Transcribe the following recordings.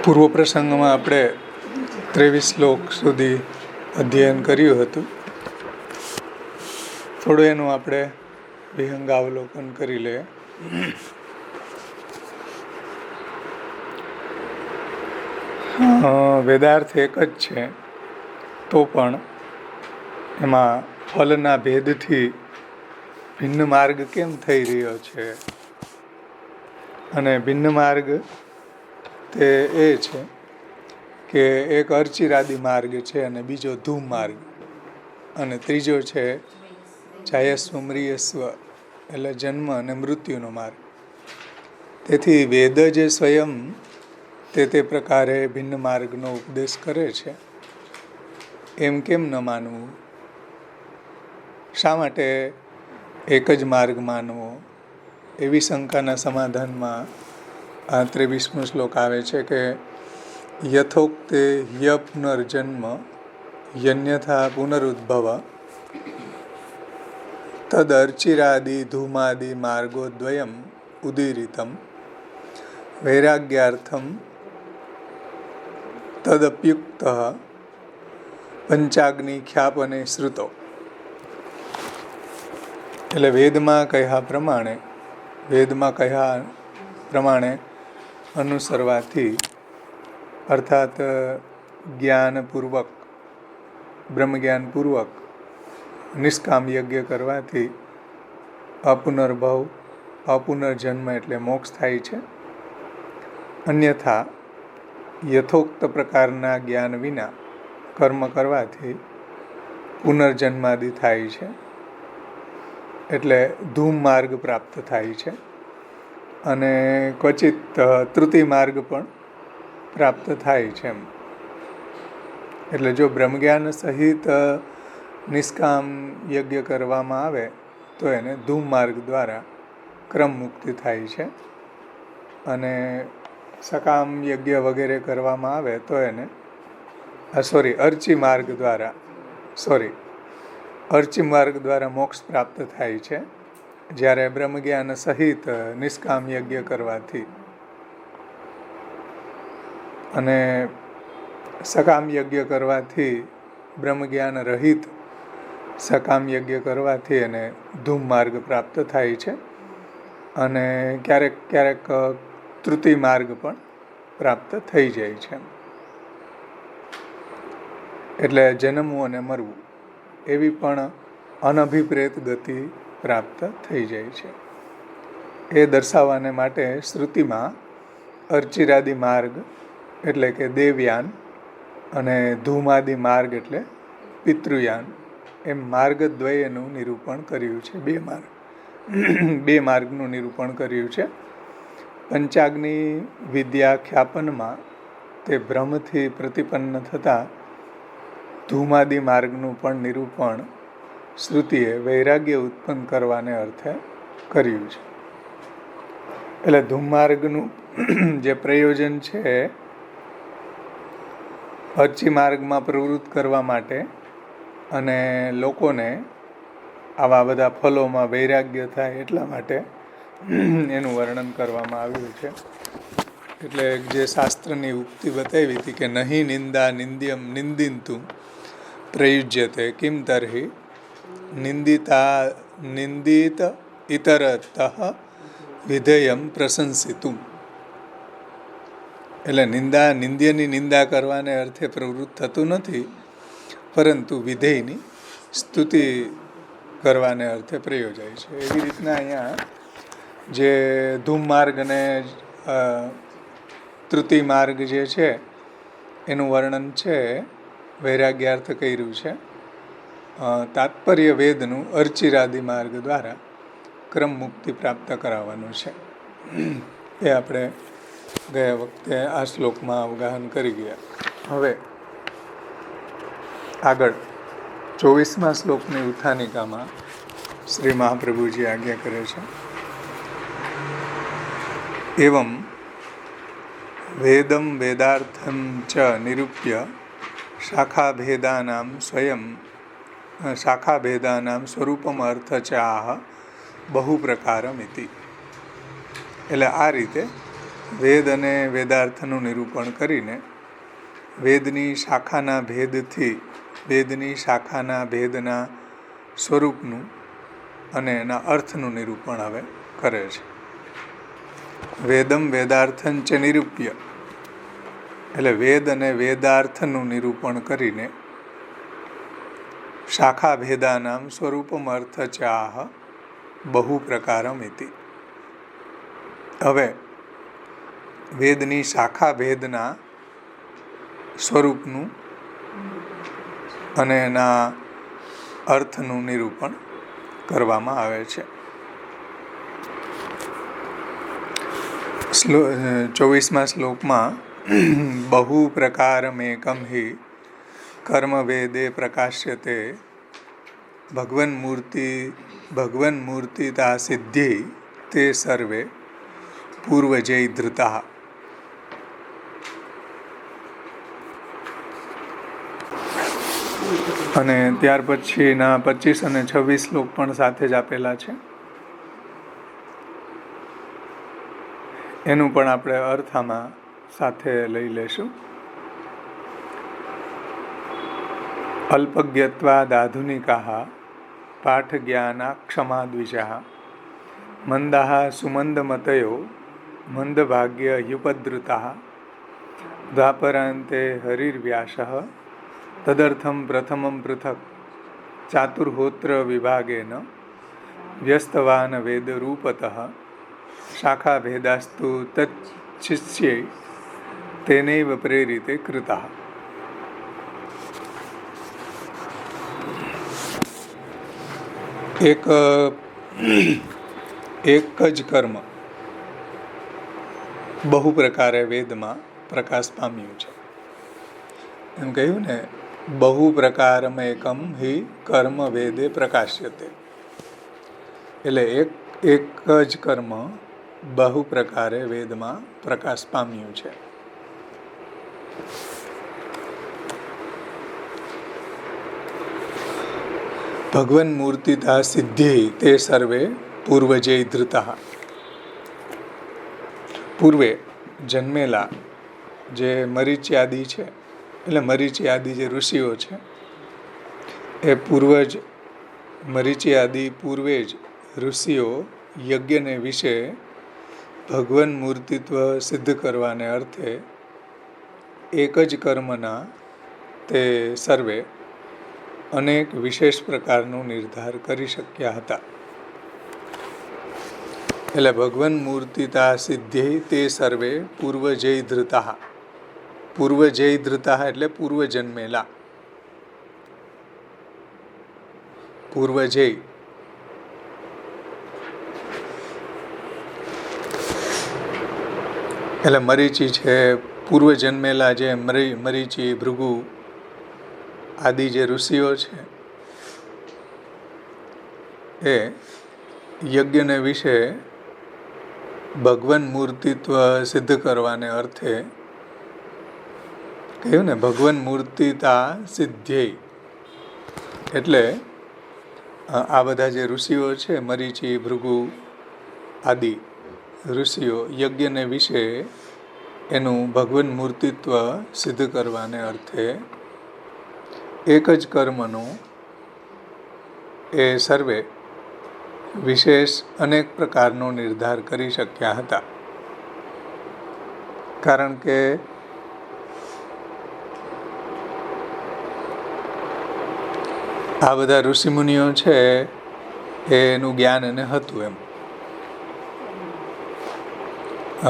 પૂર્વ પ્રસંગમાં આપણે 23 શ્લોક સુધી અધ્યયન કર્યું હતું. થોડું એનું આપણે વિહંગાવલોકન કરી લઈએ. વેદાર્થ એક જ છે, તો પણ એમાં ફલના ભેદથી ભિન્ન માર્ગ કેમ થઈ રહ્યો છે, અને ભિન્ન માર્ગ તે એ છે કે એક અર્ચિરાદી માર્ગ છે અને બીજો ધૂમ માર્ગ, અને ત્રીજો છે જાયસ્વ મ્રિયસ્વ એટલે જન્મ અને મૃત્યુનો માર્ગ. તેથી વેદ જે સ્વયં તે પ્રકારે ભિન્ન માર્ગનો ઉપદેશ કરે છે, એમ કેમ ન માનવું? શા માટે એક જ માર્ગ માનવો? એવી શંકાના સમાધાનમાં આ 23મો શ્લોક આવે છે કે યથોક્તે ય પુનર્જન્મ યન્યથા પુનરુદ્ભવ તદર્ચિરાદિ ધૂમાદિ માર્ગોદ્વયમ ઉદીરિતમ વૈરાગ્યાર્થમ તદપ્યુક્ત પંચાગ્નિ ખ્યાપને શ્રુતો. એટલે વેદમાં કહ્યા પ્રમાણે અનુસરવાથી, અર્થાત જ્ઞાનપૂર્વક, બ્રહ્મજ્ઞાનપૂર્વક નિષ્કામ યજ્ઞ કરવાથી અપુનર્જન્મ એટલે મોક્ષ થાય છે. અન્યથા યથોક્ત પ્રકારના જ્ઞાન વિના કર્મ કરવાથી પુનર્જન્માદિ થાય છે, એટલે ધૂમ માર્ગ પ્રાપ્ત થાય છે, અને ક્વચિત તૃતીય માર્ગ પણ પ્રાપ્ત થાય છે. એટલે જો બ્રહ્મજ્ઞાન સહિત નિષ્કામ યજ્ઞ કરવામાં આવે તો એને ધૂમ માર્ગ દ્વારા ક્રમ મુક્તિ થાય છે, અને સકામ યજ્ઞ વગેરે કરવામાં આવે તો એને અર્ચિ માર્ગ દ્વારા મોક્ષ પ્રાપ્ત થાય છે. જ્યારે બ્રહ્મજ્ઞાન સહિત નિષ્કામ યજ્ઞ કરવાથી અને સકામ યજ્ઞ કરવાથી, બ્રહ્મજ્ઞાન રહિત સકામ યજ્ઞ કરવાથી એને ધૂમ માર્ગ પ્રાપ્ત થાય છે, અને ક્યારેક તૃતીય માર્ગ પણ પ્રાપ્ત થઈ જાય છે. એટલે જન્મવું અને મરવું એવી પણ અનભિપ્રેત ગતિ પ્રાપ્ત થઈ જાય છે. એ દર્શાવવાને માટે શ્રુતિમાં અર્ચિરાદી માર્ગ એટલે કે દેવયાન અને ધૂમાદિ માર્ગ એટલે પિતૃયાન એમ માર્ગદ્વયનું નિરૂપણ કર્યું છે. બે માર્ગનું નિરૂપણ કર્યું છે. પંચાગ્નિ વિદ્યાખ્યાપનમાં તે બ્રહ્મથી પ્રતિપન્ન થતા ધૂમાદિ માર્ગનું પણ નિરૂપણ શ્રુતિએ વૈરાગ્ય ઉત્પન્ન કરવાને અર્થે કર્યું છે. એટલે ધૂમ માર્ગનું જે પ્રયોજન છે અર્ચિ માર્ગમાં પ્રવૃત્ત કરવા માટે, અને લોકોને આવા બધા ફલોમાં વૈરાગ્ય થાય એટલા માટે એનું વર્ણન કરવામાં આવ્યું છે. એટલે જે શાસ્ત્રની ઉક્તિ બતાવી હતી કે નહીં નિંદા નિંદિતું પ્રયુજ્યતે કિમ તર્હિ નિંદિત ઇતરતઃ વિધેયમ પ્રશંસિતું. એટલે નિંદ્યની નિંદા કરવાને અર્થે પ્રવૃત્ત થતું નથી, પરંતુ વિધેયની સ્તુતિ કરવાને અર્થે પ્રયોજાય છે. એવી રીતના અહીંયા જે ધૂમ માર્ગ અને તૃતીય માર્ગ જે છે એનું વર્ણન છે વૈરાગ્યાર્થ કર્યું છે. તાત્પર્ય વેદનું અર્ચિરાદી માર્ગ દ્વારા ક્રમ મુક્તિ પ્રાપ્ત કરાવવાનું છે. એ આપણે ગયા વખતે આ શ્લોકમાં અવગાહન કરી ગયા. હવે આગળ 24મા શ્લોકની ઉત્થાનિકામાં શ્રી મહાપ્રભુજી આજ્ઞા કરે છે. એવં વેદમ વેદાર્થમ ચ નિરૂપ્ય શાખાભેદાનામ સ્વરૂપમ અર્થ ચ આહ બહુ પ્રકારમિતિ. એટલે આ રીતે વેદ અને વેદાર્થનું નિરૂપણ કરીને વેદની શાખાના ભેદના સ્વરૂપનું અને એના અર્થનું નિરૂપણ હવે કરે છે. વેદમ વેદાર્થં ચ નિરૂપ્ય, એટલે વેદ અને વેદાર્થનું નિરૂપણ કરીને શાખા ભેદાનામ સ્વરૂપમ અર્થ ચાહ બહુ પ્રકારમ ઇતિ. હવે વેદની શાખા ભેદના સ્વરૂપનું અને એના અર્થનું નિરૂપણ કરવામાં આવે છે. 24મા શ્લોકમાં બહુ પ્રકારમેકમ હિ કર્મ વેદે પ્રકાશ્યતે ભગવન મૂર્તિતા સિદ્ધિ તે સર્વે પૂર્વજૈ ધૃતા. અને ત્યાર પછીના 25 અને 26 શ્લોક પણ સાથે જ આપેલા છે. એનું પણ આપણે અર્થ આમાં સાથે લઈ લેશું. અલ્પજ્ઞત્વાદ આધુનિકાઃ પાઠ જ્ઞાનાક્ષમા દ્વિજાઃ મંદાઃ સુમંદમતયો મંદભાગ્ય હ્યુપદ્રુતાઃ દ્વાપરાંતે હરિર્વ્યાસઃ તદર્થમ પ્રથમમ પૃથક ચાતુર્હોત્ર વિભાગેન વ્યસ્તવાન વેદરૂપતઃ શાખા ભેદાસ્તુ તચ્છિષ્યે તેનૈવ પ્રેરિતે કૃતઃ. એક જ કર્મ બહુ પ્રકારે વેદમાં પ્રકાશ પામ્યું છે. એમ કહ્યું ને, બહુ પ્રકારમેકમ હિ કર્મ વેદે પ્રકાશ્યતે, એટલે એક જ કર્મ બહુ પ્રકારે વેદમાં પ્રકાશ પામ્યું છે. ભગવન મૂર્તિતા સિદ્ધિ તે સર્વે પૂર્વજૈ ધૃતા. પૂર્વે જન્મેલા જે મરીચિયાદિ છે, એટલે મરીચિયાદિ જે ઋષિઓ છે એ પૂર્વે જ ઋષિઓ યજ્ઞને વિશે ભગવાન મૂર્તિત્વ સિદ્ધ કરવાને અર્થે એક જ કર્મના તે સર્વે અનેક વિશેષ પ્રકારનો નિર્ધાર કરી શક્યા હતા. એટલે ભગવાન મૂર્તિતા સિદ્ધિ તે સર્વે પૂર્વજૈ ધૃતા. પૂર્વજૈ ધૃતા એટલે પૂર્વ જન્મેલા. પૂર્વજૈ એટલે મરીચી છે, પૂર્વ જન્મેલા જે મરીચી, ભૃગુ આદિ જે ઋષિઓ છે એ યજ્ઞને વિશે ભગવાન મૂર્તિત્વ સિદ્ધ કરવાને અર્થે કહ્યું ને, ભગવાન મૂર્તિતા સિદ્ધ્યૈ, એટલે આ બધા જે ઋષિઓ છે, મરીચી, ભૃગુ આદિ ઋષિઓ યજ્ઞને વિશે એનું ભગવાન મૂર્તિત્વ સિદ્ધ કરવાને અર્થે એક જ કર્મનો એ સર્વે વિશેષ અનેક પ્રકારનો નિર્ધાર કરી શક્યા હતા. કારણ કે આ બધા ઋષિમુનિઓ છે એનું જ્ઞાન એને હતું. એમ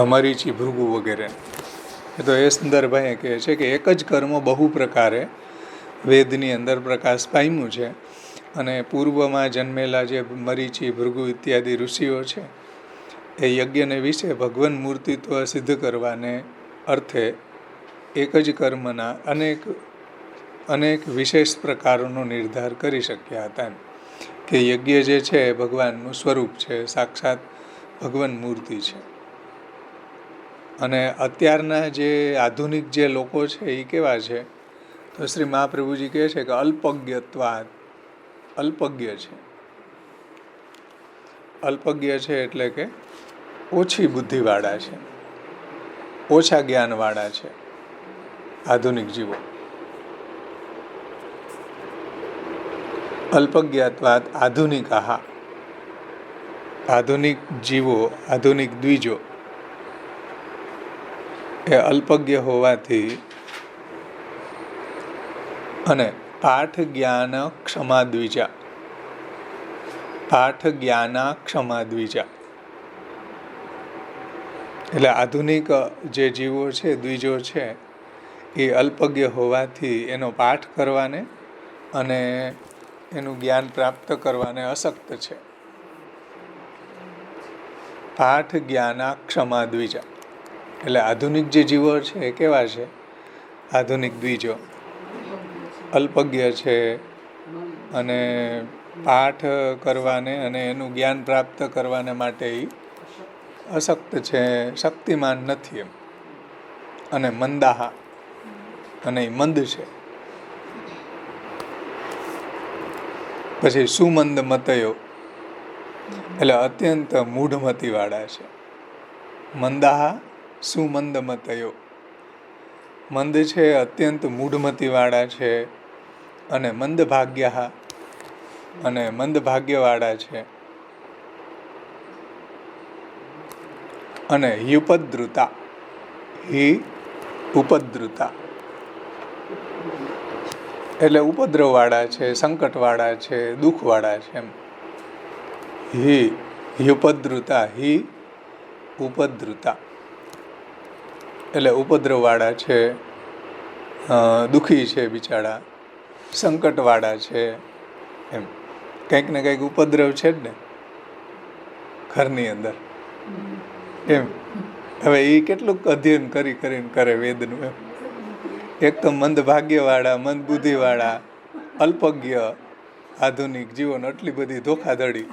મરીચી, ભૃગુ વગેરે તો એ સંદર્ભે કહે છે કે એક જ કર્મ બહુ પ્રકારે વેદની અંદર પ્રકાશ પામ્યું છે. અને પૂર્વમાં જન્મેલા જે મરીચી, ભૃગુ ઇત્યાદિ ઋષિઓ છે એ યજ્ઞને વિશે ભગવાન મૂર્તિત્વ સિદ્ધ કરવાને અર્થે એક જ કર્મના અનેક વિશેષ પ્રકારોનો નિર્ધાર કરી શક્યા હતા. કે યજ્ઞ જે છે એ ભગવાનનું સ્વરૂપ છે, સાક્ષાત ભગવાન મૂર્તિ છે. અને અત્યારના જે આધુનિક જે લોકો છે એ કેવા છે, તો શ્રી મહાપ્રભુજી કહે છે કે અલ્પજ્ઞત્વાદ, અલ્પજ્ઞ છે. અલ્પજ્ઞ છે એટલે કે ઓછી બુદ્ધિવાળા છે. ઓછા જ્ઞાનવાળા છે આધુનિક જીવો. અલ્પજ્ઞાત્વાદ આધુનિકાહ, આધુનિક જીવો, આધુનિક દ્વિજો એ અલ્પજ્ઞ હોવાથી અને પાઠ જ્ઞાન ક્ષમા દ્વિજા, પાઠ જ્ઞાના ક્ષમા દ્વિજા, એટલે આધુનિક જે જીવો છે, દ્વિજો છે, એ અલ્પજ્ઞ હોવાથી એનો પાઠ કરવાને અને એનું જ્ઞાન પ્રાપ્ત કરવાને અશક્ત છે. પાઠ જ્ઞાના ક્ષમા દ્વિજા, એટલે આધુનિક જે જીવો છે એ કેવા છે? આધુનિક દ્વિજો અલ્પજ્ઞ છે અને પાઠ કરવાને અને એનું જ્ઞાન પ્રાપ્ત કરવાને માટે એ અશક્ત છે, શક્તિમાન નથી એમ. અને મંદાહા, અને એ મંદ છે. પછી સુમંદ મતયો, એટલે અત્યંત મૂઢમતીવાળા છે. મંદાહા સુમંદ મતયો, મંદ છે, અત્યંત મૂઢમતીવાળા છે. અને મંદ ભાગ્યા, અને મંદ ભાગ્યવાળા છે. અને યુપદ્રુતા, હિ ઉપદ્રુતા, એટલે ઉપદ્રવવાળા છે, સંકટવાળા છે, દુઃખવાળા છે એમ. હિ યુપદ્રુતા, હિ ઉપદ્રુતા, એટલે ઉપદ્રવવાળા છે, દુઃખી છે બિચારા, સંકટવાળા છે એમ. કંઈક ને કંઈક ઉપદ્રવ છે જ ને ઘરની અંદર એમ. હવે એ કેટલુંક અધ્યયન કરીને કરે વેદનું એમ. એક તો મંદ ભાગ્યવાળા, મંદ બુદ્ધિવાળા, અલ્પજ્ઞ આધુનિક જીવન, આટલી બધી ધોખાધડી.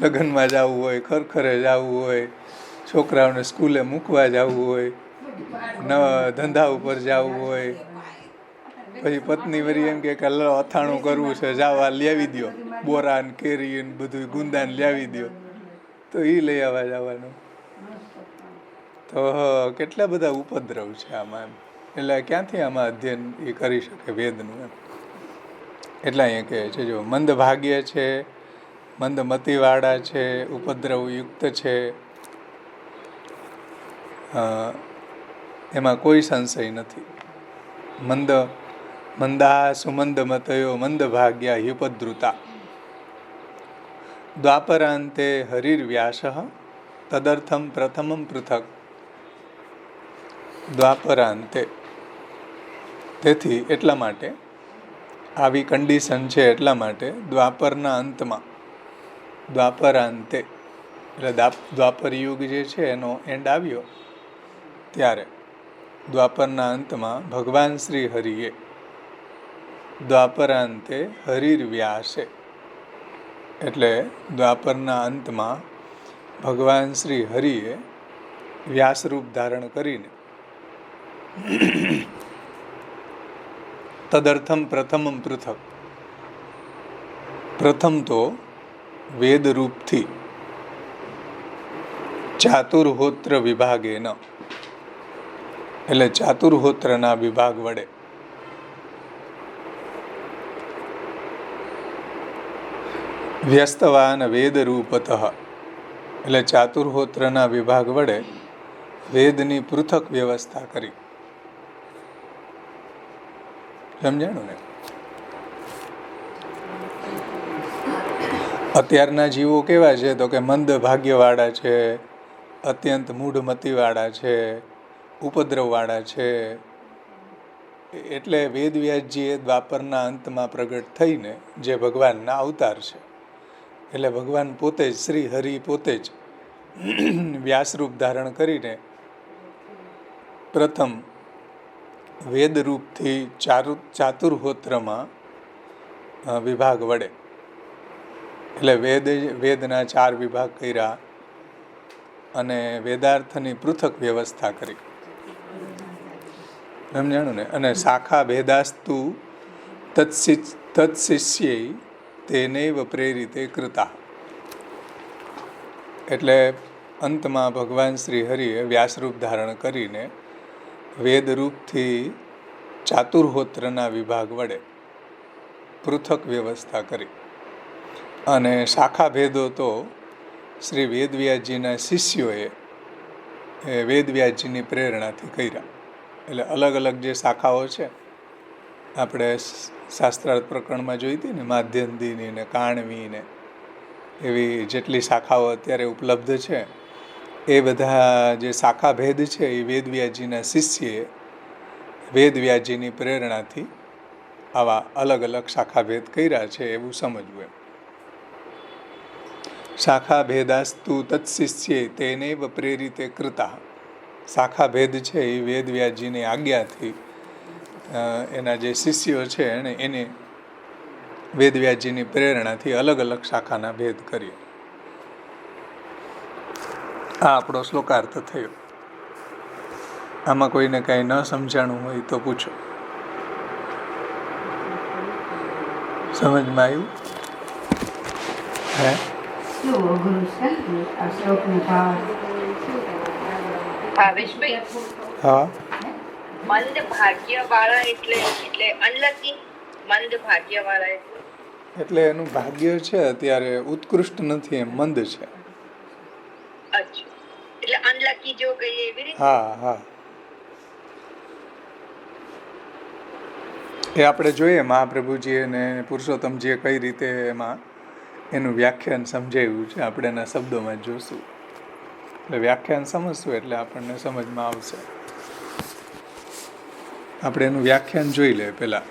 લગ્નમાં જવું હોય, ખરખરે જવું હોય, છોકરાઓને સ્કૂલે મૂકવા જવું હોય, નવા ધંધા ઉપર જવું હોય, પછી પત્ની વળી એમ કે અથાણું કરવું છે, જાવા લાવી દો, બોરા ને કેરી ને બધું ગુંદા ને લાવી દો, તો એ લઈ આવવા જવાનું. તો કેટલા બધા ઉપદ્રવ છે આમાં એમ. એટલે ક્યાંથી આમાં અધ્યયન એ કરી શકે વેદનું એમ. એટલા અહીંયા કહે છે, જો મંદ ભાગ્ય છે, મંદ મતિવાળા છે, ઉપદ્રવયુક્ત છે, એમાં કોઈ સંશય નથી. મંદા સુમંદ મતયો મંદ ભાગ્યા હ્યુપદ્રુતા. દ્વાપરાંતે હરિર્વ્યાસ તદર્થમ પ્રથમમ પૃથક. દ્વાપરાંતે, તેથી એટલા માટે આવી કન્ડિશન છે, એટલા માટે દ્વાપરના અંતમાં, દ્વાપરાંતે એટલે દ્વાપર યુગ જે છે એનો એન્ડ આવ્યો ત્યારે દ્વાપરના અંતમાં ભગવાન શ્રી હરિએ, દ્વાપરાંતે હરિર્વ્યાસે, એટલે દ્વાપરના અંતમાં ભગવાન શ્રી હરિએ વ્યાસરૂપ ધારણ કરીને તદર્થમ પ્રથમમ પૃથક, પ્રથમ તો વેદરૂપથી ચાતુર્હોત્ર વિભાગેન, એટલે ચાતુર્હોત્રના વિભાગ વડે વ્યસ્તવાન વેદરૂપતઃ, એટલે ચાતુર્હોત્રના વિભાગ વડે વેદની પૃથક વ્યવસ્થા કરી. સમજાણું ને? અત્યારના જીવો કેવા છે? તો કે મંદ ભાગ્યવાળા છે, અત્યંત મૂઢમતીવાળા છે, ઉપદ્રવવાળા છે. એટલે વેદવ્યાસજીએ દ્વાપરના અંતમાં પ્રગટ થઈને જે ભગવાનના અવતાર છે, એટલે ભગવાન પોતે જ, શ્રી હરિ પોતે જ વ્યાસરૂપ ધારણ કરીને પ્રથમ વેદરૂપથી ચાતુર્હોત્રમાં વિભાગ વડે, એટલે વેદના 4 વિભાગ કર્યા અને વેદાર્થની પૃથક વ્યવસ્થા કરી. સમજાણું ને? અને શાખા ભેદાસ્તુ તત્શિષ્યૈ તેનૈવ પ્રેરિતે કૃતા, એટલે અંતમાં ભગવાન શ્રી હરિએ વ્યાસરૂપ ધારણ કરીને વેદરૂપથી ચાતુર્હોત્રના વિભાગ વડે પૃથક વ્યવસ્થા કરી અને શાખા ભેદો તો શ્રી વેદવ્યાસજીના શિષ્યોએ વેદવ્યાસજીની પ્રેરણાથી કર્યા. એટલે અલગ અલગ જે શાખાઓ છે, આપણે શાસ્ત્રાર્થ પ્રકરણમાં જોઈ હતી ને, માધ્યંદીની ને કાણવી ને એવી જેટલી શાખાઓ અત્યારે ઉપલબ્ધ છે, એ બધા જે શાખા ભેદ છે એ વેદવ્યાસજીના શિષ્યએ વેદવ્યાસજીની પ્રેરણાથી આવા અલગ અલગ શાખા ભેદ કર્યા છે એવું સમજવું. શાખા ભેદાસ્તુ તત્શિષ્યે તેનૈવ પ્રેરિતે કૃતા. શાખા ભેદ છે એ વેદવ્યાસજીની આજ્ઞાથી એના જે શિષ્યો છે એને વેદવ્યાસજીની પ્રેરણાથી અલગ અલગ શાખાના ભેદ કર્યા. આ આપણો શ્લોકાર્થ થયો. આમાં કોઈને કાંઈ ન સમજાણું હોય તો પૂછો. સમજમાં આવ્યું? હે? હા, મંદ ભાગ્યવાળા એટલે અનલકી. મંદ ભાગ્યવાળા એટલે એનું ભાગ્ય છે અત્યારે ઉત્કૃષ્ટ નથી, એમ મંદ છે. અચ્છા, એટલે અનલકી જો કહીએ એવી રીતે. હા હા, એ આપણે જોઈએ મહાપ્રભુજી અને પુરુષોત્તમજીએ કઈ રીતે એમાં એનું વ્યાખ્યાન સમજાવ્યું છે. આપણે એના શબ્દોમાં જોશું. એટલે વ્યાખ્યાન સમજશું એટલે આપણને સમજમાં આવશે. આપણે એનું વ્યાખ્યાન જોઈ લે પહેલા.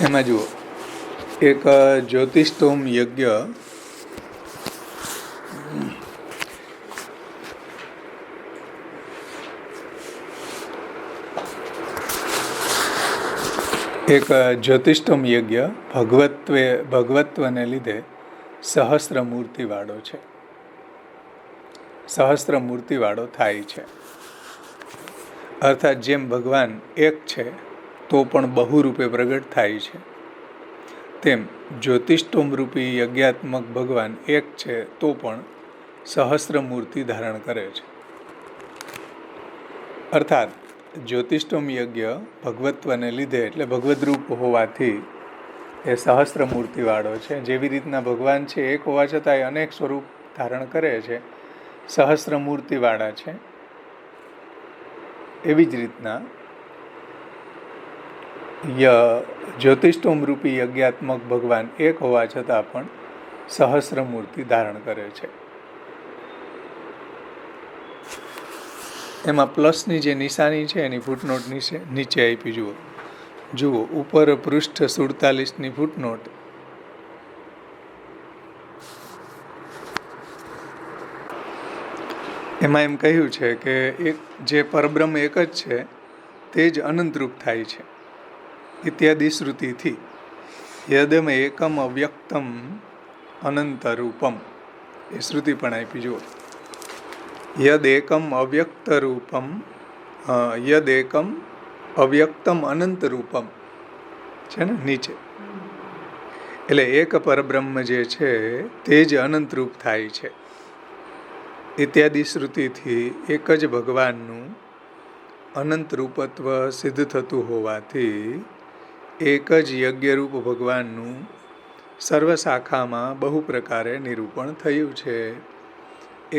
એમાં જુઓ, એક જ્યોતિષોમ યજ્ઞ ભગવત્વને લીધે સહસ્ર મૂર્તિવાળો છે. સહસ્ર મૂર્તિવાળો થાય છે. અર્થાત જેમ ભગવાન એક છે તો પણ બહુરૂપે પ્રગટ થાય છે, તેમ જ્યોતિષ્ટોમ રૂપી યજ્ઞાત્મક ભગવાન એક છે તો પણ સહસ્ર મૂર્તિ ધારણ કરે છે. અર્થાત જ્યોતિષ્ટોમ યજ્ઞ ભગવત્વને લીધે એટલે ભગવદ્રૂપ હોવાથી એ સહસ્ર મૂર્તિવાળો છે. જેવી રીતના ભગવાન છે એક હોવા છતાં એ અનેક સ્વરૂપ ધારણ કરે છે, સહસ્ર મૂર્તિવાળા છે. એવી જ રીતના જ્યોતિષ્ટોમ રૂપી યજ્ઞાત્મક ભગવાન એક હોવા છતાં પણ સહસ્ર મૂર્તિ ધારણ કરે છે. એમાં પ્લસની જે નિશાની છે એની ફૂટનોટ નીચે આપી જુઓ ઉપર પૃષ્ઠ 47ની ફૂટનોટ. એમાં એમ કહ્યું છે કે એક જે પરબ્રહ્મ એક જ છે તે જ અનંતરૂપ થાય છે ઇત્યાદિ શ્રુતિથી યદમ એકમ અવ્યક્તમ અનંતરૂપમ. એ શ્રુતિ પણ આપી જુઓ. યદ એકમ અવ્યક્તમ અનંત રૂપમ છે ને નીચે. એટલે એક પરબ્રહ્મ જે છે તે જ અનંત રૂપ થાય છે ઇત્યાદિ શ્રુતિથી એક જ ભગવાનનું અનંત રૂપત્વ સિદ્ધ થતું હોવાથી એક જ યજ્ઞરૂપ ભગવાનનું સર્વ શાખામાં બહુ પ્રકારે નિરૂપણ થયું છે.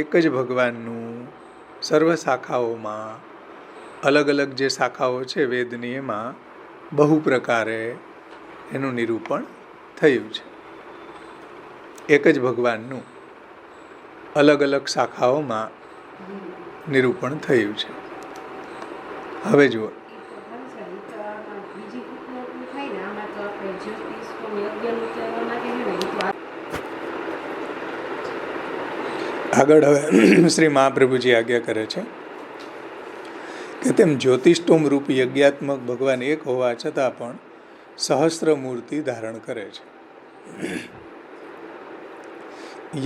એક જ ભગવાનનું સર્વ શાખાઓમાં અલગ અલગ જે શાખાઓ છે વેદની, એમાં બહુ પ્રકારે એનું નિરૂપણ થયું છે. એક જ ભગવાનનું અલગ અલગ શાખાઓમાં નિરૂપણ થયું છે. હવે જુઓ, આગળ હવે શ્રી મહાપ્રભુજી આજ્ઞા કરે છે કે તેમ જ્યોતિષ્ટોમ રૂપ યજ્ઞાત્મક ભગવાન એક હોવા છતાં પણ સહસ્ર મૂર્તિ ધારણ કરે છે.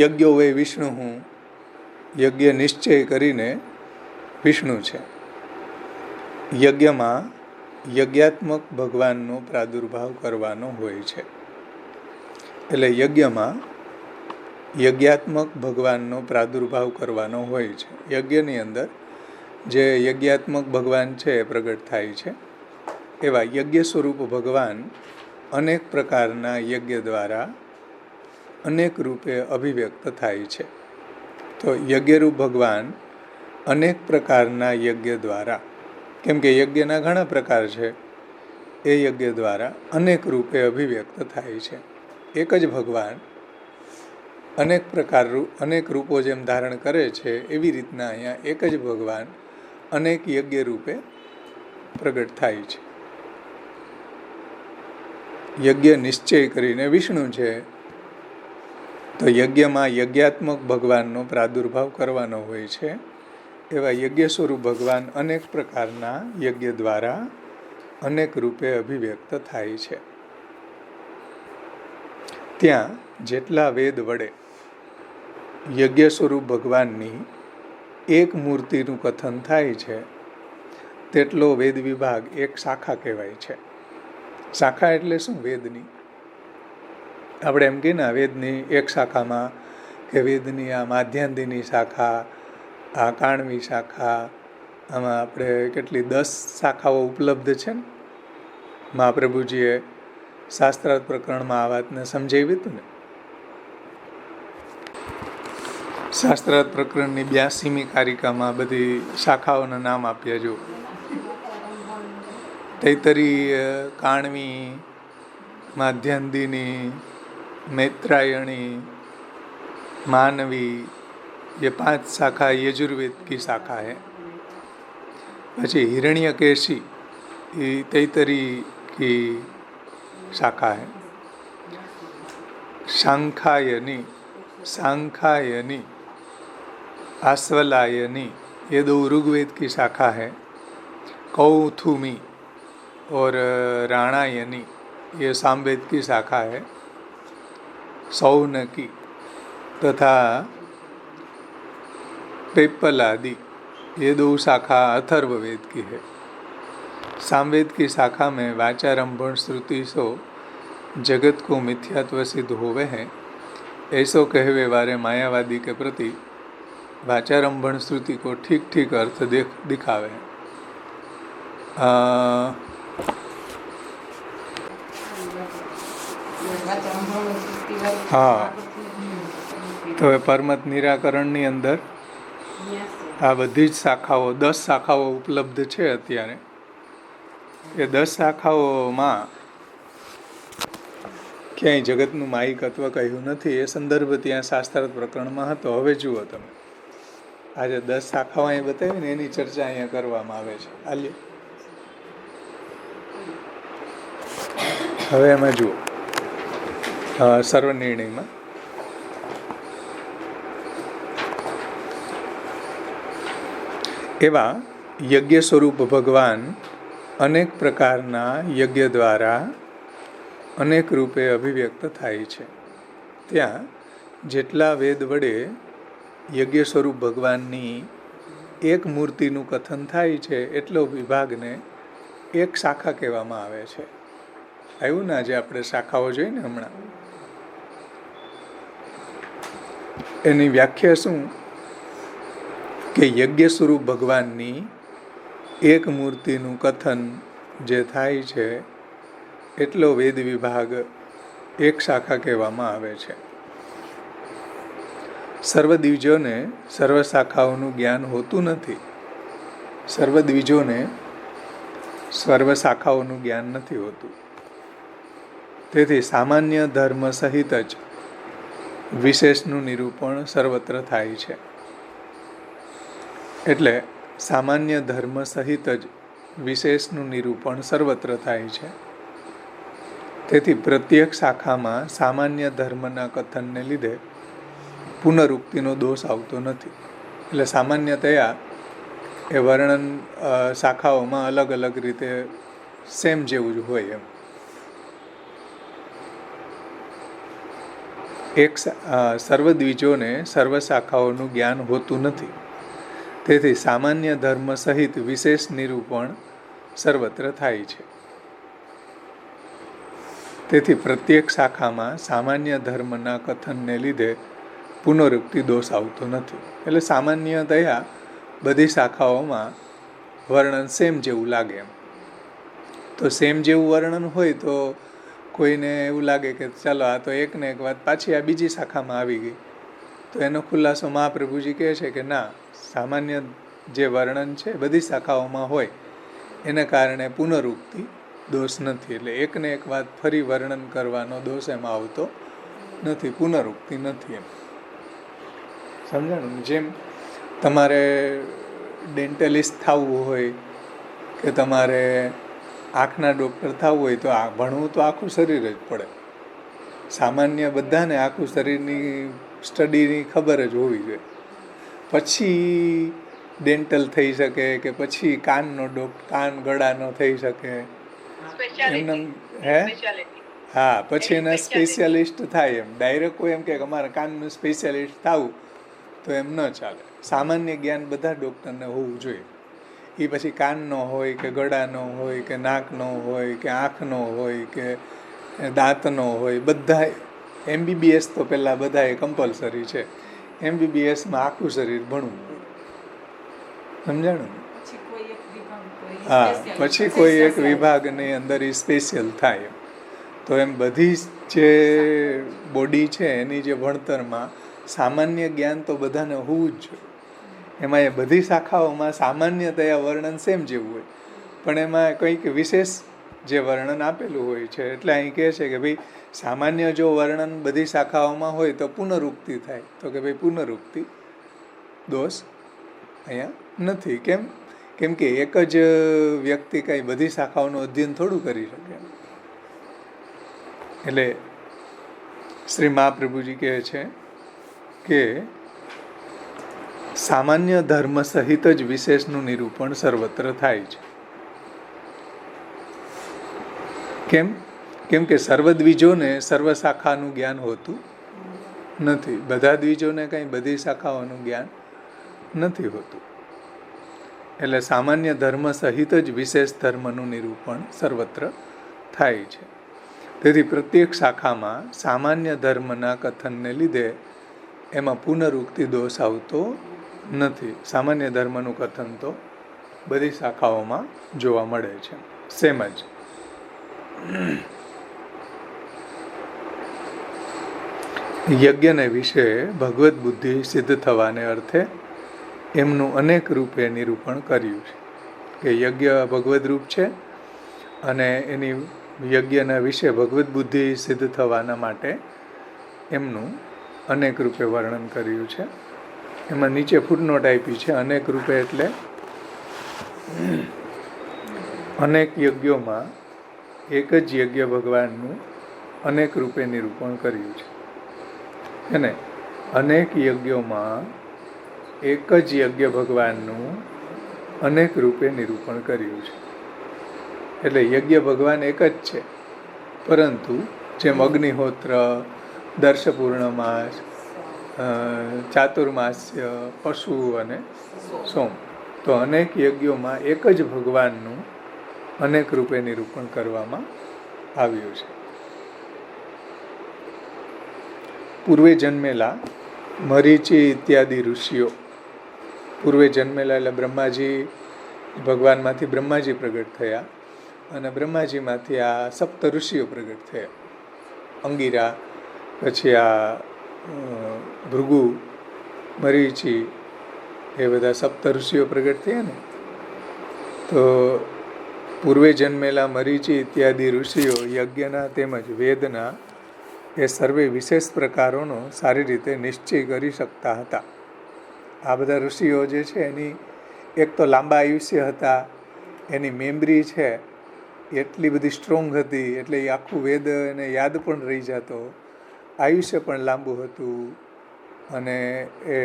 યજ્ઞો વે વિષ્ણુ, હું યજ્ઞ નિશ્ચય કરીને વિષ્ણુ છે. યજ્ઞમાં યજ્ઞાત્મક ભગવાનનો પ્રાદુર્ભાવ કરવાનો હોય છે. એટલે યજ્ઞમાં યજ્ઞાત્મક ભગવાનનો પ્રાદુર્ભાવ કરવાનો હોય છે. યજ્ઞની અંદર જે યજ્ઞાત્મક ભગવાન છે એ પ્રગટ થાય છે. એવા યજ્ઞ સ્વરૂપ ભગવાન અનેક પ્રકારના યજ્ઞ દ્વારા અનેક રૂપે અભિવ્યક્ત થાય છે. તો યજ્ઞરૂપ ભગવાન અનેક પ્રકારના યજ્ઞ દ્વારા, કેમ કે યજ્ઞના ઘણા પ્રકાર છે, એ યજ્ઞ દ્વારા અનેક રૂપે અભિવ્યક્ત થાય છે. એક જ ભગવાન અનેક રૂપો જેમ ધારણ કરે છે, એવી રીતના અહીંયા એક જ ભગવાન અનેક યજ્ઞ રૂપે પ્રગટ થાય છે. યજ્ઞ નિશ્ચય કરીને વિષ્ણુ છે, તો યજ્ઞમાં યજ્ઞાત્મક ભગવાનનો પ્રાદુર્ભાવ કરવાનો હોય છે. એવા યજ્ઞ સ્વરૂપ ભગવાન અનેક પ્રકારના યજ્ઞ દ્વારા અનેક રૂપે અભિવ્યક્ત થાય છે. ત્યાં જેટલા વેદ વડે યજ્ઞ સ્વરૂપ ભગવાનની એક મૂર્તિનું કથન થાય છે, તેટલો વેદ વિભાગ એક શાખા કહેવાય છે. શાખા એટલે શું? વેદની. આપણે એમ કહીએ ને, વેદની એક શાખામાં કે વેદની આ માધ્યાંધીની શાખા, આ કાણવી શાખા, આમાં આપણે કેટલી 10 શાખાઓ ઉપલબ્ધ છે ને. મહાપ્રભુજીએ શાસ્ત્રાર્થ પ્રકરણમાં આ વાતને સમજાવી હતું ને. શાસ્ત્રાર્થ પ્રકરણની 82મી કારિકામાં બધી શાખાઓના નામ આપ્યા. જો તૈતરી, કાણવી, माध्यान्दिनी, मैत्रायणी, मानवी, ये 5 शाखा यजुर्वेद की शाखा है. પછી हिरण्यकेशी ये तैतरी की शाखा है. सांख्यायनी, सांख्यायनी, आश्वलायनी, ये 2 ऋग्वेद की शाखा है. कौथुमी और राणायनी ये सामवेद की शाखा है. सौनकी तथा पेप्पलादि ये 2 शाखा अथर्ववेद की है. सामवेद की शाखा में वाचारंभण श्रुति सो जगत को मिथ्यात्व सिद्ध होवे हैं, ऐसो कहवे वारे मायावादी के प्रति वाचारंभण श्रुति को ठीक ठीक अर्थ दिखावे हैं. हाँ, तो परमत निराकरणની અંદર આ બધી જ શાખાઓ 10 શાખાઓ ઉપલબ્ધ છે અત્યારે. એ 10 શાખાઓમાં ક્યાંય જગતનું માયિકત્વ કહ્યું નથી. એ સંદર્ભ ત્યાં શાસ્ત્રાર્થ પ્રકરણમાં હતો. હવે જુઓ તમે, આજે 10 શાખાઓ અહીં બતાવી ને એની ચર્ચા અહીંયા કરવામાં આવે છે. હાલ્યો હવે એમાં જુઓ સર્વનિર્ણયમાં એવા યજ્ઞ સ્વરૂપ ભગવાન અનેક પ્રકારના યજ્ઞ દ્વારા અનેક રૂપે અભિવ્યક્ત થાય છે. ત્યાં જેટલા વેદ વડે યજ્ઞ સ્વરૂપ ભગવાનની એક મૂર્તિનું કથન થાય છે, એટલો વિભાગને એક શાખા કહેવામાં આવે છે. આવ્યું ને, આજે આપણે શાખાઓ જોઈ ને હમણાં, એની વ્યાખ્યા શું કે યજ્ઞ સ્વરૂપ ભગવાનની એક મૂર્તિનું કથન જે થાય છે, એટલો વેદ વિભાગ એક શાખા કહેવામાં આવે છે. સર્વ દ્વિજોને સર્વ શાખાઓનું જ્ઞાન હોતું નથી. સર્વ દ્વિજોને સર્વ શાખાઓનું જ્ઞાન નથી હોતું. તેથી સામાન્ય ધર્મ સહિત જ વિશેષનું નિરૂપણ સર્વત્ર થાય છે. એટલે સામાન્ય ધર્મ સહિત જ વિશેષનું નિરૂપણ સર્વત્ર થાય છે. તેથી પ્રત્યેક શાખામાં સામાન્ય ધર્મના કથનને લીધે પુનરુક્તિનો દોષ આવતો નથી. એટલે સામાન્યતયા એ વર્ણન શાખાઓમાં અલગ અલગ રીતે સેમ જેવું જ હોય એમ. સર્વ દ્વિજોને સર્વ શાખાઓનું જ્ઞાન હોતું નથી. તેથી સામાન્ય ધર્મ સહિત વિશેષ નિરૂપણ સર્વત્ર થાય છે. તેથી પ્રત્યેક શાખામાં સામાન્ય ધર્મના કથનને લીધે પુનરુક્તિ દોષ આવતો નથી. એટલે સામાન્યતયા બધી શાખાઓમાં વર્ણન સેમ જેવું લાગે એમ. તો સેમ જેવું વર્ણન હોય તો કોઈને એવું લાગે કે ચાલો આ તો એક ને એક વાત પાછી આ બીજી શાખામાં આવી ગઈ, તો એનો ખુલાસો મહાપ્રભુજી કહે છે કે ના, સામાન્ય જે વર્ણન છે બધી શાખાઓમાં હોય એને કારણે પુનરુક્તિ દોષ નથી. એટલે એકને એક વાત ફરી વર્ણન કરવાનો દોષ એમાં આવતો નથી, પુનરુક્તિ નથી એમ. સમજાણું? જેમ તમારે ડેન્ટલિસ્ટ થવું હોય કે તમારે આંખના ડૉક્ટર થવું હોય તો આ ભણવું તો આખું શરીર જ પડે. સામાન્ય બધાને આખું શરીરની સ્ટડીની ખબર જ હોવી જોઈએ. પછી ડેન્ટલ થઈ શકે કે પછી કાન ગળાનો થઈ શકે એમને. હે? હા, પછી એના સ્પેશિયાલિસ્ટ થાય એમ. ડાયરેક્ટ કોઈ એમ કે અમારે કાનનું સ્પેશિયાલિસ્ટ થવું તો એમ ન ચાલે. સામાન્ય જ્ઞાન બધા ડૉક્ટરને હોવું જોઈએ. એ પછી કાનનો હોય કે ગળાનો હોય કે નાકનો હોય કે આંખનો હોય કે દાંતનો હોય, બધા MBBS તો પહેલાં બધાએ કમ્પલસરી છે. MBBSમાં આખું શરીર ભણવું પડે. સમજાણું? હા, પછી કોઈ એક વિભાગની અંદર એ સ્પેશિયલ થાય. તો એમ બધી જે બોડી છે એની જે ભણતરમાં સામાન્ય જ્ઞાન તો બધાને હોવું જ જોઈએ. એમાં એ બધી શાખાઓમાં સામાન્યતયા વર્ણન સેમ જેવું હોય, પણ એમાં કંઈક વિશેષ જે વર્ણન આપેલું હોય છે. એટલે અહીં કહે છે કે ભાઈ સામાન્ય જો વર્ણન બધી શાખાઓમાં હોય તો પુનરુક્તિ થાય. તો કે ભાઈ પુનરુક્તિ દોષ અહીંયા નથી. કેમ કે એક જ વ્યક્તિ કાંઈ બધી શાખાઓનું અધ્યયન થોડું કરી શકે. એટલે શ્રી મહાપ્રભુજી કહે છે કે સામાન્ય ધર્મ સહિત જ વિશેષનું નિરૂપણ સર્વત્ર થાય છે. કેમ કે સર્વદ્વિજોને સર્વ શાખાનું જ્ઞાન હોતું નથી. બધા દ્વિજોને કંઈ બધી શાખાઓનું જ્ઞાન નથી હોતું. એટલે સામાન્ય ધર્મ સહિત જ વિશેષ ધર્મનું નિરૂપણ સર્વત્ર થાય છે. તેથી પ્રત્યેક શાખામાં સામાન્ય ધર્મના કથનને લીધે એમાં પુનરુક્તિ દોષ આવતો નથી. સામાન્ય ધર્મનું કથન તો બધી શાખાઓમાં જોવા મળે છે સેમ જ. યજ્ઞને વિશે ભગવદ્ બુદ્ધિ સિદ્ધ થવાને અર્થે એમનું અનેક રૂપે નિરૂપણ કર્યું છે કે યજ્ઞ ભગવદ્ રૂપ છે અને એની યજ્ઞના વિશે ભગવદ્ બુદ્ધિ સિદ્ધ થવાના માટે એમનું અનેક રૂપે વર્ણન કર્યું છે. એમાં નીચે ફૂટનોટ આપી છે. અનેક રૂપે એટલે અનેક યજ્ઞોમાં એક જ યજ્ઞ ભગવાનનું અનેક રૂપે નિરૂપણ કર્યું છે. અને અનેક યજ્ઞોમાં એક જ યજ્ઞ ભગવાનનું અનેક રૂપે નિરૂપણ કર્યું છે. એટલે યજ્ઞ ભગવાન એક જ છે, પરંતુ જેમ અગ્નિહોત્ર, દર્શ પૂર્ણમાસ, ચાતુર્માસ્ય, પશુ અને સોમ, તો અનેક યજ્ઞોમાં એક જ ભગવાનનું અનેક રૂપે નિરૂપણ કરવામાં આવ્યું છે. પૂર્વે જન્મેલા મરીચી ઇત્યાદિ ઋષિઓ, પૂર્વે જન્મેલા એટલે બ્રહ્માજી, ભગવાનમાંથી બ્રહ્માજી પ્રગટ થયા અને બ્રહ્માજીમાંથી આ સપ્ત ઋષિઓ પ્રગટ થયા. અંગિરા, પછી આ ભૃગુ, મરીચી, એ બધા સપ્ત ઋષિઓ પ્રગટ થયા ને. તો પૂર્વે જન્મેલા મરીચી ઇત્યાદિ ઋષિઓ યજ્ઞના તેમજ વેદના એ સર્વે વિશેષ પ્રકારોનો સારી રીતે નિશ્ચય કરી શકતા હતા. આ બધા ઋષિઓ જે છે એની એક તો લાંબા આયુષ્ય હતા, એની મેમરી છે એટલી બધી સ્ટ્રોંગ હતી, એટલે એ આખું વેદ એને યાદ પણ રહી જતો, આયુષ્ય પણ લાંબુ હતું અને એ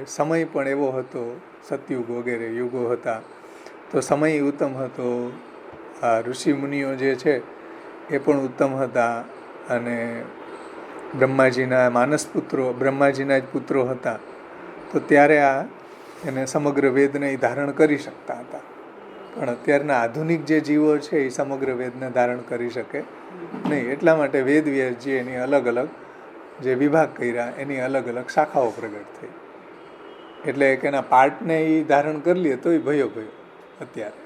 સમય પણ એવો હતો, સતયુગ વગેરે યુગો હતા તો સમય ઉત્તમ હતો. આ ઋષિ મુનિઓ જે છે એ પણ ઉત્તમ હતા અને બ્રહ્માજીના માનસ પુત્રો, બ્રહ્માજીના જ પુત્રો હતા. તો ત્યારે આ એને સમગ્ર વેદને ધારણ કરી શકતા હતા. પણ અત્યારના આધુનિક જે જીવો છે એ સમગ્ર વેદને ધારણ કરી શકે નહીં. એટલા માટે વેદ વ્યાસજી એની અલગ અલગ જે વિભાગ કર્યા એની અલગ અલગ શાખાઓ પ્રગટ થઈ. એટલે એક એના પાર્ટને એ ધારણ કરી લે તોય ભયો અત્યારે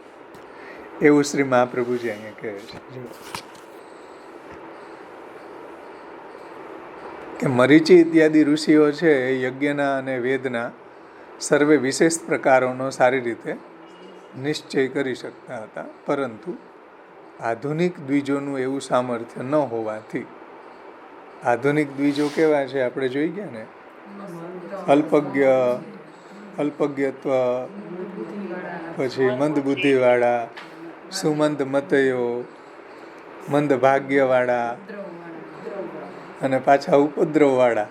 એવું શ્રી મહાપ્રભુજી અહીંયા કહે છે કે મરીચી ઇત્યાદિ ઋષિઓ છે એ યજ્ઞના અને વેદના સર્વે વિશેષ પ્રકારોનો સારી રીતે નિશ્ચય કરી શકતા હતા, પરંતુ આધુનિક દ્વિજોનું એવું સામર્થ્ય ન હોવાથી, આધુનિક દ્વિજો કેવા છે આપણે જોઈ ગયા ને, અલ્પજ્ઞત્વ, પછી મંદ બુદ્ધિવાળા, સુમંદ મતયો, મંદ ભાગ્યવાળા અને પાછા ઉપદ્રવવાળા,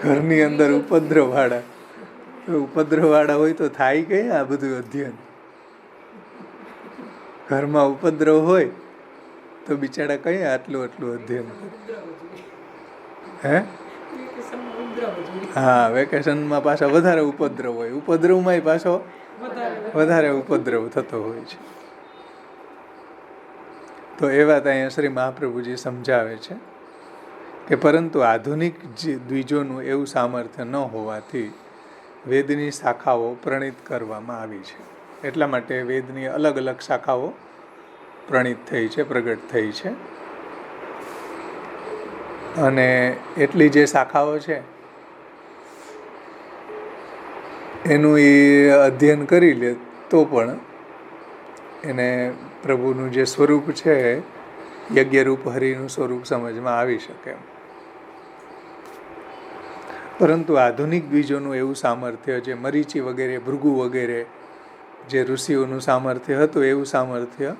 ઘરની અંદર ઉપદ્રવવાળા. ઉપદ્રવવાળા હોય તો થાય કઈ આ બધું અધ્યયન? ઘરમાં ઉપદ્રવ હોય તો બિચારા કઈ આટલું અધ્યયન હે? હા, વેકેશનમાં પાછા વધારે ઉપદ્રવ હોય, ઉપદ્રવમાં પાછો વધારે ઉપદ્રવ થતો હોય છે. તો એ વાત અહીંયા શ્રી મહાપ્રભુજી સમજાવે છે કે પરંતુ આધુનિક દ્વિજોનું એવું સામર્થ્ય ન હોવાથી વેદની શાખાઓ પ્રણીત કરવામાં આવી છે. એટલા માટે વેદની અલગ અલગ શાખાઓ પ્રણીત થઈ છે, પ્રગટ થઈ છે. અને એટલી જે શાખાઓ છે એનું એ અધ્યયન કરી લે તો પણ એને પ્રભુનું જે સ્વરૂપ છે, યજ્ઞરૂપ હરિનું સ્વરૂપ સમજમાં આવી શકે. પરંતુ આધુનિક દ્વિજોનું એવું સામર્થ્ય, જે મરીચી વગેરે, ભૃગુ વગેરે જે ઋષિઓનું સામર્થ્ય હતું, એવું સામર્થ્ય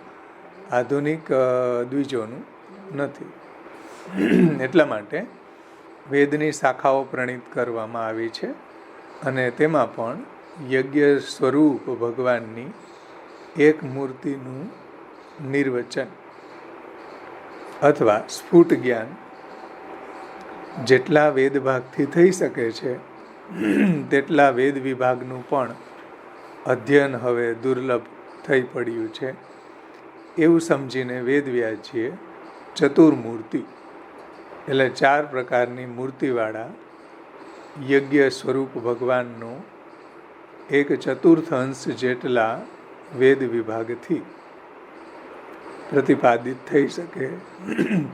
આધુનિક દ્વિજોનું નથી. એટલા માટે વેદની શાખાઓ પ્રણીત કરવામાં આવી છે અને તેમાં પણ યજ્ઞ સ્વરૂપ ભગવાનની એક મૂર્તિનું નિર્વચન અથવા સ્ફુટ જ્ઞાન જેટલા વેદ ભાગથી થઈ શકે છે તેટલા વેદ વિભાગનું પણ અધ્યયન હવે દુર્લભ થઈ પડ્યું છે, એવું સમજીને વેદવ્યાસજીએ ચતુર્મૂર્તિ એટલે 4 પ્રકારની મૂર્તિવાળા યજ્ઞ સ્વરૂપ ભગવાનનો 1/4 અંશ જેટલા વેદ વિભાગથી પ્રતિપાદિત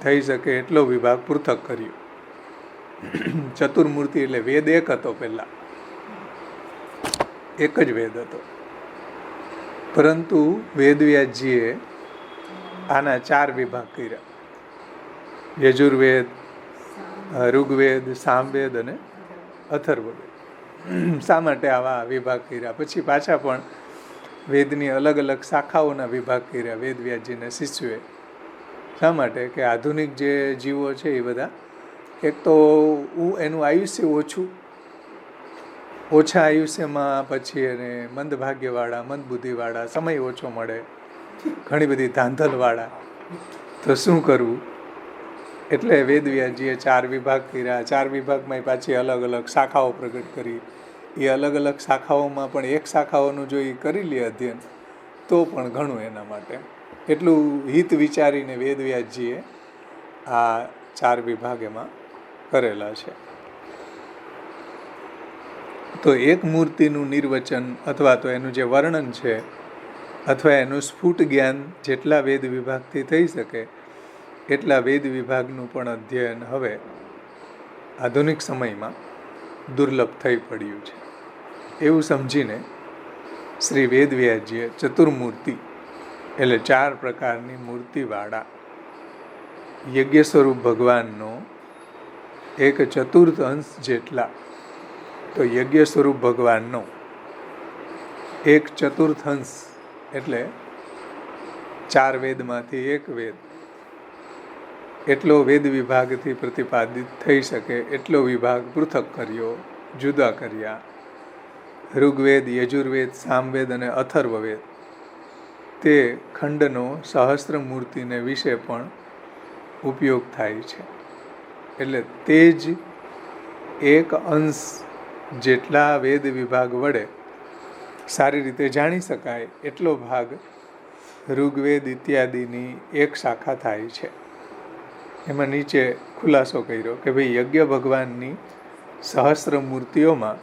થઈ શકે એટલો વિભાગ પૃથક કર્યો. ચતુર્મૂર્તિ એટલે વેદ એક હતો, પહેલા એક જ વેદ હતો, પરંતુ વેદવ્યાસજીએ આના 4 વિભાગ કર્યા: યજુર્વેદ, ઋગ્વેદ, સામવેદ અને અથર્વવેદ. શા માટે આવા વિભાગ કર્યા? પછી પાછા પણ વેદની અલગ અલગ શાખાઓના વિભાગ કર્યા વેદવ્યાસજીના શિષ્યોએ. શા માટે? કે આધુનિક જે જીવો છે એ બધા, એક તો એનું આયુષ્ય ઓછા આયુષ્યમાં, પછી એને મંદ ભાગ્યવાળા, મંદ બુદ્ધિવાળા, સમય ઓછો મળે, ઘણી બધી ધાંધલવાળા, તો શું કરવું? એટલે વેદવ્યાસજીએ 4 વિભાગ કર્યા. 4 વિભાગમાં પાછી અલગ અલગ શાખાઓ પ્રગટ કરી. એ અલગ અલગ શાખાઓમાં પણ એક શાખાઓનું જો એ કરી લે અધ્યયન તો પણ ઘણું એના માટે. એટલું હિત વિચારીને વેદવ્યાસજીએ આ 4 વિભાગ એમાં કરેલા છે. તો એક મૂર્તિનું નિર્વચન અથવા તો એનું જે વર્ણન છે અથવા એનું સ્ફુટ જ્ઞાન જેટલા વેદ વિભાગથી થઈ શકે એટલા વેદ વિભાગનું પણ અધ્યયન હવે આધુનિક સમયમાં દુર્લભ થઈ પડ્યું છે. એવું સમજીને શ્રી વેદવ્યાસજીએ ચતુર્મૂર્તિ એટલે 4 પ્રકારની મૂર્તિવાળા યજ્ઞ સ્વરૂપ ભગવાનનો 1/4 અંશ જેટલા, તો યજ્ઞ સ્વરૂપ ભગવાનનો 1/4 અંશ એટલે 4 વેદમાંથી 1 વેદ એટલો વેદ વિભાગથી પ્રતિપાદિત થઈ શકે એટલો વિભાગ પૃથક કર્યો, જુદા કર્યા. ઋગ્વેદ, યજુર્વેદ, સામવેદ અને અથર્વવેદ તે ખંડનો સહસ્ત્ર મૂર્તિને વિશે પણ ઉપયોગ થાય છે. એટલે તે જ 1 અંશ જેટલા વેદ વિભાગ વડે સારી રીતે જાણી શકાય એટલો ભાગ ઋગ્વેદ ઇત્યાદિની એક શાખા થાય છે. એમાં નીચે ખુલાસો કર્યો કે ભાઈ યજ્ઞ ભગવાનની સહસ્ત્ર મૂર્તિઓમાં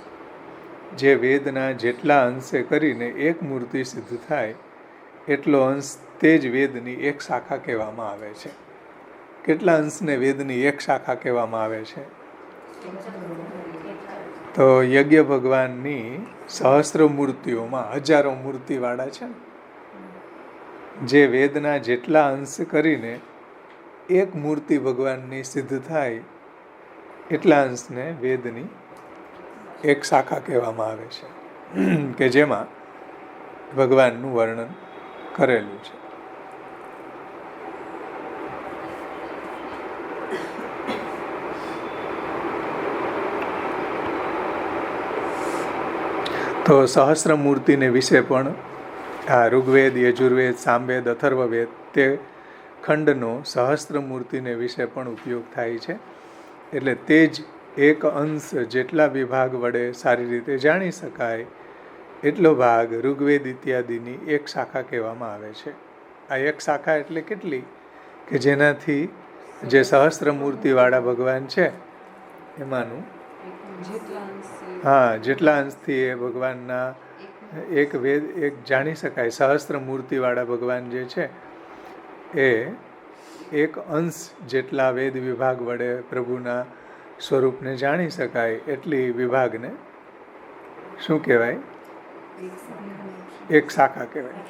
જે વેદના જેટલા અંશે કરીને એક મૂર્તિ સિદ્ધ થાય એટલો અંશ તે જ વેદની એક શાખા કહેવામાં આવે છે. કેટલા અંશને વેદની એક શાખા કહેવામાં આવે છે? તો યજ્ઞ ભગવાનની સહસ્ત્ર મૂર્તિઓમાં હજારો મૂર્તિવાળા છે ને, જે વેદના જેટલા અંશ કરીને એક મૂર્તિ ભગવાનની સિદ્ધ થાય એટલા અંશને વેદની એક શાખા કહેવામાં આવે છે, કે જેમાં ભગવાનનું વર્ણન કરેલું છે. તો સહસ્ત્ર મૂર્તિને વિશે પણ આ ઋગ્વેદ, યજુર્વેદ, સામવેદ, અથર્વવેદ તે ખંડનો સહસ્ત્ર મૂર્તિને વિશે પણ ઉપયોગ થાય છે. એટલે તે જ એક અંશ જેટલા વિભાગ વડે સારી રીતે જાણી શકાય એટલો ભાગ ઋગ્વેદ ઇત્યાદિની એક શાખા કહેવામાં આવે છે. આ એક શાખા એટલે કેટલી? કે જેનાથી જે સહસ્ત્ર મૂર્તિવાળા ભગવાન છે એમાંનું જેટલા અંશથી એ ભગવાનના એક વેદ એક જાણી શકાય. સહસ્ત્ર મૂર્તિવાળા ભગવાન જે છે એ એક અંશ જેટલા વેદ વિભાગ વડે પ્રભુના સ્વરૂપને જાણી શકાય એટલી વિભાગને શું કહેવાય? એક શાખા કહેવાય.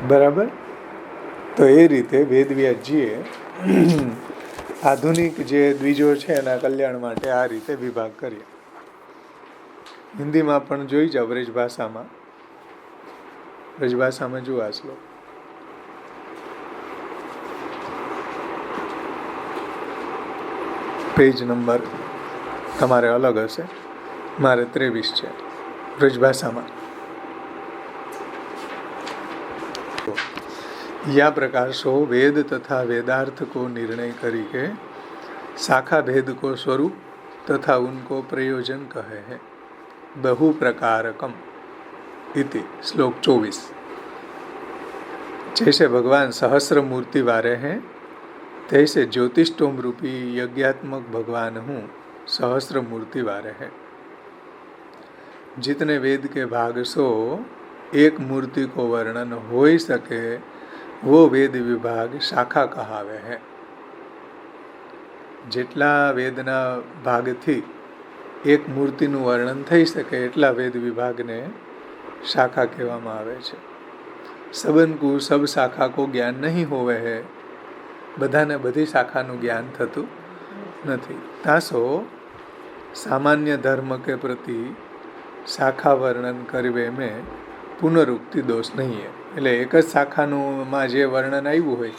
બરાબર. તો એ રીતે વેદવ્યાસજીએ આધુનિક જે દ્વિજો છે એના કલ્યાણ માટે આ રીતે વિભાગ કર્યા. હિન્દીમાં પણ જોઈ જાઓ, બ્રજભાષામાં જુઓ આ શ્લોક. પેજ નંબર તમારે અલગ હશે, મારે 23 છે બ્રજભાષામાં. या प्रकाशो वेद तथा वेदार्थ को निर्णय करके शाखा भेद को स्वरूप तथा उनको प्रयोजन कहे हैं बहु प्रकारकम इति श्लोक 24. जैसे भगवान सहस्र मूर्ति वाले हैं तैसे ज्योतिष्टोम रूपी यज्ञात्मक भगवान हूँ सहस्र मूर्ति वाले हैं. जितने वेद के भाग सो एक मूर्ति को वर्णन हो ही सके वो वेद विभाग शाखा कहावे है. જેટલા વેદના ભાગથી એક મૂર્તિનું વર્ણન થઈ શકે એટલા વેદ વિભાગને શાખા કહેવામાં આવે છે. સબન કો સબ શાખા કો જ્ઞાન નહીં હોવે હે, બધાને બધી શાખાનું જ્ઞાન થતું નથી. તાસો સામાન્ય ધર્મ કે પ્રતિ શાખા વર્ણન કરવે મેં પુનરુક્તિ દોષ નહીં હે. એટલે એક જ શાખાનું જે વર્ણન આવ્યું હોય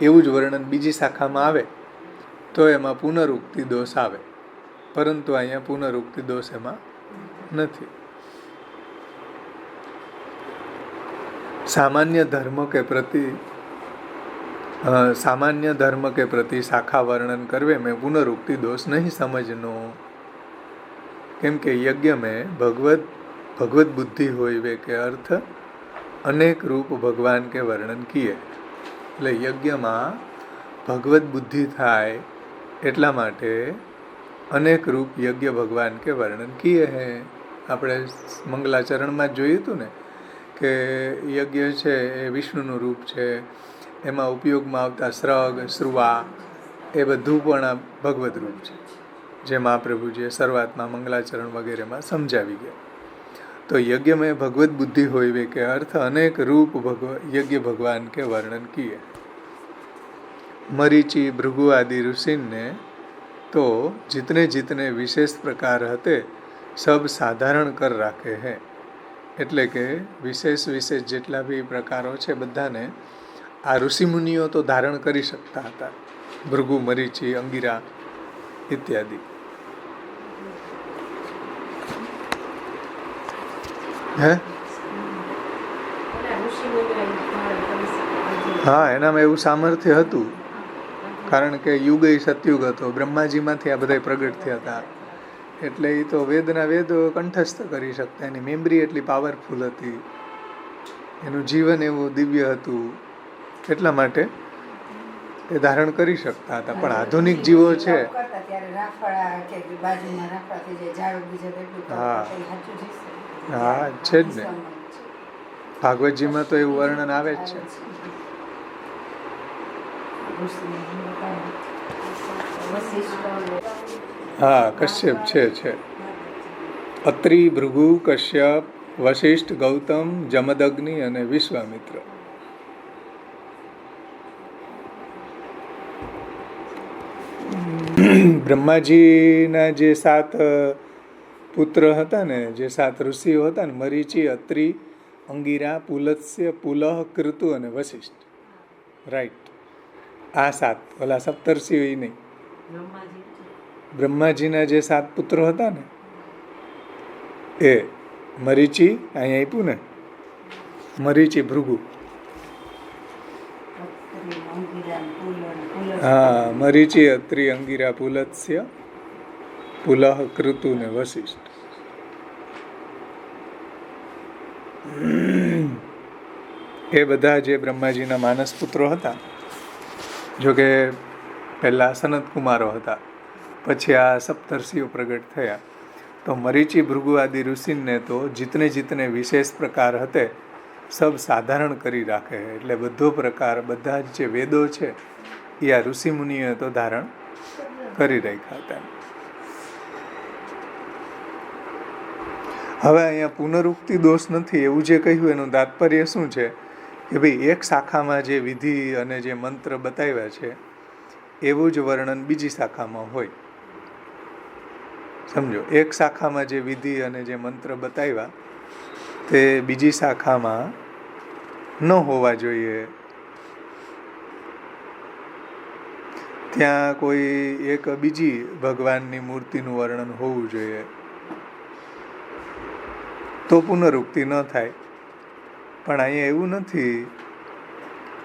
એવું જ વર્ણન બીજી શાખામાં આવે તો એમાં પુનરુક્તિ દોષ આવે, પરંતુ અહીંયા પુનરુક્તિ દોષ એમાં નથી. સામાન્ય ધર્મ કે પ્રતિ શાખા વર્ણન કરવે મેં પુનરુક્તિ દોષ નહીં સમજનો. કેમ કે યજ્ઞ મેં भगवत बुद्धि होइवे के अर्थ अनेक रूप भगवान के वर्णन किए. એટલે યજ્ઞમાં ભગવત બુદ્ધિ થાય એટલા માટે અનેક રૂપ યજ્ઞ ભગવાન કે વર્ણન કિए હે. આપણે મંગલાચરણમાં જ જોયું હતું ને કે યજ્ઞ છે એ વિષ્ણુનું રૂપ છે, એમાં ઉપયોગમાં આવતા સ્રગ, શ્રુવા એ બધું પણ આ ભગવત રૂપ છે, જે મહાપ્રભુજીએ શરૂઆતમાં મંગલાચરણ વગેરેમાં સમજાવી ગયા. तो यज्ञ में भगवत बुद्धि होइवे के अर्थ अनेक रूप यज्ञ भगवान के वर्णन किए. मरीचि, भृगु आदि ऋषि ने तो जितने जितने विशेष प्रकार हते सब साधारण कर राखे हैं. એટલે કે વિશેષ વિશેષ જેટલા બી પ્રકારો છે બધાને આ ઋષિમુનિઓ તો ધારણ કરી શકતા હતા. ભૃગુ, મરીચી, અંગિરા ઇત્યાદિ. હા, એનામાં એવું સામર્થ્ય હતું, કારણ કે યુગ એ સતયુગ હતો. બ્રહ્માજીમાંથી આ બધા પ્રગટ થયા હતા, એટલે એ તો વેદના વેદ કંઠસ્થ કરી શકતા. એની મેમરી એટલી પાવરફુલ હતી, એનું જીવન એવું દિવ્ય હતું. એટલા માટે એ ધારણ કરી શકતા હતા, પણ આધુનિક જીવો છે. હા છે જ ને, ભાગવતજીમાં તો એવું વર્ણન આવે જ છે. હા, કશ્યપ છે. અત્રિ, ભૃગુ, કશ્યપ, વશિષ્ઠ, ગૌતમ, જમદગ્નિ અને વિશ્વામિત્ર. બ્રહ્માજીના જે 7 પુત્ર હતા ને, જે 7 ઋષિઓ હતા ને, મરીચી, અત્રિ, અંગિરા, પુલત્સ્ય, પુલહ, કૃતુ અને વશિષ્ઠ. રાઈટ, આ 7, ઓલા સપ્તર્ષિઓ એ નહીં. બ્રહ્માજીના જે 7 પુત્રો હતા ને, એ મરીચી, અહીંયા આપ્યું ને, મરીચી, ભૃગુ. હા, મરીચી, અત્રિ, અંગિરા, પુલત્સ્ય, પુલહ, કૃતુ ને વશિષ્ઠ. એ બધા જે બ્રહ્માજીના માનસ પુત્રો હતા. જોકે પહેલા સનત કુમારો હતા, પછી આ સપ્તર્ષિઓ પ્રગટ થયા. તો મરીચી, ભૃગુ આદિ ઋષિને તો જીતને વિશેષ પ્રકાર હતે સબ સાધારણ કરી રાખે. એટલે બધો પ્રકાર, બધા જ જે વેદો છે એ આ ઋષિ મુનિઓએ તો ધારણ કરી રાખ્યા હતા. હવે અહીંયા પુનરુક્તિ દોષ નથી એવું જે કહ્યું એનું તાત્પર્ય શું છે કે ભાઈ એક શાખામાં જે વિધિ અને જે મંત્ર બતાવ્યા છે એવું જ વર્ણન બીજી શાખામાં હોય. સમજો, એક શાખામાં જે વિધિ અને જે મંત્ર બતાવ્યા તે બીજી શાખામાં ન હોવા જોઈએ. ત્યાં કોઈ એક બીજી ભગવાનની મૂર્તિનું વર્ણન હોવું જોઈએ, તો પુનરુક્તિ ન થાય. પણ અહીંયા એવું નથી.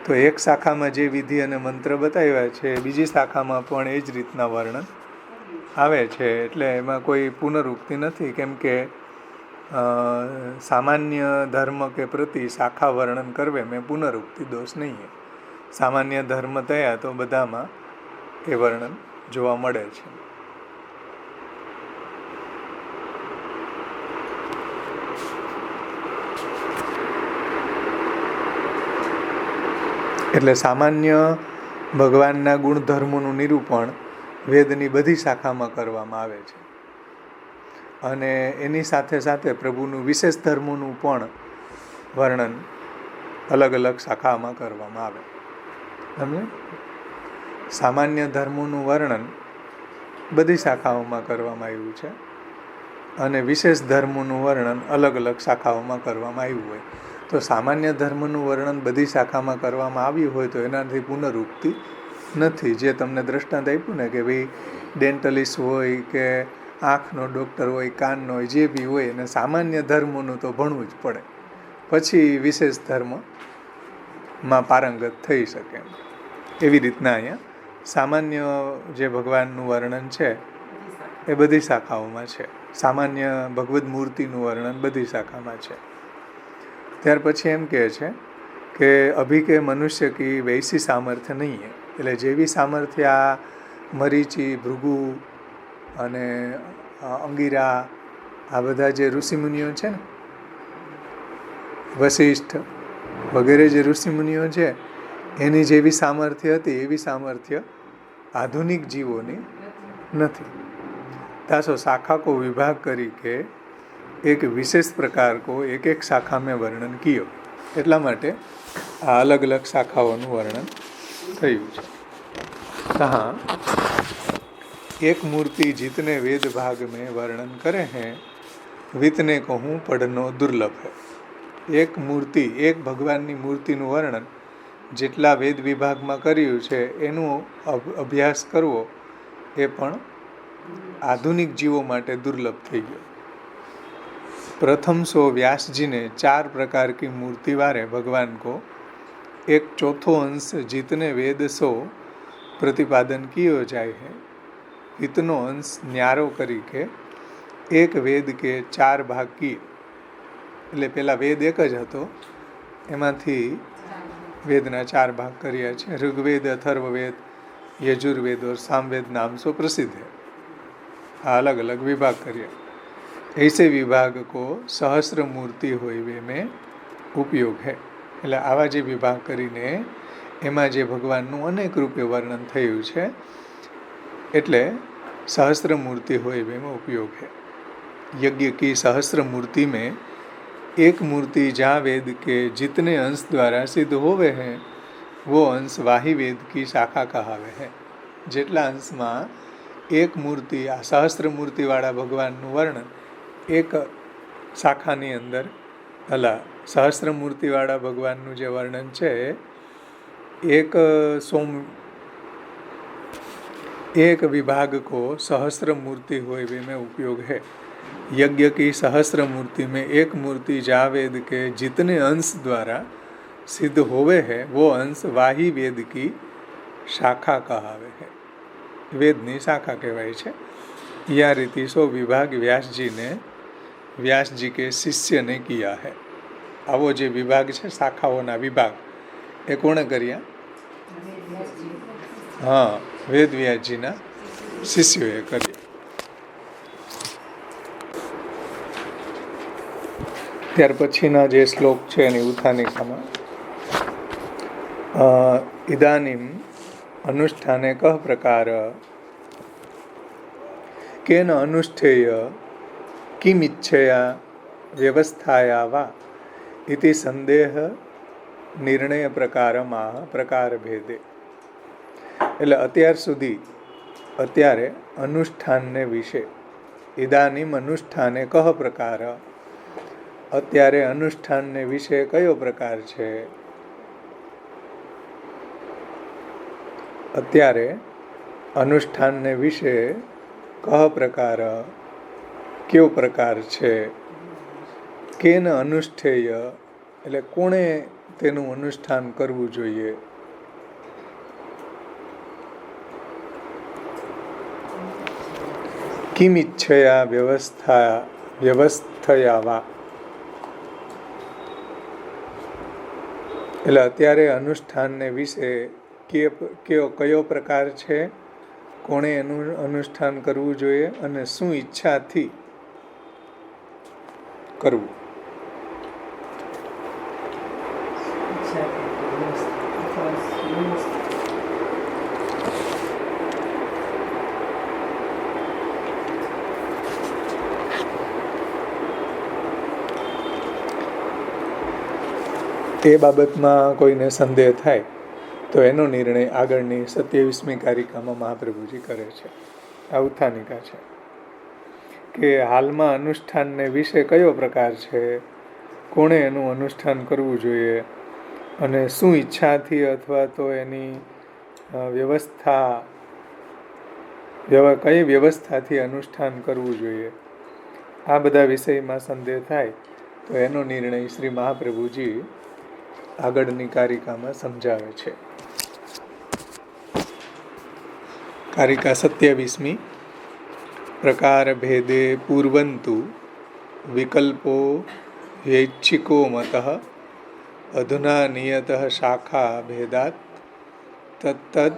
તો એક શાખામાં જે વિધિ અને મંત્ર બતાવ્યા છે બીજી શાખામાં પણ એ જ રીતના વર્ણન આવે છે, એટલે એમાં કોઈ પુનરુક્તિ નથી. કેમ કે સામાન્ય ધર્મ કે પ્રતિ શાખા વર્ણન કરવે મેં પુનરુક્તિ દોષ નહીં. સામાન્ય ધર્મ થયા તો બધામાં એ વર્ણન જોવા મળે છે. એટલે સામાન્ય ભગવાનના ગુણધર્મોનું નિરૂપણ વેદની બધી શાખામાં કરવામાં આવે છે, અને એની સાથે સાથે પ્રભુનું વિશેષ ધર્મોનું પણ વર્ણન અલગ અલગ શાખામાં કરવામાં આવે. સમજે? સામાન્ય ધર્મોનું વર્ણન બધી શાખાઓમાં કરવામાં આવ્યું છે, અને વિશેષ ધર્મોનું વર્ણન અલગ અલગ શાખાઓમાં કરવામાં આવ્યું હોય. તો સામાન્ય ધર્મનું વર્ણન બધી શાખામાં કરવામાં આવ્યું હોય તો એનાથી પુનરુક્તિ નથી. જે તમને દ્રષ્ટાંત આપ્યું ને કે ભાઈ ડેન્ટલિસ્ટ હોય કે આંખનો ડૉક્ટર હોય, કાનનો હોય, જે બી હોય એને સામાન્ય ધર્મોનું તો ભણવું જ પડે, પછી વિશેષ ધર્મમાં પારંગત થઈ શકે. એવી રીતના અહીંયા સામાન્ય જે ભગવાનનું વર્ણન છે એ બધી શાખાઓમાં છે. સામાન્ય ભગવદ્ મૂર્તિનું વર્ણન બધી શાખામાં છે. ત્યાર પછી એમ કહે છે કે અભી કે મનુષ્ય કી વૈસી સામર્થ્ય નહીં હે. એટલે જેવી સામર્થ્ય આ મરીચી, ભૃગુ અને અંગિરા, આ બધા જે ઋષિમુનિઓ છે ને, વશિષ્ઠ વગેરે જે ઋષિમુનિઓ છે એની જેવી સામર્થ્ય હતી એવી સામર્થ્ય આધુનિક જીવોની નથી. तासो शाखा को विभाग करी के एक विशेष प्रकार को एक एक शाखा में वर्णन कियो. એટલા માટે આ અલગ અલગ શાખાઓનું વર્ણન થયું છે. कहाँ एक मूर्ति जितने वेद भाग में वर्णन करे हैं वितने कहूँ पढ़नो दुर्लभ है. एक मूर्ति, एक भगवाननी मूर्तिનું વર્ણન જેટલા વેદ વિભાગમાં કર્યું છે એનું અભ્યાસ કરવો એ પણ आधुनिक जीवों माटे दुर्लभ थई गयो. प्रथम सो व्यास जी ने 4 प्रकार की मूर्ति वारे भगवान को एक चौथो अंश जितने वेद सो प्रतिपादन कियो जाए है, इतनो अंश न्यारो करी के एक वेद के 4 भाग किए. એટલે પેલા વેદ એક જ હતો, એમાંથી वेदना 4 भाग કર્યા છે. ऋग्वेद, अथर्ववेद, यजुर्वेद और सामवेद नाम से प्रसिद्ध है. अलग अलग विभाग કર્યા. ऐसे विभाग को सहस्र मूर्ति હોય वे में ઉપયોગ है. એટલે આવા જે વિભાગ કરીને એમાં જે ભગવાનનું અનેક રૂપે વર્ણન થયું છે એટલે सहस्र मूर्ति હોય એમાં ઉપયોગ है. यज्ञ की सहस्र मूर्ति में एक मूर्ति जहाँ वेद के जितने अंश द्वारा सिद्ध होवे हैं वो अंश वाही वेद की शाखा कहावे है. જેટલા અંશમાં એક મૂર્તિ આ સહસ્ત્ર મૂર્તિવાળા ભગવાનનું વર્ણન એક શાખાની અંદર સહસ્ત્ર મૂર્તિવાળા ભગવાનનું જે વર્ણન છે एक विभाग को सहस्र मूर्ति होय वे में उपयोग है. यज्ञ की सहस्र मूर्ति में एक मूर्ति जा वेद के जितने अंश द्वारा सिद्ध होवे है वो अंश वाही वेद की शाखा कहावे है. वेदनी शाखा कहवाय छे. या रीति सो विभाग व्यास जी के शिष्य ने किया है. आवो जे विभाग है शाखाओना विभाग ए कोणे कर्या? हाँ, वेद व्यासजीना शिष्योए કર્યા. ત્યાર પછીના જે શ્લોક છે એની ઉત્થાનિકામાં ઇદાનીમ અનુષ્ઠાને કહ પ્રકાર કેન અનુષ્ઠેય કિમિચ્છયા વ્યવસ્થાયા વા ઇતિ સંદેહ નિર્ણય પ્રકારમાં પ્રકાર ભેદે. એટલે અત્યારે અનુષ્ઠાનને વિશે ઇદાનીમ અનુષ્ઠાને કહ પ્રકાર અત્યારે અનુષ્ઠાનને વિશે કયો પ્રકાર છે? અત્યારે અનુષ્ઠાનને વિશે કહ પ્રકાર કયો પ્રકાર છે? કેન અનુષ્ઠેય એટલે કોણે તેનું અનુષ્ઠાન કરવું જોઈએ? કિમિચ્છયા વ્યવસ્થયા વા એટલે અત્યારે અનુષ્ઠાનને વિશે કયો પ્રકાર છે, કોણે એનું અનુષ્ઠાન કરવું જોઈએ અને શું ઈચ્છાથી કરવું. તે બાબતમાં કોઈને સંદેહ થાય તો એનો નિર્ણય આગળની 27મી કારિકામાં મહાપ્રભુજી કરે છે. આ ઉત્થાનિકા છે કે હાલમાં અનુષ્ઠાનને વિશે કયો પ્રકાર છે, કોણે એનું અનુષ્ઠાન કરવું જોઈએ અને શું ઈચ્છાથી અથવા તો એની કઈ વ્યવસ્થાથી અનુષ્ઠાન કરવું જોઈએ. આ બધા વિષયમાં સંદેહ થાય તો એનો નિર્ણય શ્રી મહાપ્રભુજી આગળની કારિકામાં સમજાવે છે. કારિકા 27મી પ્રકાર ભેદે પૂર્વંતુ વિકલ્પો યૈચ્છિકો મતઃ અધુના નિયતઃ શાખા ભેદાત તત્તદ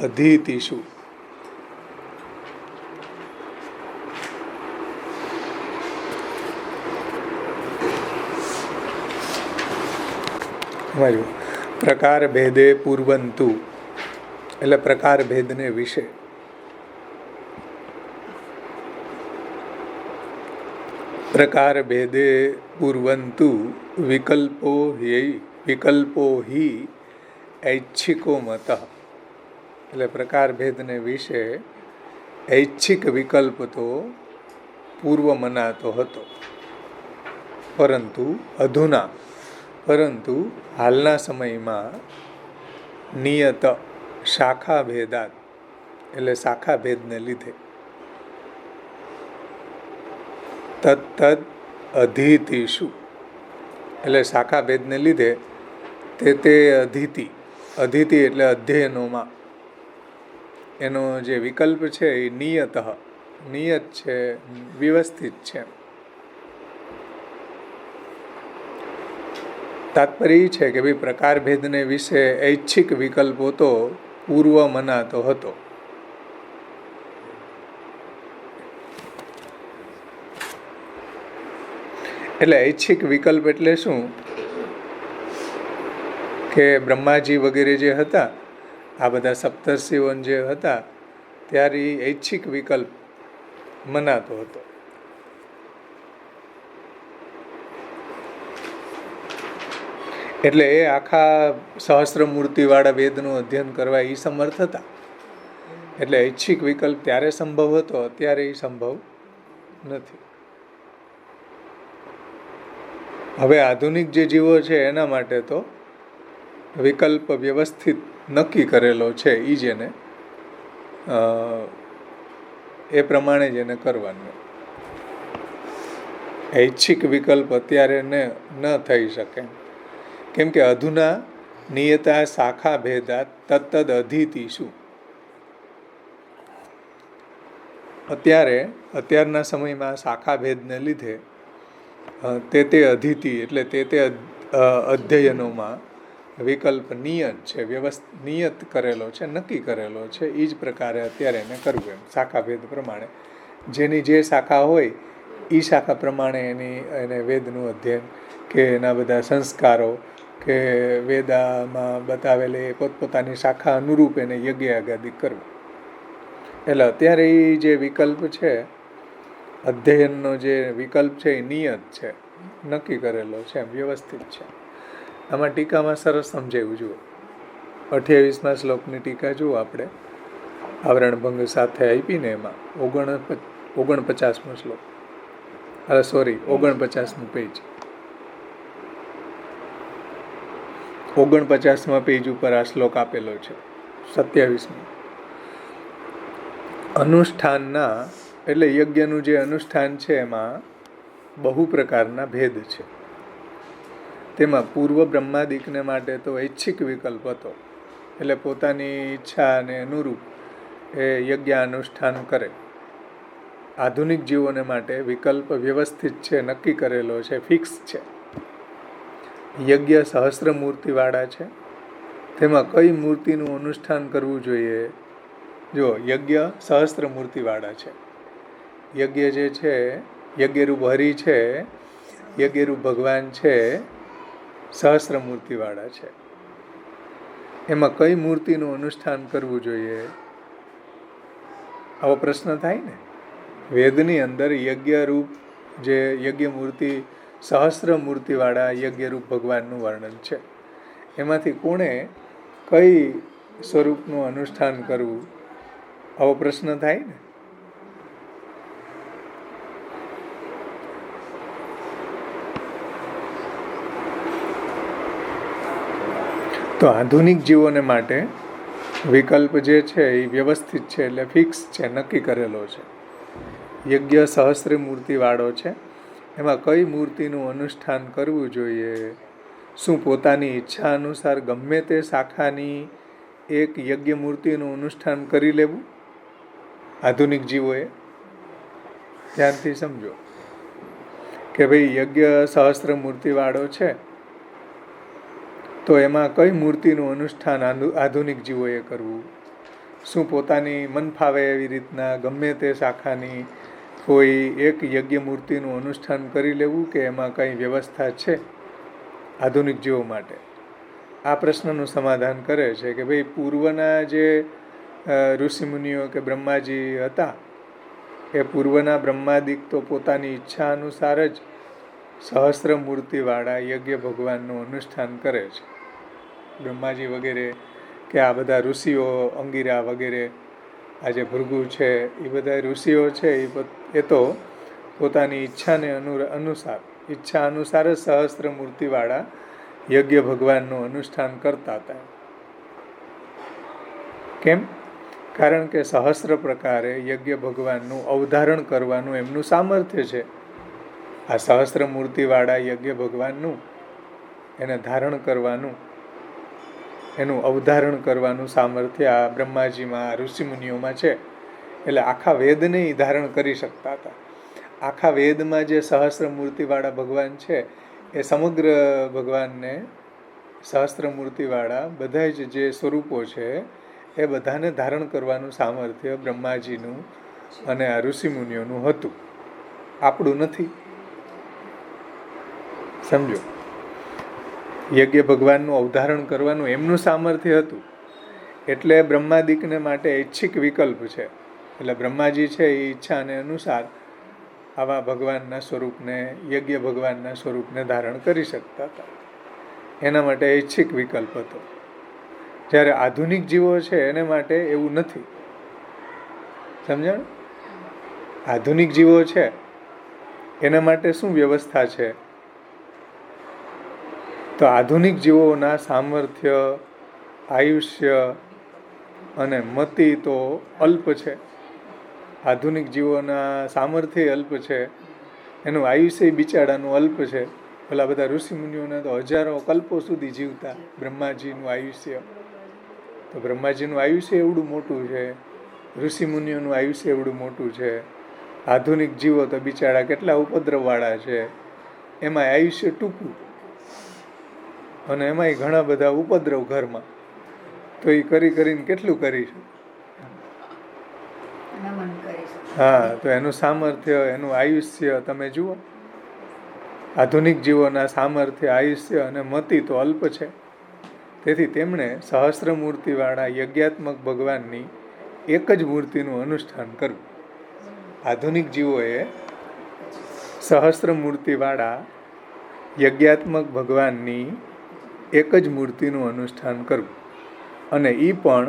અધીતિષુ. પ્રકાર ભેદે પૂર્વંતુ એટલે પ્રકાર ભેદને વિશે. પ્રકાર ભેદે પૂર્વંતુ વિકલ્પો હિ ઐચ્છિકો મત એટલે પ્રકાર ભેદને વિશે ઐચ્છિક વિકલ્પ તો પૂર્વ મનાતો હતો, પરંતુ હાલના સમયમાં નિયત શાખા ભેદાત એટલે શાખા ભેદને લીધે તત્તદ અધીતિષુ એટલે શાખા ભેદને લીધે તે અધીતિ એટલે અધ્યયનોમાં એનો જે વિકલ્પ છે એ નિયત છે, વ્યવસ્થિત છે. તાત્પર્ય એ છે કે ભાઈ પ્રકારભેદને વિશે ઐચ્છિક વિકલ્પો તો પૂર્વ મનાતો હતો. એટલે ઐચ્છિક વિકલ્પ એટલે શું કે બ્રહ્માજી વગેરે જે હતા, આ બધા સપ્તર્ષિઓ જે હતા, ત્યારે ઐચ્છિક વિકલ્પ મનાતો હતો. એટલે એ આખા સહસ્ત્રમૂર્તિવાળા વેદનું અધ્યયન કરવા એ સમર્થ હતા. એટલે ઐચ્છિક વિકલ્પ ત્યારે સંભવ હતો, અત્યારે એ સંભવ નથી. હવે આધુનિક જે જીવો છે એના માટે તો વિકલ્પ વ્યવસ્થિત નક્કી કરેલો છે, એ જેને એ પ્રમાણે જ એને કરવાનું. ઐચ્છિક વિકલ્પ અત્યારે ન થઈ શકે, કેમ કે અધુના નિયતા શાખા ભેદા તત્તદ અધિતિષુ. અત્યારના સમયમાં શાખા ભેદને લીધે તે અધિતિ એટલે તે અધ્યયનોમાં વિકલ્પ નિયત છે, નિયત કરેલો છે, નક્કી કરેલો છે. એ જ પ્રકારે અત્યારે એને કરવું એમ શાખા ભેદ પ્રમાણે. જેની જે શાખા હોય એ શાખા પ્રમાણે એને વેદનું અધ્યયન કે એના બધા સંસ્કારો કે વેદામાં બતાવેલી પોતપોતાની શાખા અનુરૂપ એને યજ્ઞ આગાદી કરવું. એટલે અત્યારે એ જે વિકલ્પ છે, અધ્યયનનો જે વિકલ્પ છે એ નિયત છે, નક્કી કરેલો છે, વ્યવસ્થિત છે. આમાં ટીકામાં સરસ સમજાવ્યું. જુઓ 28મા શ્લોકની ટીકા જુઓ આપણે, આવરણભંગ સાથે આપીને એમાં 49મો શ્લોક, 49મું પેજ, 49મા પેજ ઉપર આ શ્લોક આપેલો છે. 27મું અનુષ્ઠાનના એટલે યજ્ઞનું જે અનુષ્ઠાન છે એમાં બહુ પ્રકારના ભેદ છે. તેમાં પૂર્વ બ્રહ્માદિકને માટે તો ઐચ્છિક વિકલ્પ હતો, એટલે પોતાની ઈચ્છાને અનુરૂપ એ યજ્ઞાનુષ્ઠાન કરે. આધુનિક જીવોને માટે વિકલ્પ વ્યવસ્થિત છે, નક્કી કરેલો છે, ફિક્સ છે. યજ્ઞ સહસ્ત્ર મૂર્તિવાળા છે, તેમાં કઈ મૂર્તિનું અનુષ્ઠાન કરવું જોઈએ. જો યજ્ઞ સહસ્ત્ર મૂર્તિવાળા છે, યજ્ઞ જે છે યજ્ઞરૂપ હરિ છે, યજ્ઞરૂપ ભગવાન છે, સહસ્ત્ર મૂર્તિવાળા છે. એમાં કઈ મૂર્તિનું અનુષ્ઠાન કરવું જોઈએ, આવો પ્રશ્ન થાય ને. વેદની અંદર યજ્ઞરૂપ જે યજ્ઞ મૂર્તિ સહસ્ત્ર મૂર્તિવાળા યજ્ઞરૂપ ભગવાનનું વર્ણન છે. એમાંથી કોણે કઈ સ્વરૂપનું અનુષ્ઠાન કરવું, આવો પ્રશ્ન થાય ને. તો આધુનિક જીવોને માટે વિકલ્પ જે છે એ વ્યવસ્થિત છે, એટલે ફિક્સ છે, નક્કી કરેલો છે. યજ્ઞ સહસ્ત્ર મૂર્તિવાળો છે, એમાં કઈ મૂર્તિનું અનુષ્ઠાન કરવું જોઈએ. શું પોતાની ઈચ્છા અનુસાર ગમે તે શાખાની એક યજ્ઞ મૂર્તિનું અનુષ્ઠાન કરી લેવું. આધુનિક જીવોએ ધ્યાનથી સમજો કે ભાઈ યજ્ઞ સહસ્ત્ર મૂર્તિવાળો છે, તો એમાં કઈ મૂર્તિનું અનુષ્ઠાન આધુનિક જીવોએ કરવું. શું પોતાની મન ફાવે એવી રીતના ગમે તે શાખાની કોઈ એક યજ્ઞ મૂર્તિનું અનુષ્ઠાન કરી લેવું, કે એમાં કંઈ વ્યવસ્થા છે આધુનિક જીવો માટે. આ પ્રશ્નનું સમાધાન કરે છે કે ભાઈ પૂર્વના જે ઋષિમુનિઓ કે બ્રહ્માજી હતા, એ પૂર્વના બ્રહ્માદિક તો પોતાની ઈચ્છા અનુસાર જ સહસ્ત્ર મૂર્તિવાળા યજ્ઞ ભગવાનનું અનુષ્ઠાન કરે છે. બ્રહ્માજી વગેરે કે આ બધા ઋષિઓ, અંગિરા વગેરે, આ જે ભૃગુ છે, એ બધા ઋષિઓ છે, એ તો પોતાની ઈચ્છાને ઈચ્છા અનુસાર જ સહસ્ત્ર મૂર્તિવાળા યજ્ઞ ભગવાનનું અનુષ્ઠાન કરતા હતા. કેમ? કારણ કે સહસ્ત્ર પ્રકારે યજ્ઞ ભગવાનનું અવધારણ કરવાનું એમનું સામર્થ્ય છે. આ સહસ્ત્ર મૂર્તિવાળા યજ્ઞ ભગવાનનું એને ધારણ કરવાનું, એનું અવધારણ કરવાનું સામર્થ્ય આ બ્રહ્માજીમાં, આ ઋષિમુનિઓમાં છે. એટલે આખા વેદને ધારણ કરી શકતા હતા. આખા વેદમાં જે સહસ્ત્ર મૂર્તિવાળા ભગવાન છે એ સમગ્ર ભગવાનને સહસ્ત્રમૂર્તિવાળા બધા જ જે સ્વરૂપો છે એ બધાને ધારણ કરવાનું સામર્થ્ય બ્રહ્માજીનું અને આ ઋષિમુનિઓનું હતું, આપણું નથી. સમજો, યજ્ઞ ભગવાનનું અવધારણ કરવાનું એમનું સામર્થ્ય હતું. એટલે બ્રહ્માદિકને માટે ઐચ્છિક વિકલ્પ છે. એટલે બ્રહ્માજી છે એ ઈચ્છાને અનુસાર આવા ભગવાનના સ્વરૂપને, યજ્ઞ ભગવાનના સ્વરૂપને ધારણ કરી શકતા હતા. એના માટે ઐચ્છિક વિકલ્પ હતો. જ્યારે આધુનિક જીવો છે એને માટે એવું નથી. સમજણ? આધુનિક જીવો છે એના માટે શું વ્યવસ્થા છે? તો આધુનિક જીવોના સામર્થ્ય, આયુષ્ય અને મતિ તો અલ્પ છે. આધુનિક જીવોના સામર્થ્ય અલ્પ છે, એનું આયુષ્ય બિચારાનું અલ્પ છે. પેલા બધા ઋષિમુનિઓને તો હજારો કલ્પો સુધી જીવતા. બ્રહ્માજીનું આયુષ્ય, તો બ્રહ્માજીનું આયુષ્ય એવડું મોટું છે, ઋષિમુનિઓનું આયુષ્ય એવડું મોટું છે. આધુનિક જીવો તો બિચારા કેટલા ઉપદ્રવવાળા છે, એમાં આયુષ્ય ટૂંકું અને એમાંય ઘણા બધા ઉપદ્રવ ઘરમાં. તો એ કરીને કેટલું કરીશું? હા, તો એનું સામર્થ્ય, એનું આયુષ્ય તમે જુઓ. આધુનિક જીવોના સામર્થ્ય, આયુષ્ય અને મતિ તો અલ્પ છે. તેથી તેમણે સહસ્ત્રમૂર્તિવાળા યજ્ઞાત્મક ભગવાનની એક જ મૂર્તિનું અનુષ્ઠાન કરવું. આધુનિક જીવોએ સહસ્ત્રમૂર્તિવાળા યજ્ઞાત્મક ભગવાનની એક જ મૂર્તિનું અનુષ્ઠાન કરવું, અને એ પણ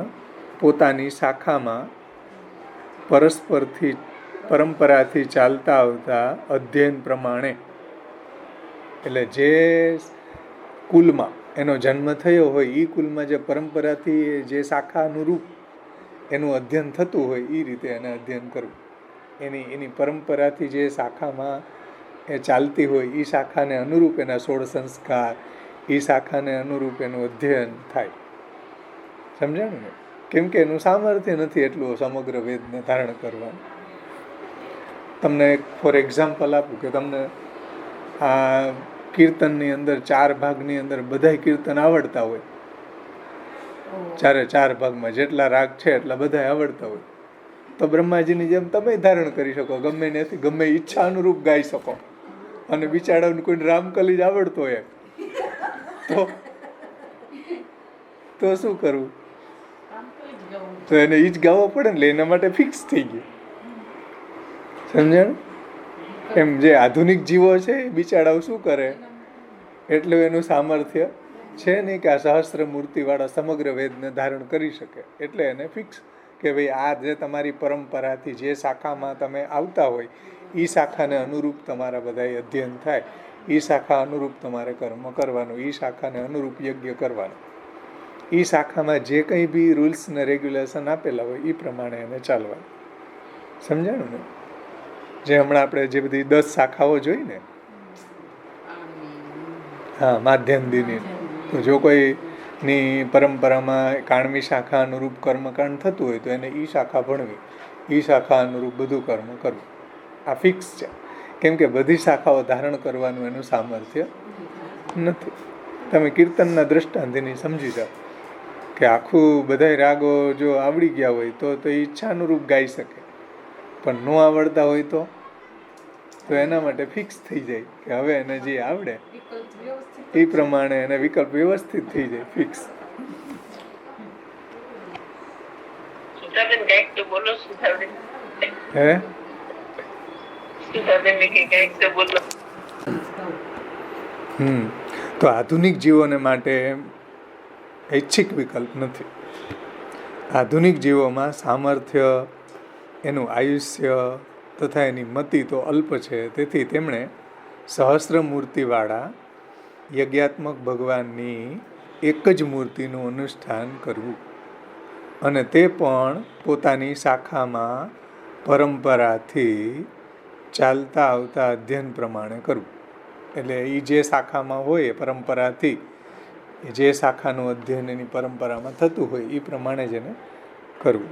પોતાની શાખામાં પરંપરાથી ચાલતા આવતા અધ્યયન પ્રમાણે. એટલે જે કુલમાં એનો જન્મ થયો હોય એ કુલમાં જે પરંપરાથી જે શાખા અનુરૂપ એનું અધ્યયન થતું હોય એ રીતે એને અધ્યયન કરવું. એની પરંપરાથી જે શાખામાં એ ચાલતી હોય એ શાખાને અનુરૂપ એના 16 સંસ્કાર, એ શાખાને અનુરૂપ એનું અધ્યયન થાય. સમજાણું ને? કેમ કે એનું સામર્થ્ય નથી એટલું સમગ્ર વેદને ધારણ કરવાનું. તમને ફોર એક્ઝામ્પલ આપું કે તમને આ કીર્તનની અંદર 4 ભાગની અંદર બધાય કીર્તન આવડતા હોય, 4 ભાગમાં જેટલા રાગ છે એટલા બધા આવડતા હોય, તો બ્રહ્માજીની જેમ તમે ધારણ કરી શકો, ગમે ત્યાંથી ગમે ઈચ્છા અનુરૂપ ગાઈ શકો. અને બિચારાને કોઈ રામકલી જ આવડતો હોય તો શું કરવું? તો એને ઈ જ ગાવો પડે ને. એના માટે ફિક્સ થઈ ગયું. સમજણ? એમ જે આધુનિક જીવો છે એ બિચારાઓ શું કરે, એટલું એનું સામર્થ્ય છે નહીં કે આ સહસ્ત્ર મૂર્તિવાળા સમગ્ર વેદને ધારણ કરી શકે. એટલે એને ફિક્સ કે ભાઈ આ જે તમારી પરંપરાથી જે શાખામાં તમે આવતા હોય એ શાખાને અનુરૂપ તમારા બધા અધ્યયન થાય, એ શાખા અનુરૂપ તમારે કર્મ કરવાનું, એ શાખાને અનુરૂપ યજ્ઞ કરવાનું, એ શાખામાં જે કંઈ બી રૂલ્સ ને રેગ્યુલેશન આપેલા હોય એ પ્રમાણે એને ચાલવાનું. સમજાણું ને? જે હમણાં આપણે જે બધી 10 શાખાઓ જોઈ ને, હા, માધ્યમદીની, તો જો કોઈની પરંપરામાં કાણમી શાખા અનુરૂપ કર્મકાંડ થતું હોય તો એને એ શાખા ભણવી, એ શાખા અનુરૂપ બધું કર્મ કરવું. આ ફિક્સ છે. કેમ કે બધી શાખાઓ ધારણ કરવાનું એનું સામર્થ્ય નથી. તમે કીર્તનના દ્રષ્ટાંતની સમજી જાઓ કે આખું બધાય રાગો જો આવડી ગયા હોય તો એ ઈચ્છા અનુરૂપ ગાઈ શકે, પણ ન આવડતા હોય તો એના માટે ફિક્સ થઈ જાય કે હવે એને જે આવડે એ પ્રમાણે એને વિકલ્પ વ્યવસ્થિત થઈ જાય, ફિક્સ. હે તો આધુનિક જીવોને માટે ઐચ્છિક વિકલ્પ નથી. આધુનિક જીવોમાં સામર્થ્ય, એનું આયુષ્ય તથા એની મતિ તો અલ્પ છે. તેથી તેમણે સહસ્ત્રમૂર્તિવાળા યજ્ઞાત્મક ભગવાનની એક જ મૂર્તિનું અનુષ્ઠાન કરવું, અને તે પણ પોતાની શાખામાં પરંપરાથી ચાલતા આવતા અધ્યયન પ્રમાણે કરવું. એટલે એ જે શાખામાં હોય પરંપરાથી, જે શાખાનું અધ્યયન એની પરંપરામાં થતું હોય એ પ્રમાણે જ એને કરવું.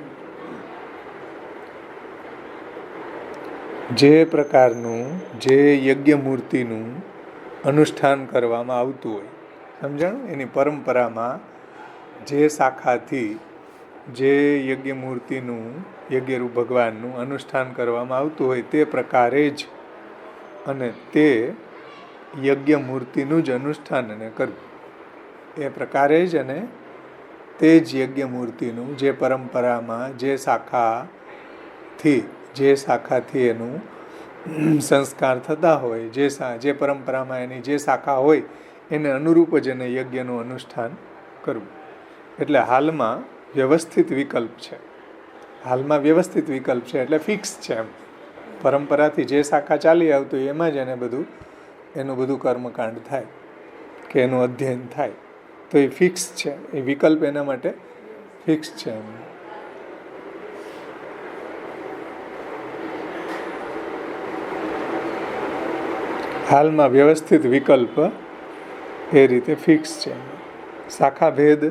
જે પ્રકારનું જે યજ્ઞ મૂર્તિનું અનુષ્ઠાન કરવામાં આવતું હોય, સમજણ? એની પરંપરામાં જે શાખાથી જે યજ્ઞમૂર્તિનું, યજ્ઞરૂપ ભગવાનનું અનુષ્ઠાન કરવામાં આવતું હોય તે પ્રકારે જ અને તે યજ્ઞમૂર્તિનું જ અનુષ્ઠાન એને કરવું. એ પ્રકારે જ અને તે જ યજ્ઞમૂર્તિનું જે પરંપરામાં જે શાખાથી એનું સંસ્કાર થતા હોય, જે પરંપરામાં એની જે શાખા હોય એને અનુરૂપ જ એને યજ્ઞનું અનુષ્ઠાન કરવું. એટલે હાલમાં વ્યવસ્થિત વિકલ્પ છે. હાલમાં વ્યવસ્થિત વિકલ્પ છે એટલે ફિક્સ છે. એમ પરંપરાથી જે શાખા ચાલી આવતું એમાં જ એને એનું બધું કર્મકાંડ થાય કે એનું અધ્યયન થાય. તો એ ફિક્સ છે, એ વિકલ્પ એના માટે ફિક્સ છે. હાલમાં વ્યવસ્થિત વિકલ્પ એ રીતે ફિક્સ છે. શાખા ભેદ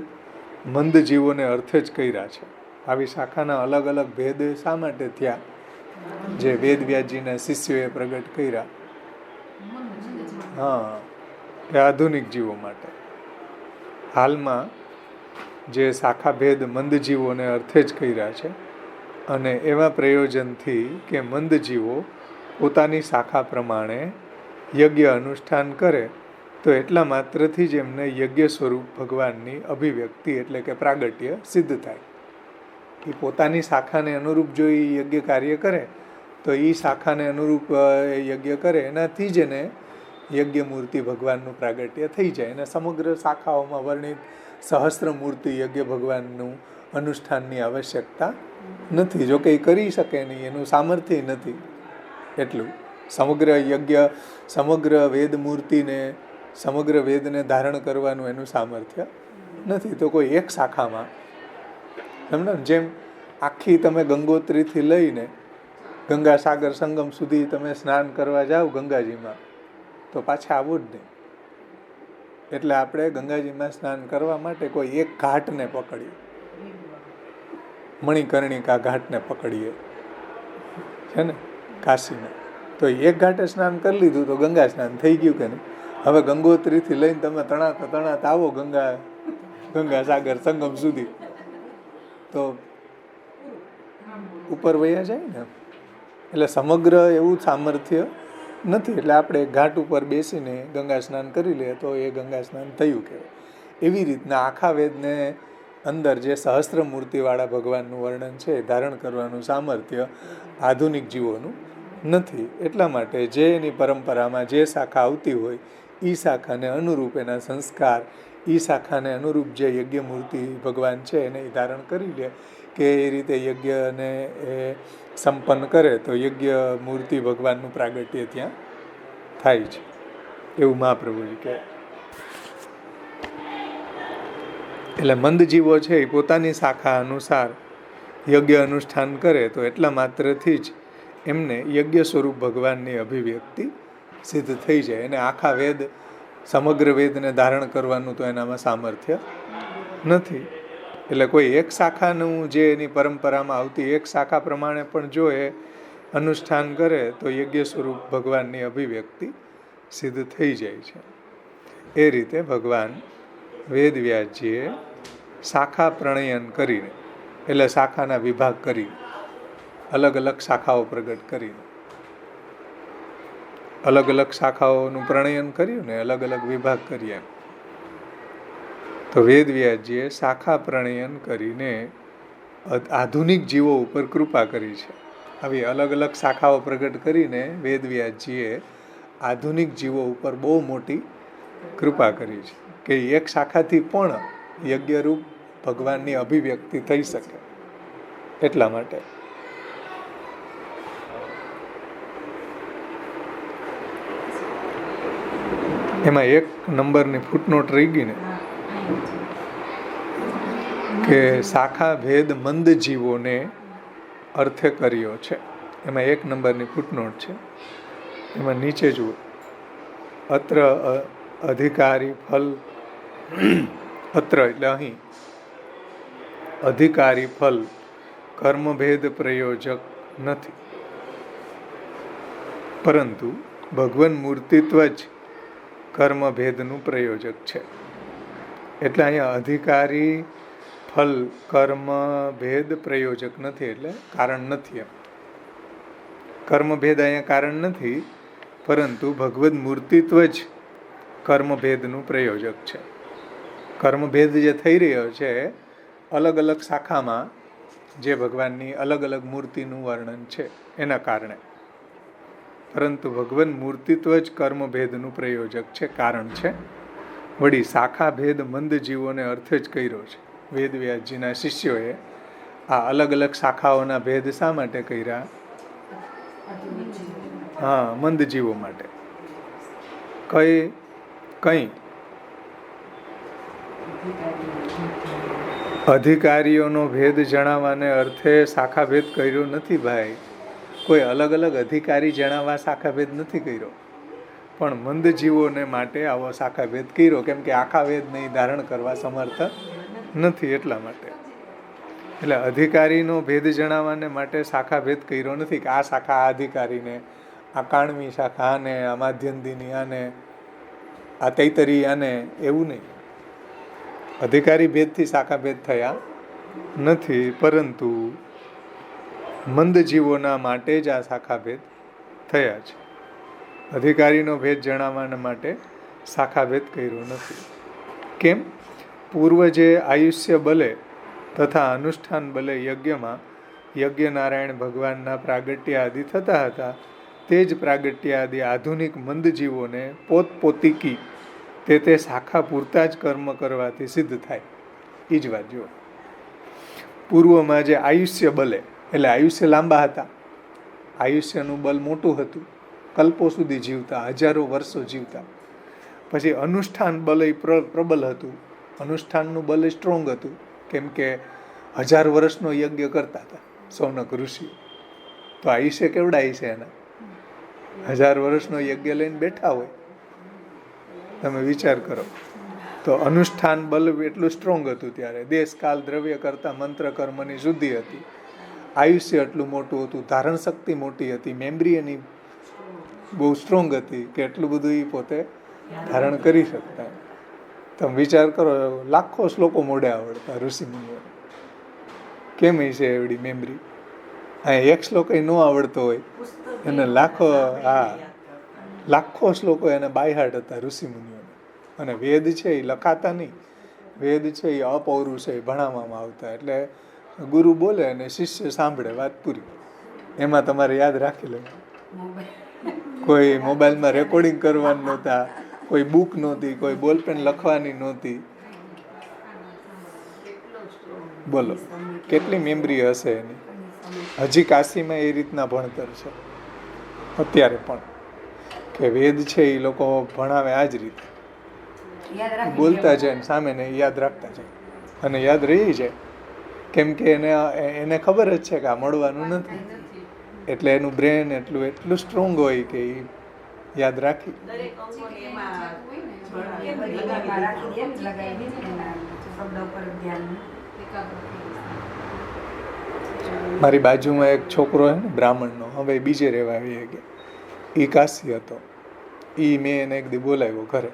મંદ જીવોને અર્થે જ કર્યા છે. આવી શાખાના અલગ અલગ ભેદ શા માટે થયા? જે વેદવ્યાસજીના શિષ્યોએ પ્રગટ કર્યા, એ આધુનિક જીવો માટે. હાલમાં જે શાખા ભેદ મંદ જીવોને અર્થે જ કર્યા છે અને એવા પ્રયોજનથી કે મંદ જીવો પોતાની શાખા પ્રમાણે યજ્ઞ અનુષ્ઠાન કરે તો એટલા માત્રથી જ એમને યજ્ઞ સ્વરૂપ ભગવાનની અભિવ્યક્તિ એટલે કે પ્રાગટ્ય સિદ્ધ થાય. એ પોતાની શાખાને અનુરૂપ જો એ યજ્ઞ કાર્ય કરે તો એ શાખાને અનુરૂપ યજ્ઞ કરે એનાથી જ એને યજ્ઞમૂર્તિ ભગવાનનું પ્રાગટ્ય થઈ જાય. એના સમગ્ર શાખાઓમાં વર્ણિત સહસ્ત્ર મૂર્તિ યજ્ઞ ભગવાનનું અનુષ્ઠાનની આવશ્યકતા નથી. જો કે એ કરી શકે નહીં, એનું સામર્થ્ય નથી એટલું. સમગ્ર યજ્ઞ, સમગ્ર વેદ મૂર્તિને, સમગ્ર વેદને ધારણ કરવાનું એનું સામર્થ્ય નથી. તો કોઈ એક શાખામાં સમજો, જેમ આખી તમે ગંગોત્રીથી લઈને ગંગા સાગર સંગમ સુધી તમે સ્નાન કરવા જાઓ ગંગાજીમાં તો પાછા આવું જ નહીં. એટલે આપણે ગંગાજીમાં સ્નાન કરવા માટે કોઈ એક ઘાટને પકડીએ, મણિકર્ણિકા ઘાટને પકડીએ છે ને કાશીમાં, તો એક ઘાટે સ્નાન કરી લીધું તો ગંગા સ્નાન થઈ ગયું કે નહીં? હવે ગંગોત્રીથી લઈને તમે તણાતા આવો ગંગા સાગર સંગમ સુધી તો ઉપર વયા જાય ને. એટલે સમગ્ર એવું સામર્થ્ય નથી. એટલે આપણે ઘાટ ઉપર બેસીને ગંગા સ્નાન કરી લઈએ તો એ ગંગા સ્નાન થયું કહેવાય. એવી રીતના આખા વેદને અંદર જે સહસ્ત્ર મૂર્તિવાળા ભગવાનનું વર્ણન છે ધારણ કરવાનું સામર્થ્ય આધુનિક જીવોનું નથી. એટલા માટે જે એની પરંપરામાં જે શાખા આવતી હોય એ શાખાને અનુરૂપ એના સંસ્કાર, એ શાખાને અનુરૂપ જે યજ્ઞમૂર્તિ ભગવાન છે એને ધારણ કરી લે કે એ રીતે યજ્ઞને એ સંપન્ન કરે તો યજ્ઞ મૂર્તિ ભગવાનનું પ્રાગટ્ય ત્યાં થાય છે. એવું મહાપ્રભુજી કહે. એટલે મંદ જીવો છે એ પોતાની શાખા અનુસાર યજ્ઞ અનુષ્ઠાન કરે તો એટલા માત્રથી જ એમને યજ્ઞ સ્વરૂપ ભગવાનની અભિવ્યક્તિ સિદ્ધ થઈ જાય. એને આખા વેદ, સમગ્ર વેદને ધારણ કરવાનું તો એનામાં સામર્થ્ય નથી. એટલે કોઈ એક શાખાનું જે એની પરંપરામાં આવતી એક શાખા પ્રમાણે પણ જો એ અનુષ્ઠાન કરે તો યજ્ઞ સ્વરૂપ ભગવાનની અભિવ્યક્તિ સિદ્ધ થઈ જાય છે. એ રીતે ભગવાન વેદવ્યાસજીએ શાખા પ્રણયન કરીને, એટલે શાખાના વિભાગ કરી, અલગ અલગ શાખાઓ પ્રગટ કરીને, અલગ અલગ શાખાઓનું પ્રણયન કર્યું ને અલગ અલગ વિભાગ કર્યા. તો વેદવ્યાસજીએ શાખા પ્રણયન કરીને આધુનિક જીવો ઉપર કૃપા કરી છે. આવી અલગ અલગ શાખાઓ પ્રગટ કરીને વેદવ્યાસજીએ આધુનિક જીવો ઉપર બહુ મોટી કૃપા કરી છે કે એક શાખાથી પણ યજ્ઞરૂપ ભગવાનની અભિવ્યક્તિ થઈ શકે. એટલા માટે એમાં એક નંબરની ફૂટનોટ રહી ગઈ ને કે શાખા ભેદ મંદ જીવોને અર્થે કર્યો છે. એમાં એક નંબરની ફૂટનોટ છે. એમાં નીચે જુઓ, અત્ર અધિકારી ફલ, અત્ર એટલે અહીં અધિકારી ફલ કર્મભેદ પ્રયોજક નથી, પરંતુ ભગવાન મૂર્તિત્વ જ કર્મભેદનું પ્રયોજક છે. એટલે અહીંયા અધિકારી ફલ કર્મભેદ પ્રયોજક નથી, એટલે કારણ નથી. એમ કર્મભેદ અહીંયા કારણ નથી, પરંતુ ભગવદ મૂર્તિત્વ જ કર્મભેદનું પ્રયોજક છે. કર્મભેદ જે થઈ રહ્યો છે અલગ અલગ શાખામાં, જે ભગવાનની અલગ અલગ મૂર્તિનું વર્ણન છે એના કારણે, પરંતુ ભગવાન મૂર્તિત્વ જ કર્મભેદનું પ્રયોજક છે, કારણ છે. વળી શાખા ભેદ મંદ જીવોને અર્થે જ કર્યો છે. વેદવ્યાસજીના શિષ્યોએ આ અલગ અલગ શાખાઓના ભેદ શા માટે કર્યા? હા, મંદ જીવો માટે. કઈ અધિકારીઓનો ભેદ જણાવવાને અર્થે શાખા ભેદ કર્યો નથી ભાઈ. કોઈ અલગ અલગ અધિકારી જણાવવા શાખા ભેદ નથી કર્યો, પણ મંદ જીવોને માટે આવો શાખા ભેદ કર્યો, કેમ કે આખા વેદ નહીં ધારણ કરવા સમર્થ નથી, એટલા માટે. એટલે અધિકારીનો ભેદ જણાવવાને માટે શાખા ભેદ કર્યો નથી કે આ શાખા આ અધિકારીને, આ કાણવી શાખા આને, આ માધ્યંદીની આને, આ તૈતરી આને, એવું નહીં. અધિકારી ભેદથી શાખા ભેદ થયા નથી, પરંતુ મંદ જીવોના માટે જ આ શાખા ભેદ થયા છે. અધિકારીનો ભેદ જણાવવાના માટે શાખા ભેદ કર્યો નથી. કેમ? પૂર્વ જે આયુષ્ય બલે તથા અનુષ્ઠાન બલે યજ્ઞમાં યજ્ઞનારાયણ ભગવાનના પ્રાગટ્ય આદિ થતા હતા, તે જ પ્રાગટ્ય આદિ આધુનિક મંદ જીવોને પોતપોતિકી તે શાખા પૂરતા જ કર્મ કરવાથી સિદ્ધ થાય. એ જ વાત જુઓ. પૂર્વમાં જે આયુષ્ય બલે, એટલે આયુષ્ય લાંબા હતા, આયુષ્યનું બલ મોટું હતું, કલ્પો સુધી જીવતા, હજારો વર્ષો જીવતા. પછી અનુષ્ઠાન બલ પ્રબલ હતું, અનુષ્ઠાનનું બલ સ્ટ્રોંગ હતું, કેમ કે 1000 વર્ષનો યજ્ઞ કરતા હતા સૌનક ઋષિ. તો આયુષ્ય કેવડા આયુષ્ય એના? 1000 વર્ષનો યજ્ઞ લઈને બેઠા હોય, તમે વિચાર કરો. તો અનુષ્ઠાન બલ એટલું સ્ટ્રોંગ હતું ત્યારે. દેશ કાલ દ્રવ્ય કરતા મંત્ર કર્મની શુદ્ધિ હતી. આયુષ્ય એટલું મોટું હતું, ધારણ શક્તિ મોટી હતી, મેમરી એની બહુ સ્ટ્રોંગ હતી કે એટલું બધું એ પોતે ધારણ કરી શકતા. તમે વિચાર કરો, લાખો શ્લોકો મોઢે આવડતા ઋષિમુનિઓ. કેમ છે એવડી મેમરી? અહીંયા એક શ્લોક ન આવડતો હોય એને લાખો શ્લોકો એને બાયહાટ હતા ઋષિમુનિઓને. અને વેદ છે એ લખાતા નહીં, વેદ છે એ અપૌરુષ છે, ભણાવવામાં આવતા. એટલે ગુરુ બોલે અને શિષ્ય સાંભળે, વાત પૂરી. એમાં તમારે યાદ રાખી લેવું. કોઈ મોબાઈલમાં રેકોર્ડિંગ કરવાનું નહોતા, કોઈ બુક નહોતી, કોઈ બોલપેન લખવાની નહોતી. બોલો કેટલી મેમરી હશે એની. હજી કાશીમાં એ રીતના ભણતર છે અત્યારે પણ, કે વેદ છે એ લોકો ભણાવે આ જ રીતે, બોલતા જાય ને સામે ને યાદ રાખતા જાય, અને યાદ રહી જાય. કેમ કે એને ખબર જ છે કે આ મળવાનું નથી, એટલે એનું બ્રેન એટલું સ્ટ્રોંગ હોય કે એ યાદ રાખી. મારી બાજુમાં એક છોકરો છે ને બ્રાહ્મણનો, હવે બીજે રહેવા આવી ગયા. એ કાશી હતો. એ મેં એને એક દી બોલાવ્યો ઘરે.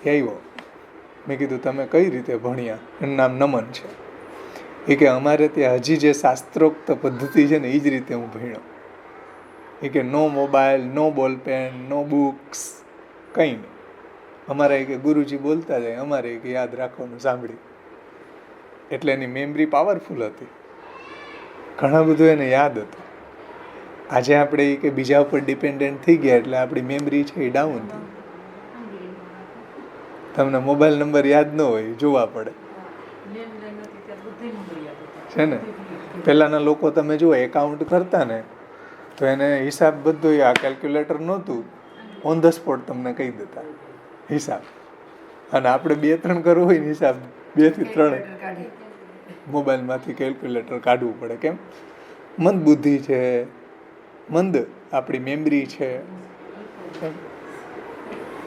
આવ્યો, મેં કીધું તમે કઈ રીતે ભણ્યા? એનું નામ નમન છે. એ કે અમારે ત્યાં હજી જે શાસ્ત્રોક્ત પદ્ધતિ છે ને એ જ રીતે હું ભણ્યો. એ કે નો મોબાઈલ, નો બોલપેન, નો બુક્સ, કંઈ નહીં. અમારે કે ગુરુજી બોલતા જાય, અમારે કે યાદ રાખવાનું સાંભળી. એટલે એની મેમરી પાવરફુલ હતી, ઘણા બધું એને યાદ હતું. આજે આપણે કે બીજા ઉપર ડિપેન્ડન્ટ થઈ ગયા એટલે આપણી મેમરી છે એ ડાઉન થઈ. તમને મોબાઈલ નંબર યાદ ન હોય, જોવા પડે છે ને. પહેલાંના લોકો તમે જુઓ એકાઉન્ટ કરતા ને તો એને હિસાબ બધો, આ કેલ્ક્યુલેટર નહોતું, ઓન ધ સ્પોટ તમને કહી દેતા હિસાબ. અને આપણે 2-3 કરવું હોય ને હિસાબ, 2 થી 3 મોબાઈલમાંથી કેલ્ક્યુલેટર કાઢવું પડે. કેમ? મંદ બુદ્ધિ છે, મંદ આપણી મેમરી છે.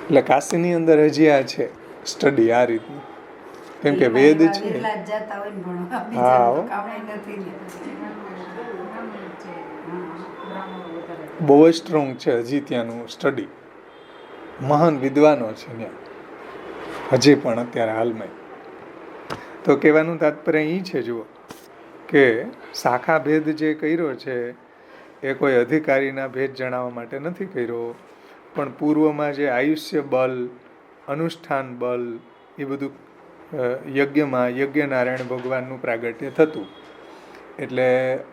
એટલે કાશીની અંદર હજી આ છે સ્ટડી આ રીતનું, કેમ કે વેદ છે. હા, બહુ જ સ્ટ્રોંગ છે હજી ત્યાંનું સ્ટડી. મહાન વિદ્વાનો છે ત્યાં હજી પણ અત્યારે હાલમાં. તો કહેવાનું તાત્પર્ય એ છે, જુઓ કે શાખા ભેદ જે કર્યો છે એ કોઈ અધિકારીના ભેદ જણાવવા માટે નથી કર્યો, પણ પૂર્વમાં જે આયુષ્ય બલ, અનુષ્ઠાન બલ એ બધું યજ્ઞમાં યજ્ઞનારાયણ ભગવાનનું પ્રાગટ્ય થતું. એટલે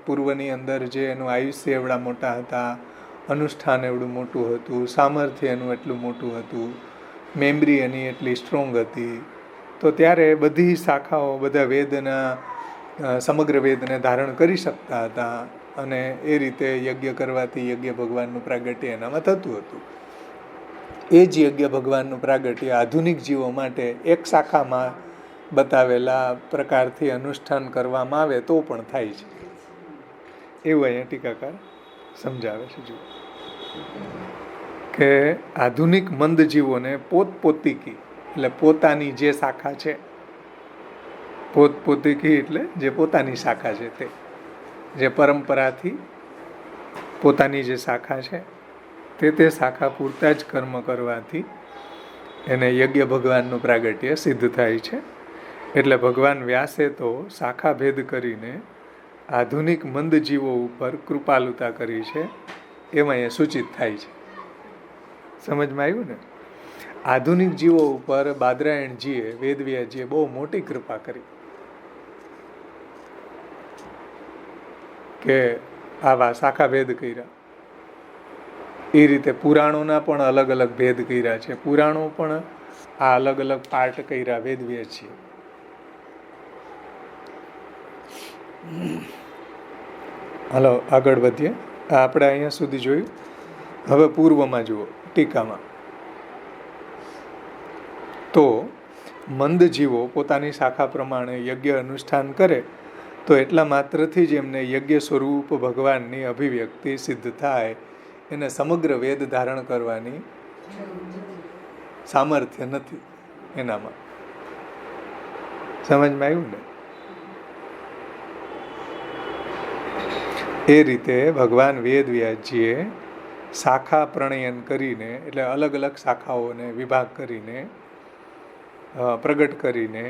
પૂર્વની અંદર જે એનું આયુષ્ય એવડા મોટા હતા, અનુષ્ઠાન એવડું મોટું હતું, સામર્થ્ય એનું એટલું મોટું હતું, મેમરી એની એટલી સ્ટ્રોંગ હતી, તો ત્યારે બધી શાખાઓ બધા વેદના સમગ્ર વેદને ધારણ કરી શકતા હતા અને એ રીતે યજ્ઞ કરવાથી યજ્ઞ ભગવાનનું પ્રાગટ્ય એનામાં થતું હતું. એ જ યજ્ઞ ભગવાનનું પ્રાગટ્ય આધુનિક જીવો માટે એક શાખામાં બતાવેલા પ્રકારથી અનુષ્ઠાન કરવામાં આવે તો પણ થાય છે, એવું અહીંયા ટીકાકાર સમજાવે છે. જુઓ કે આધુનિક મંદ જીવોને પોતપોતિકી એટલે પોતાની જે શાખા છે, પોતપોતિકી એટલે જે પોતાની શાખા છે, તે જે પરંપરાથી પોતાની જે શાખા છે તે શાખા પૂરતા જ કર્મ કરવાથી એને યજ્ઞ ભગવાનનું પ્રાગટ્ય સિદ્ધ થાય છે. એટલે ભગવાન વ્યાસે તો શાખા ભેદ કરીને આધુનિક મંદ જીવો ઉપર કૃપાલુતા કરી છે, એમાં એ સૂચિત થાય છે. સમજમાં આવ્યું ને? આધુનિક જીવો ઉપર બાદરાયણજીએ, વેદવ્યાસજીએ બહુ મોટી કૃપા કરી કે આવા શાખા ભેદ કર્યા. એ રીતે પુરાણોના પણ અલગ અલગ ભેદ કર્યા છે. પુરાણો પણ આ અલગ અલગ પાર્ટ કર્યા વેદવ્યાસજીએ. હાલો આગળ વધીએ. આપણે અહીંયા સુધી જોયું. હવે પૂર્વમાં જુઓ ટીકામાં. તો મંદ જીવો પોતાની શાખા પ્રમાણે યજ્ઞ અનુષ્ઠાન કરે તો એટલા માત્રથી જ એમને યજ્ઞ સ્વરૂપ ભગવાનની અભિવ્યક્તિ સિદ્ધ થાય. એને સમગ્ર વેદ ધારણ કરવાની સામર્થ્ય નથી એનામાં. સમજમાં આવ્યું ને? એ રીતે ભગવાન વેદવ્યાસજીએ શાખા પ્રણયન કરીને, એટલે અલગ અલગ શાખાઓને વિભાગ કરીને, પ્રગટ કરીને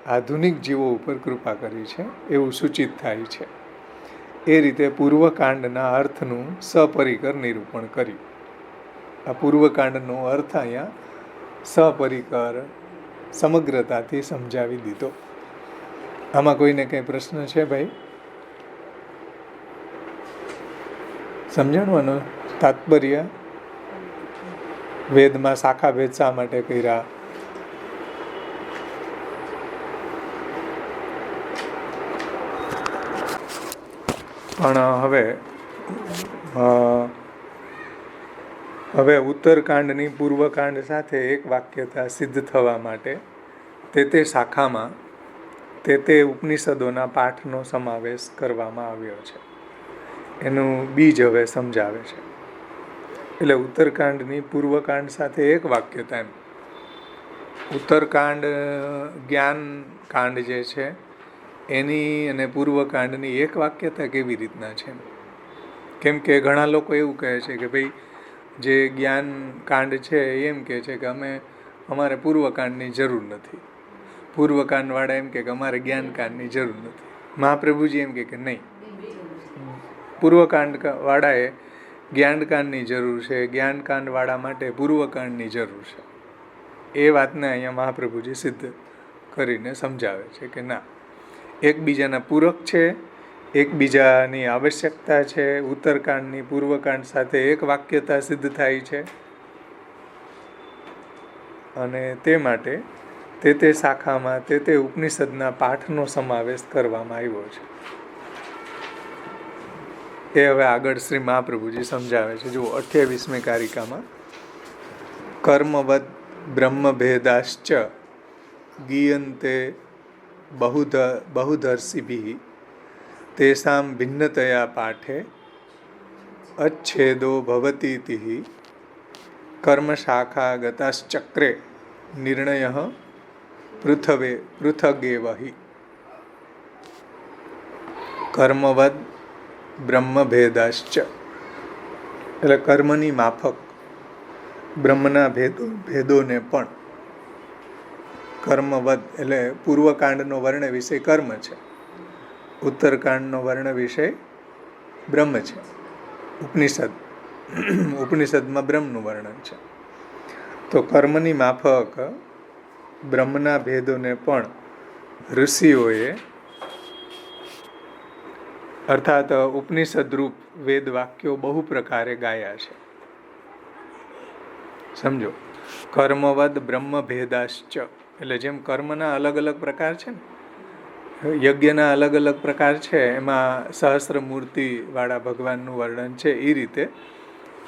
આધુનિક જીવો ઉપર કૃપા કરી છે, એવું સૂચિત થાય છે. એ રીતે પૂર્વકાંડના અર્થનું સપરિકર નિરૂપણ કર્યું. આ પૂર્વકાંડનો અર્થ અહીંયા સપરિકર સમગ્રતાથી સમજાવી દીધો. આમાં કોઈને કંઈ પ્રશ્ન છે ભાઈ? સમજાણવાનો તાત્પર્ય, વેદમાં શાખા ભેદ શા માટે કર્યા? પણ હવે ઉત્તરકાંડની પૂર્વકાંડ સાથે એક વાક્યતા સિદ્ધ થવા માટે તે શાખામાં તે ઉપનિષદોના પાઠનો સમાવેશ કરવામાં આવ્યો છે. એનું બીજ હવે સમજાવે છે. એટલે ઉત્તરકાંડની પૂર્વકાંડ સાથે એક વાક્યતા એમ. ઉત્તરકાંડ જ્ઞાનકાંડ જે છે એની અને પૂર્વકાંડની એક વાક્યતા કેવી રીતના છે? કેમ કે ઘણા લોકો એવું કહે છે કે ભાઈ જે જ્ઞાનકાંડ છે એમ કહે છે કે અમારે પૂર્વકાંડની જરૂર નથી. પૂર્વકાંડવાળા એમ કે અમારે જ્ઞાનકાંડની જરૂર નથી. મહાપ્રભુજી એમ કે નહીં, પૂર્વકાંડવાળાએ જ્ઞાનકાંડની જરૂર છે, જ્ઞાનકાંડવાળા માટે પૂર્વકાંડની જરૂર છે. એ વાતને અહીંયા મહાપ્રભુજી સિદ્ધ કરીને સમજાવે છે કે ના, એકબીજાના પૂરક છે, એકબીજાની આવશ્યકતા છે. ઉત્તરકાંડની પૂર્વકાંડ સાથે એક વાક્યતા સિદ્ધ થાય છે અને તે માટે તે શાખામાં તે ઉપનિષદના પાઠનો સમાવેશ કરવામાં આવ્યો છે. એ હવે આગળ શ્રી મહાપ્રભુજી સમજાવે છે. જુઓ 28મી કારિકામાં કર્મવદ બ્રહ્મભેદાશ્ચ ગીયન્તે બહુધર્ષિભિઃ તેષાં ભિન્નતયા પાઠે અચ્છેદો ભવતીતિઃ કર્મશાખા ગતાશ્ચક્રે નિર્ણયઃ પૃથગેવ હિ. કર્મવદ બ્રહ્મભેદાશ્ચ એટલે કર્મની માફક બ્રહ્મના ભેદોને પણ કર્મવદ, એટલે પૂર્વકાંડનો વર્ણ વિષય કર્મ છે, ઉત્તરકાંડનો વર્ણ વિષય બ્રહ્મ છે. ઉપનિષદમાં બ્રહ્મનું વર્ણન છે. તો કર્મની માફક બ્રહ્મના ભેદોને પણ ઋષિઓએ અર્થાત ઉપનિષદરૂપ વેદ વાક્યો બહુ પ્રકારે ગાયા છે. સમજો, કર્મવદ બ્રહ્મ ભેદાશ્ચ, એટલે જેમ કર્મના અલગ અલગ પ્રકાર છે ને, યજ્ઞના અલગ અલગ પ્રકાર છે, એમાં સહસ્ત્રમૂર્તિ વાળા ભગવાનનું વર્ણન છે, એ રીતે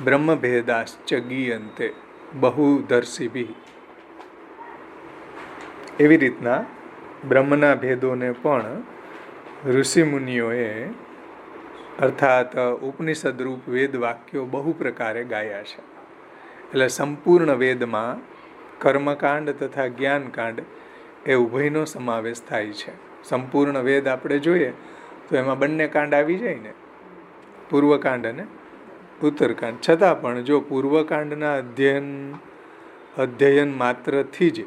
બ્રહ્મ ભેદાશ્ચ ગીયંતે બહુદર્શિભિ, એવી રીતના બ્રહ્મના ભેદોને પણ ઋષિમુનિઓએ અર્થાત ઉપનિષદરૂપ વેદ વાક્યો બહુ પ્રકારે ગાયા છે. એટલે સંપૂર્ણ વેદમાં કર્મકાંડ તથા જ્ઞાનકાંડ એ ઉભયનો સમાવેશ થાય છે. સંપૂર્ણ વેદ આપણે જોઈએ તો એમાં બંને કાંડ આવી જાય ને, પૂર્વકાંડ અને ઉત્તરકાંડ. છતાં પણ જો પૂર્વકાંડના અધ્યયન માત્રથી જ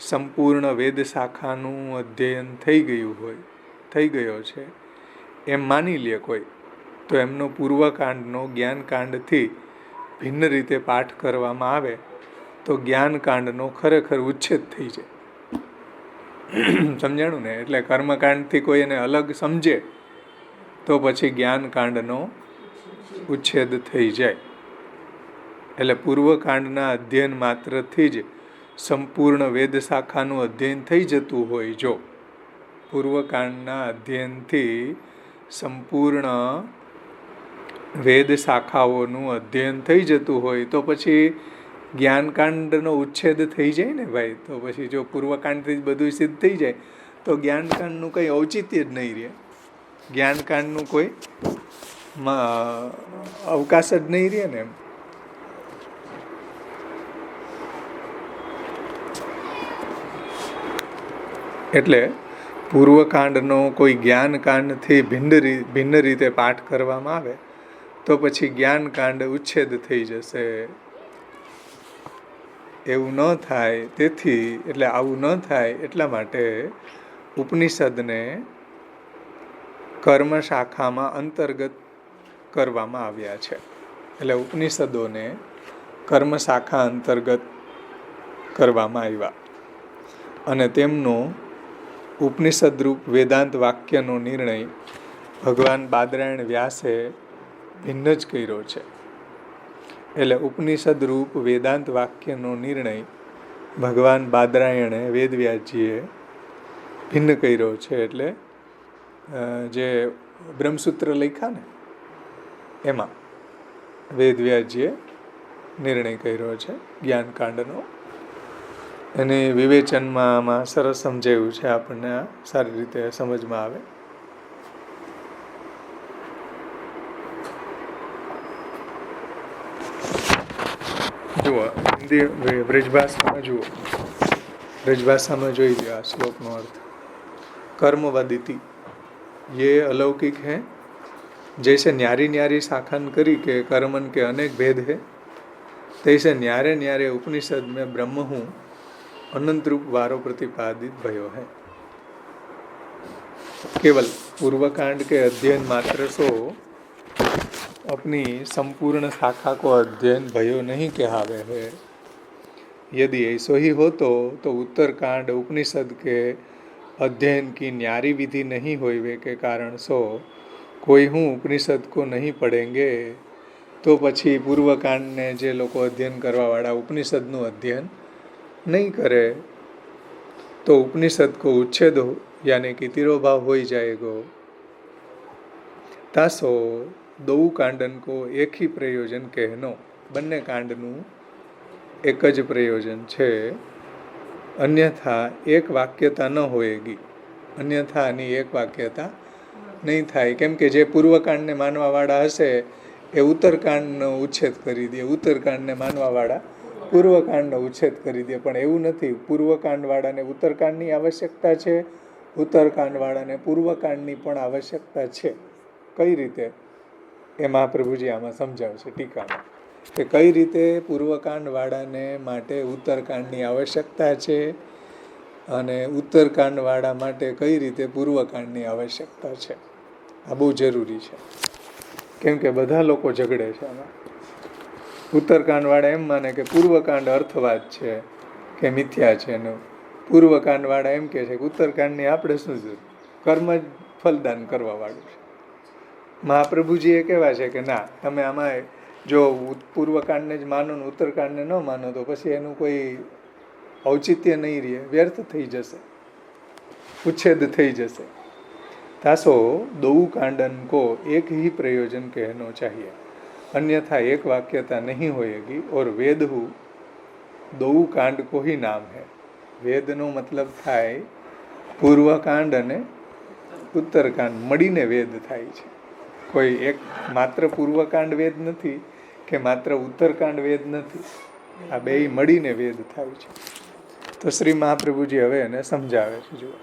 સંપૂર્ણ વેદ શાખાનું અધ્યયન થઈ ગયો છે એમ માની લે કોઈ, તો એમનો પૂર્વકાંડનો જ્ઞાનકાંડથી ભિન્ન રીતે પાઠ કરવામાં આવે તો જ્ઞાનકાંડનો ખરેખર ઉચ્છેદ થઈ જાય. સમજાણું ને? એટલે કર્મકાંડથી કોઈ એને અલગ સમજે તો પછી જ્ઞાનકાંડનો ઉચ્છેદ થઈ જાય. એટલે પૂર્વકાંડના અધ્યયન માત્રથી જ સંપૂર્ણ વેદ શાખાનું અધ્યયન થઈ જતું હોય, જો પૂર્વકાંડના અધ્યયનથી સંપૂર્ણ વેદ શાખાઓનું અધ્યયન થઈ જતું હોય તો પછી જ્ઞાનકાંડનો ઉચ્છેદ થઈ જાય ને ભાઈ. તો પછી જો પૂર્વકાંડથી જ બધું સિદ્ધ થઈ જાય તો જ્ઞાનકાંડનું કંઈ ઔચિત્ય જ નહીં રહે, જ્ઞાનકાંડનું કોઈ અવકાશ જ નહીં રહે ને એમ. એટલે પૂર્વકાંડનો કોઈ જ્ઞાનકાંડથી ભિન્ન રીતે પાઠ કરવામાં આવે તો પછી જ્ઞાનકાંડ ઉચ્છેદ થઈ જશે. એવું ન થાય, તેથી એટલે આવું ન થાય એટલા માટે ઉપનિષદને કર્મ શાખામાં અંતર્ગત કરવામાં આવ્યા છે. એટલે ઉપનિષદોને કર્મ શાખા અંતર્ગત કરવામાં આવ્યા અને તેમનો ઉપનિષદરૂપ વેદાંત વાક્યનો નિર્ણય ભગવાન બાદરાયણ વ્યાસે ભિન્ન જ કર્યો છે. એટલે ઉપનિષદરૂપ વેદાંત વાક્યનો નિર્ણય ભગવાન બાદરાયણે વેદવ્યાસજીએ ભિન્ન કર્યો છે. એટલે જે બ્રહ્મસૂત્ર લખ્યા ને એમાં વેદવ્યાસજીએ નિર્ણય કર્યો છે જ્ઞાનકાંડનો. એને વિવેચનમાં આમાં સરસ સમજાયું છે, આપણને આ સારી રીતે સમજમાં આવે. જુઓ, હિન્દી બ્રજભાષામાં જુઓ, બ્રજભાષામાં જોઈ લો આ શ્લોકનો અર્થ. कर्मवदिति ये अलौकिक है, जैसे न्यारी न्यारी शाखन करी के कर्मन के अनेक भेद है, तैसे न्यारे न्यारे उपनिषद में ब्रह्म हूँ अनंत रूप वारो प्रतिपादित भयो है. केवल पूर्वकांड के अध्ययन मात्र सो अपनी संपूर्ण शाखा को अध्ययन भयो नहीं कहावे है. यदि ऐसो ही हो तो उत्तरकांड उपनिषद के अध्ययन की न्यारी विधि नहीं होइवे के कारण सो कोई हूँ उपनिषद को नहीं पढ़ेंगे तो पछी पूर्वकांड ने जे लोग अध्ययन करवा वाला उपनिषदનું अध्ययन नहीं करे तो उपनिषद को उच्छेद हो यानी कि तिरोभाव हो जाएगो. तासो दो कांडन को एक ही प्रयोजन कहनो. बन्ने कांडનું एक ज प्रयोजन छे, अन्यथा एक वाक्यता न होएगी. अन्यथा आनी एक वाक्यता नहीं थाय. केम के जे पूर्वकांडने मानवावाळा हशे ए उत्तरकांडनो उच्छेद करी दे, उत्तरकांडने मानवावाळा पूर्वकांडनो उच्छेद करी दे. पण एवुं नथी. पूर्वकांडवाळाने उत्तरकांडनी आवश्यकता छे, उत्तरकांडवाळाने पूर्वकांडनी पण आवश्यकता छे. कई रीते ए महाप्रभुजी आमां समजावशे टीकामां. કે કઈ રીતે પૂર્વકાંડવાળાને માટે ઉત્તરકાંડની આવશ્યકતા છે અને ઉત્તરકાંડવાળા માટે કઈ રીતે પૂર્વકાંડની આવશ્યકતા છે. આ બહુ જરૂરી છે, કેમ કે બધા લોકો ઝઘડે છે આમાં. ઉત્તરકાંડવાળા એમ માને કે પૂર્વકાંડ અર્થવાદ છે કે મિથ્યા છે, એનું પૂર્વકાંડવાળા એમ કહે છે કે ઉત્તરકાંડની આપણે શું જરૂર, કર્મ જ ફલદાન કરવાવાળું છે. મહાપ્રભુજીએ કહેવા છે કે ના, તમે આમાં જો પૂર્વકાંડને જ માનો ને ઉત્તરકાંડને ન માનો તો પછી એનું કોઈ ઔચિત્ય નહીં રહે, વ્યર્થ થઈ જશે, ઉચ્છેદ થઈ જશે. तासो दो कांडन को एक ही प्रयोजन कहना चाहिए, अन्यथा एक वाक्यता नहीं होएगी. और वेद हु दो कांड को ही नाम है. वेद नो मतलब थाय पूर्वकांड अने उत्तरकांड मळीने वेद थाय छे. कोई एक मात्र पूर्वकांड वेद नथी के मात्र उत्तरकांड वेद नथी, आ बेय मळीने वेद थाय छे. तो श्री महाप्रभुजी हवे एने समजावे छे. जुओ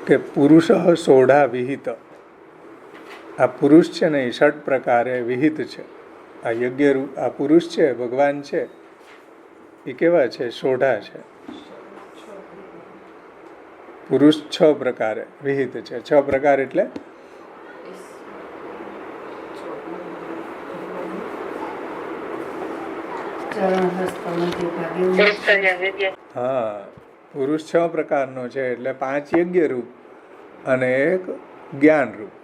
કે પુરુષ સોઢા વિહિત, આ પુરુષ છે ને એ 6 પ્રકારે વિહિત છે. આ યજ્ઞ રૂપ આ પુરુષ છે, ભગવાન છે, એ કેવા છે? સોઢા છે. પુરુષ 6 પ્રકારે વિહિત છે. 6 પ્રકાર એટલે હા, પુરુષ 6 પ્રકારનો છે. એટલે 5 યજ્ઞ રૂપ અને 1 જ્ઞાન રૂપ.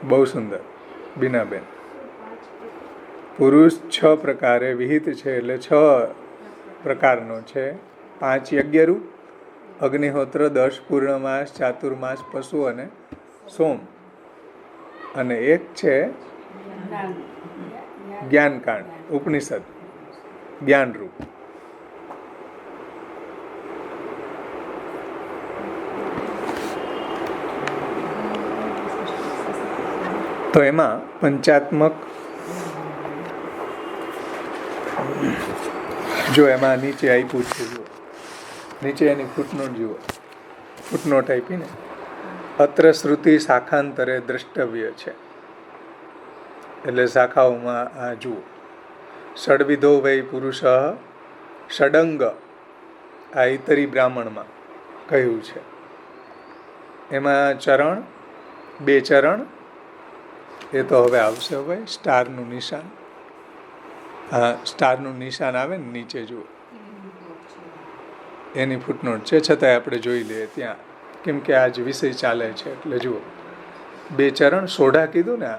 બહુ સુંદર બીનાબેન. પુરુષ 6 પ્રકારે વિહિત છે, એટલે 6 પ્રકારનો છે. 5 યજ્ઞ રૂપ, અગ્નિહોત્ર, 10 પૂર્ણમાસ, ચાતુર્માસ, પશુ અને સોમ, અને 1 છે જ્ઞાનકાંડ, ઉપનિષદ, જ્ઞાન રૂપ. તો એમાં પંચાત્મક, જો એમાં નીચે આપ્યું છે, જુઓ નીચે એની ફૂટનોટ જુઓ, ફૂટનોટ આપીને અત્ર શ્રુતિ શાખાંતરે દ્રષ્ટવ્ય છે. એટલે શાખાઓમાં આ જુઓ, ષડવિધો વૈ પુરુષ ષડંગ, આ ઇતરી બ્રાહ્મણમાં કહ્યું છે. એમાં ચરણ, 2 ચરણ, એ તો હવે આવશે. હવે સ્ટારનું નિશાન, હા સ્ટારનું નિશાન આવે ને નીચે જુઓ, એની ફૂટનોટ છે, છતાંય આપણે જોઈ લઈએ ત્યાં, કેમ કે આજ વિષય ચાલે છે. એટલે જુઓ, 2 ચરણ સોઢા કીધું ને,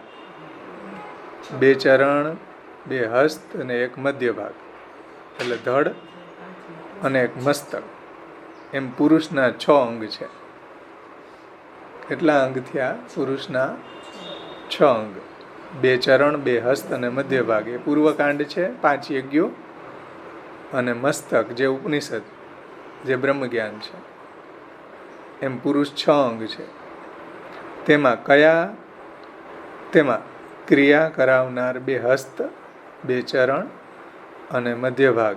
2 ચરણ, 2 હસ્ત અને 1 મધ્ય ભાગ, એટલે ધડ અને 1 મસ્તક. એમ પુરુષના 6 અંગ છે. કેટલા અંગ થયા પુરુષના? 6 અંગ. 2 ચરણ, 2 હસ્ત અને મધ્ય ભાગ એ પૂર્વકાંડ છે, 5 યજ્ઞો, અને મસ્તક જે ઉપનિષદ, જે બ્રહ્મ જ્ઞાન છે. એમ પુરુષ 6 અંગ છે. તેમાં ક્રિયા કરાવનાર 2 હસ્ત, 2 ચરણ અને મધ્ય ભાગ,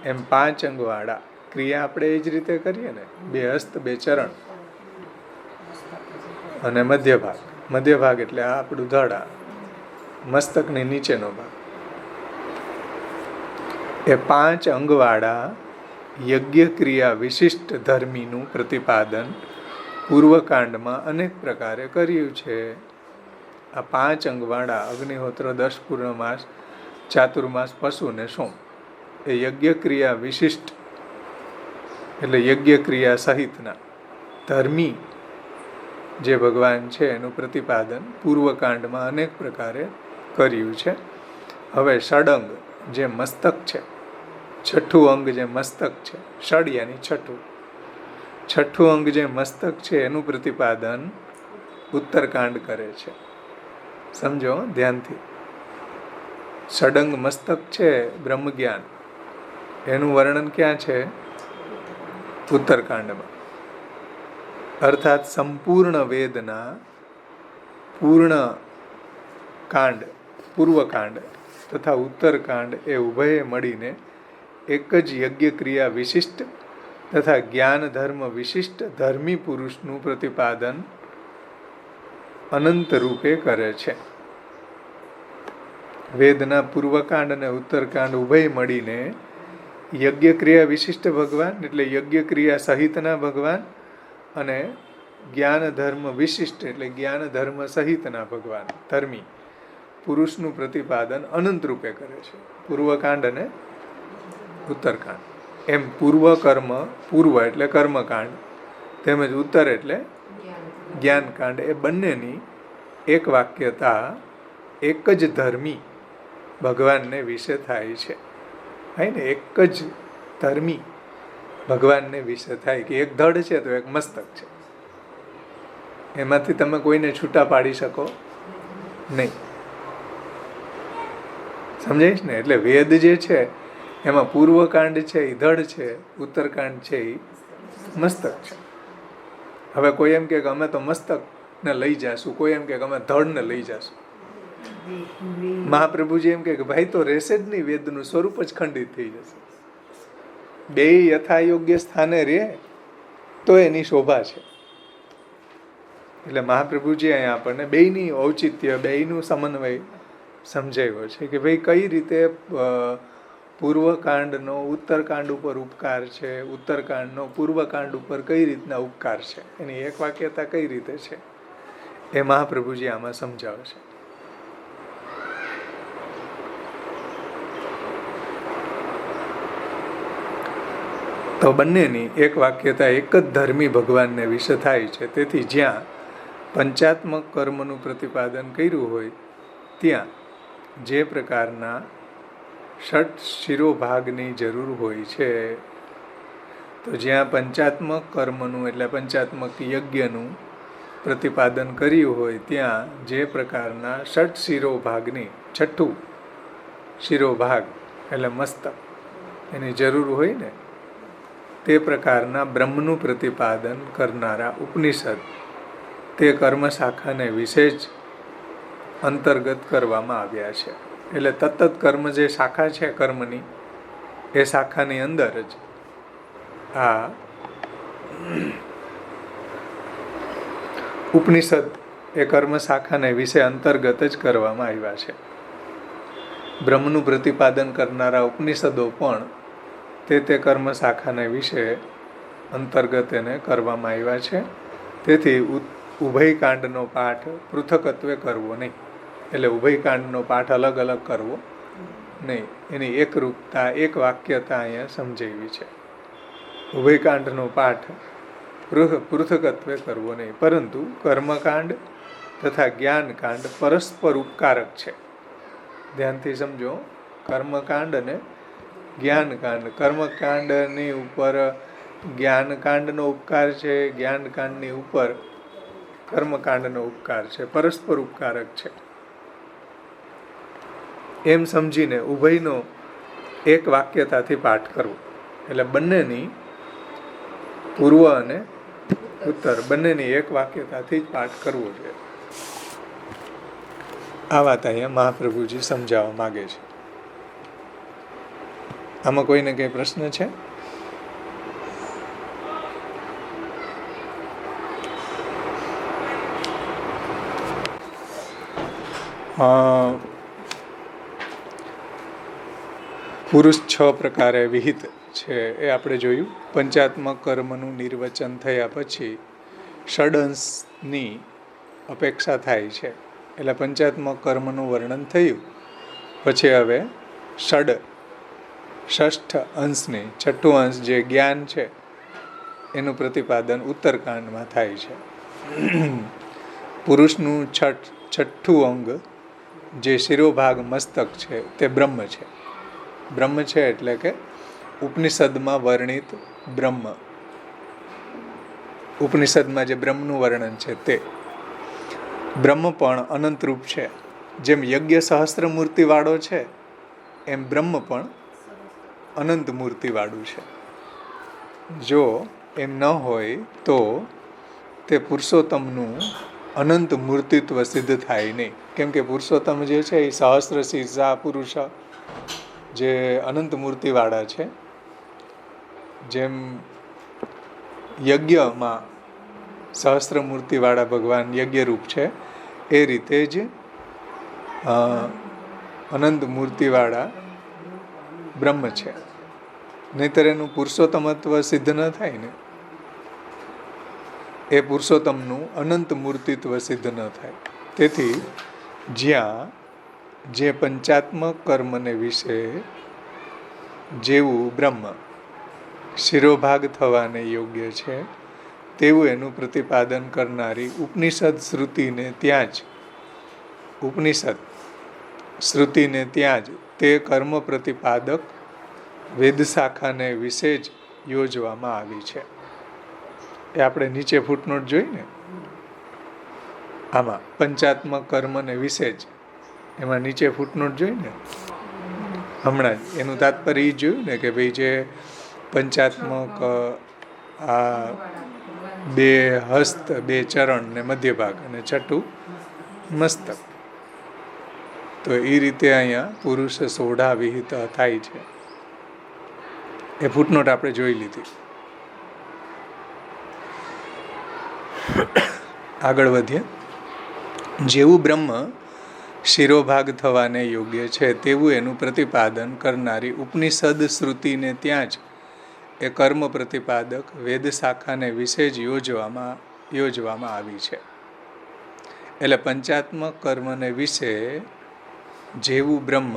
એમ 5 અંગવાળા. ક્રિયા આપણે એ જ રીતે કરીએ ને, 2 હસ્ત, 2 ચરણ અને મધ્ય ભાગ. મધ્ય ભાગ એટલે આ આપણું ધડ, મસ્તકની નીચેનો ભાગ. એ 5 અંગવાળા યજ્ઞ ક્રિયા વિશિષ્ટ ધર્મીનું પ્રતિપાદન પૂર્વકાંડમાં અનેક પ્રકારે કર્યું છે. આ 5 અંગવાળા અગ્નિહોત્ર, 10 પૂર્ણમાસ, ચાતુર્માસ, પશુ ને સોમ, એ યજ્ઞ ક્રિયા વિશિષ્ટ એટલે યજ્ઞ ક્રિયા સહિતના ધર્મી જે ભગવાન છે એનું પ્રતિપાદન પૂર્વકાંડમાં અનેક પ્રકારે કર્યું છે. હવે ષડંગ જે મસ્તક છે, 6ઠું અંગ જે મસ્તક છે, ષડ યાની 6ઠું અંગ જે મસ્તક છે એનું પ્રતિપાદન ઉત્તરકાંડ કરે છે. સમજો ધ્યાનથી. ષડંગ મસ્તક છે બ્રહ્મ જ્ઞાન, એનું વર્ણન ક્યાં છે? ઉત્તરકાંડમાં. અર્થાત સંપૂર્ણ વેદના પૂર્ણ કાંડ, પૂર્વકાંડ તથા ઉત્તરકાંડ એ ઉભયે મળીને એક જ યજ્ઞ ક્રિયા વિશિષ્ટ તથા જ્ઞાન ધર્મ વિશિષ્ટ ધર્મી પુરુષનું પ્રતિપાદન અનંત રૂપે કરે છે. વેદના પૂર્વકાંડ અને ઉત્તરકાંડ ઉભય મળીને યજ્ઞ ક્રિયા વિશિષ્ટ ભગવાન એટલે યજ્ઞ ક્રિયા સહિતના ભગવાન અને જ્ઞાન ધર્મ વિશિષ્ટ એટલે જ્ઞાન ધર્મ સહિતના ભગવાન ધર્મી પુરુષનું પ્રતિપાદન અનંત રૂપે કરે છે. પૂર્વકાંડ અને ઉત્તરકાંડ એમ પૂર્વ કર્મ, પૂર્વ એટલે કર્મકાંડ તેમજ ઉત્તર એટલે જ્ઞાનકાંડ એ બંનેની એક વાક્યતા એક જ ધર્મી ભગવાનને વિશે થાય છે. થાય ને, એક જ ધર્મી ભગવાનને વિશે થાય કે એક ધડ છે તો એક મસ્તક છે, એમાંથી તમે કોઈને છૂટા પાડી શકો નહીં. સમજાય ને? એટલે વેદ જે છે એમાં પૂર્વકાંડ છે એ ધડ છે, ઉત્તરકાંડ છે એ મસ્તક છે. હવે કોઈ એમ કે અમે તો મસ્તકને લઈ જાશું, કોઈ એમ કે અમે ધડને લઈ જાશું. મહાપ્રભુજી એમ કે ભાઈ તો રહેશે જ નહીં, વેદનું સ્વરૂપ જ ખંડિત થઈ જશે. બે યથાયોગ્ય સ્થાને રહે તો એની શોભા છે. એટલે મહાપ્રભુજી અહીંયા આપણને બેયની ઔચિત્ય, બેયનું સમન્વય સમજાવ્યો છે કે ભાઈ કઈ રીતે પૂર્વકાંડનો ઉત્તરકાંડ ઉપર ઉપકાર છે, ઉત્તરકાંડનો પૂર્વકાંડ ઉપર કઈ રીતના ઉપકાર છે, એની એક વાક્યતા કઈ રીતે છે એ મહાપ્રભુજી આમાં સમજાવે છે. તો બંનેની એક વાક્યતા એક જ ધર્મી ભગવાનને વિશે થાય છે. તેથી જ્યાં પંચાત્મક કર્મનું પ્રતિપાદન કર્યું હોય ત્યાં જે પ્રકારના ષટ શિરોભાગની જરૂર હોય છે, તો જ્યાં પંચાત્મક કર્મનું એટલે પંચાત્મક યજ્ઞનું પ્રતિપાદન કર્યું હોય ત્યાં જે પ્રકારના ષટ શિરોભાગની, છઠ્ઠું શિરોભાગ એટલે મસ્તક એની જરૂર હોય ને, તે પ્રકારના બ્રહ્મનું પ્રતિપાદન કરનારા ઉપનિષદ તે કર્મ શાખાને વિશે જ અંતર્ગત કરવામાં આવ્યા છે. એટલે તત્ત કર્મ જે શાખા છે કર્મની, એ શાખાની અંદર જ આ ઉપનિષદ એ કર્મ શાખાને વિશે અંતર્ગત જ કરવામાં આવ્યા છે. બ્રહ્મનું પ્રતિપાદન કરનારા ઉપનિષદો પણ તે કર્મ શાખાને વિશે અંતર્ગત એને કરવામાં આવ્યા છે. તેથી ઉભયકાંડનો પાઠ પૃથકત્વે કરવો નહીં, એટલે ઉભયકાંડનો પાઠ અલગ અલગ કરવો નહીં, એની એકરૂપતા, એક વાક્યતા અહીંયા સમજાવી છે. ઉભયકાંડનો પાઠ પૃથકત્વે કરવો નહીં, પરંતુ કર્મકાંડ તથા જ્ઞાનકાંડ પરસ્પર ઉપકારક છે. ધ્યાનથી સમજો, કર્મકાંડ અને જ્ઞાનકાંડ, કર્મકાંડની ઉપર જ્ઞાનકાંડનો ઉપકાર છે, જ્ઞાનકાંડની ઉપર કર્મકાંડનો ઉપકાર છે, પરસ્પર ઉપકારક છે. એમ સમજીને ઉભયનો એક વાક્યતાથી પાઠ કરવો. એટલે બંનેની પૂર્વ અને ઉત્તર બંનેની એક વાક્યતાથી જ પાઠ કરવો જોઈએ. આ વાત અહીંયા મહાપ્રભુજી સમજાવવા માગે છે. આમાં કોઈને કંઈ પ્રશ્ન છે? પુરુષ 6 પ્રકારે વિહિત છે એ આપણે જોયું. પંચાત્મક કર્મનું નિર્વચન થયા પછી ષડંશની અપેક્ષા થાય છે. એટલે પંચાત્મક કર્મનું વર્ણન થયું પછી હવે ષષ્ઠ અંશની, છઠ્ઠું અંશ જે જ્ઞાન છે એનું પ્રતિપાદન ઉત્તરકાંડમાં થાય છે. પુરુષનું છઠ્ઠું અંગ જે શિરોભાગ મસ્તક છે તે બ્રહ્મ છે. બ્રહ્મ છે એટલે કે ઉપનિષદમાં વર્ણિત બ્રહ્મ, ઉપનિષદમાં જે બ્રહ્મનું વર્ણન છે તે બ્રહ્મ પણ અનંતરૂપ છે. જેમ યજ્ઞ સહસ્ત્ર મૂર્તિવાળો છે એમ બ્રહ્મ પણ અનંત મૂર્તિવાળું છે. જો એમ ન હોય તો તે પુરુષોત્તમનું અનંત મૂર્તિત્વ સિદ્ધ થાય નહીં. કેમ કે પુરુષોત્તમ જે છે એ સહસ્ત્ર શીર્ષા પુરુષ જે અનંત મૂર્તિવાળા છે. જેમ યજ્ઞમાં સહસ્ત્ર મૂર્તિવાળા ભગવાન યજ્ઞરૂપ છે, એ રીતે જ અનંત મૂર્તિવાળા બ્રહ્મ છે. નહીંતર એનું પુરુષોત્તમત્વ સિદ્ધ ન થાય ને. એ પુરુષોત્તમનું અનંત મૂર્તિત્વ સિદ્ધ ન થાય. તેથી જ્યાં જે પંચાત્મક કર્મને વિશે જેવું બ્રહ્મ શિરોભાગ થવાને યોગ્ય છે તેવું એનું પ્રતિપાદન કરનારી ઉપનિષદ શ્રુતિને ત્યાં જ ઉપનિષદ શ્રુતિને ત્યાં જ તે કર્મ પ્રતિપાદક વેદ શાખાને વિશે જ યોજવામાં આવી છે. એ આપણે નીચે ફૂટનોટ જોઈ ને, આમાં પંચાત્મક કર્મને વિશે જ, એમાં નીચે ફૂટનોટ જોઈ ને હમણાં જ, એનું તાત્પર્ય એ જોયું ને કે ભાઈ જે પંચાત્મક આ 2 હસ્ત 2 ચરણ ને મધ્ય ભાગ અને છઠ્ઠું મસ્તક, તો એ રીતે અહીંયા પુરુષ સોઢા વિહિત થાય છે. એ ફૂટનોટ આપણે જોઈ લીધી. આગળ વધીએ. જેવું બ્રહ્મ શિરોભાગ થવાને યોગ્ય છે તેવું એનું પ્રતિપાદન કરનારી ઉપનિષદ શ્રુતિને ત્યાં જ એ કર્મ પ્રતિપાદક વેદ શાખાને વિશે જ યોજવામાં આવી છે. એટલે પંચાત્મક કર્મને વિશે જેવું બ્રહ્મ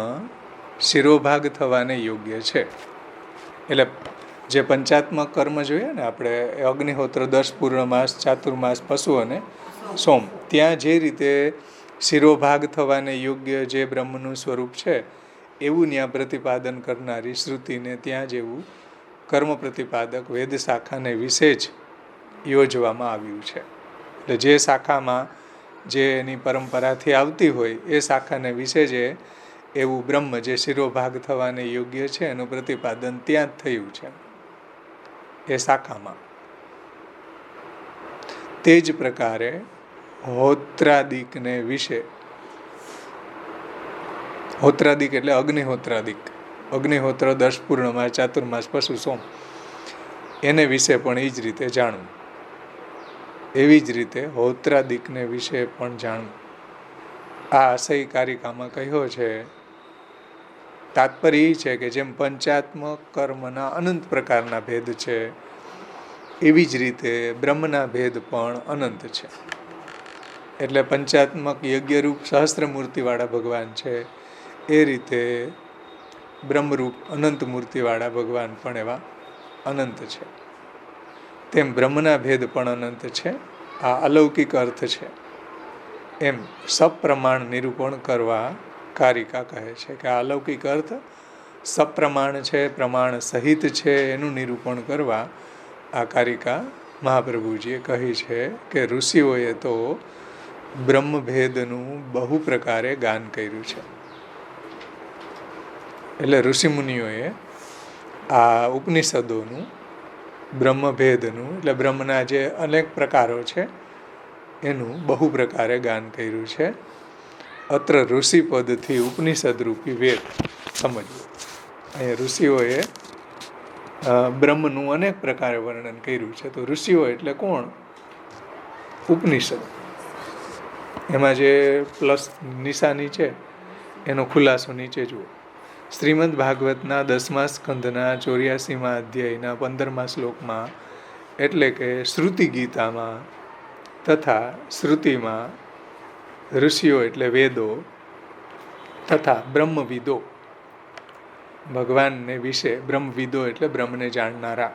શિરોભાગ થવાને યોગ્ય છે. એટલે જે પંચાત્મક કર્મ જોઈએ ને આપણે, અગ્નિહોત્ર, 10 પૂર્ણમાસ, ચાતુર્માસ, પશુ અને સોમ, ત્યાં જે રીતે શિરોભાગ થવાને યોગ્ય જે બ્રહ્મનું સ્વરૂપ છે એવું ત્યાં પ્રતિપાદન કરનારી શ્રુતિને ત્યાં જેવું કર્મ પ્રતિપાદક વેદ શાખાને વિશે જ યોજવામાં આવ્યું છે. એટલે જે શાખામાં જે એની પરંપરાથી આવતી હોય એ શાખાને વિશે જે એવું બ્રહ્મ જે શિરોભાગ થવાને યોગ્ય છે એનું પ્રતિપાદન ત્યાં જ થયું છે એ શાખામાં. તે જ પ્રકારે હોત્રાદિકને વિશે, હોત્રાદિક એટલે અગ્નિહોત્રાદિક, અગ્નિહોત્ર, 10 પૂર્ણમાસ, ચાતુર્માસ, પશુ, સોમ, એને વિશે પણ એ જ રીતે જાણવું. એવી જ રીતે હોત્રાદિકને વિશે પણ જાણવું. આ આશય કારિકામાં કહ્યો છે. તાત્પર્ય એ છે કે જેમ પંચાત્મક કર્મના અનંત પ્રકારના ભેદ છે એવી જ રીતે બ્રહ્મના ભેદ પણ અનંત છે. એટલે પંચાત્મક યજ્ઞરૂપ સહસ્ત્રમૂર્તિવાળા ભગવાન છે એ રીતે બ્રહ્મરૂપ અનંત મૂર્તિવાળા ભગવાન પણ એવા અનંત છે. તેમ બ્રહ્મના ભેદ પણ અનંત છે. આ અલૌકિક અર્થ છે એમ સપ્રમાણ નિરૂપણ કરવા કારિકા કહે છે કે આ અલૌકિક અર્થ સપ્રમાણ છે, પ્રમાણ સહિત છે, એનું નિરૂપણ કરવા આ કારિકા મહાપ્રભુજીએ કહી છે કે ઋષિઓએ તો બ્રહ્મભેદનું બહુ પ્રકારે ગાન કર્યું છે. એટલે ઋષિમુનિઓએ આ ઉપનિષદોનું બ્રહ્મભેદનું, એટલે બ્રહ્મના જે અનેક પ્રકારો છે એનું બહુ પ્રકારે ગાન કર્યું છે. અત્ર ઋષિપદથી ઉપનિષદ રૂપી વેદ સમજવું. અહીંયા ઋષિઓએ બ્રહ્મનું અનેક પ્રકારે વર્ણન કર્યું છે. તો ઋષિઓ એટલે કોણ? ઉપનિષદ. એમાં જે પ્લસ નિશાની છે એનો ખુલાસો નીચે જુઓ. શ્રીમદ ભાગવતના 10મા સ્કંધના 84મા અધ્યાયના 15મા શ્લોકમાં, એટલે કે શ્રુતિ ગીતામાં તથા શ્રુતિમાં ઋષિઓ એટલે વેદો તથા બ્રહ્મવિદો ભગવાનને વિશે, બ્રહ્મવિદો એટલે બ્રહ્મને જાણનારા,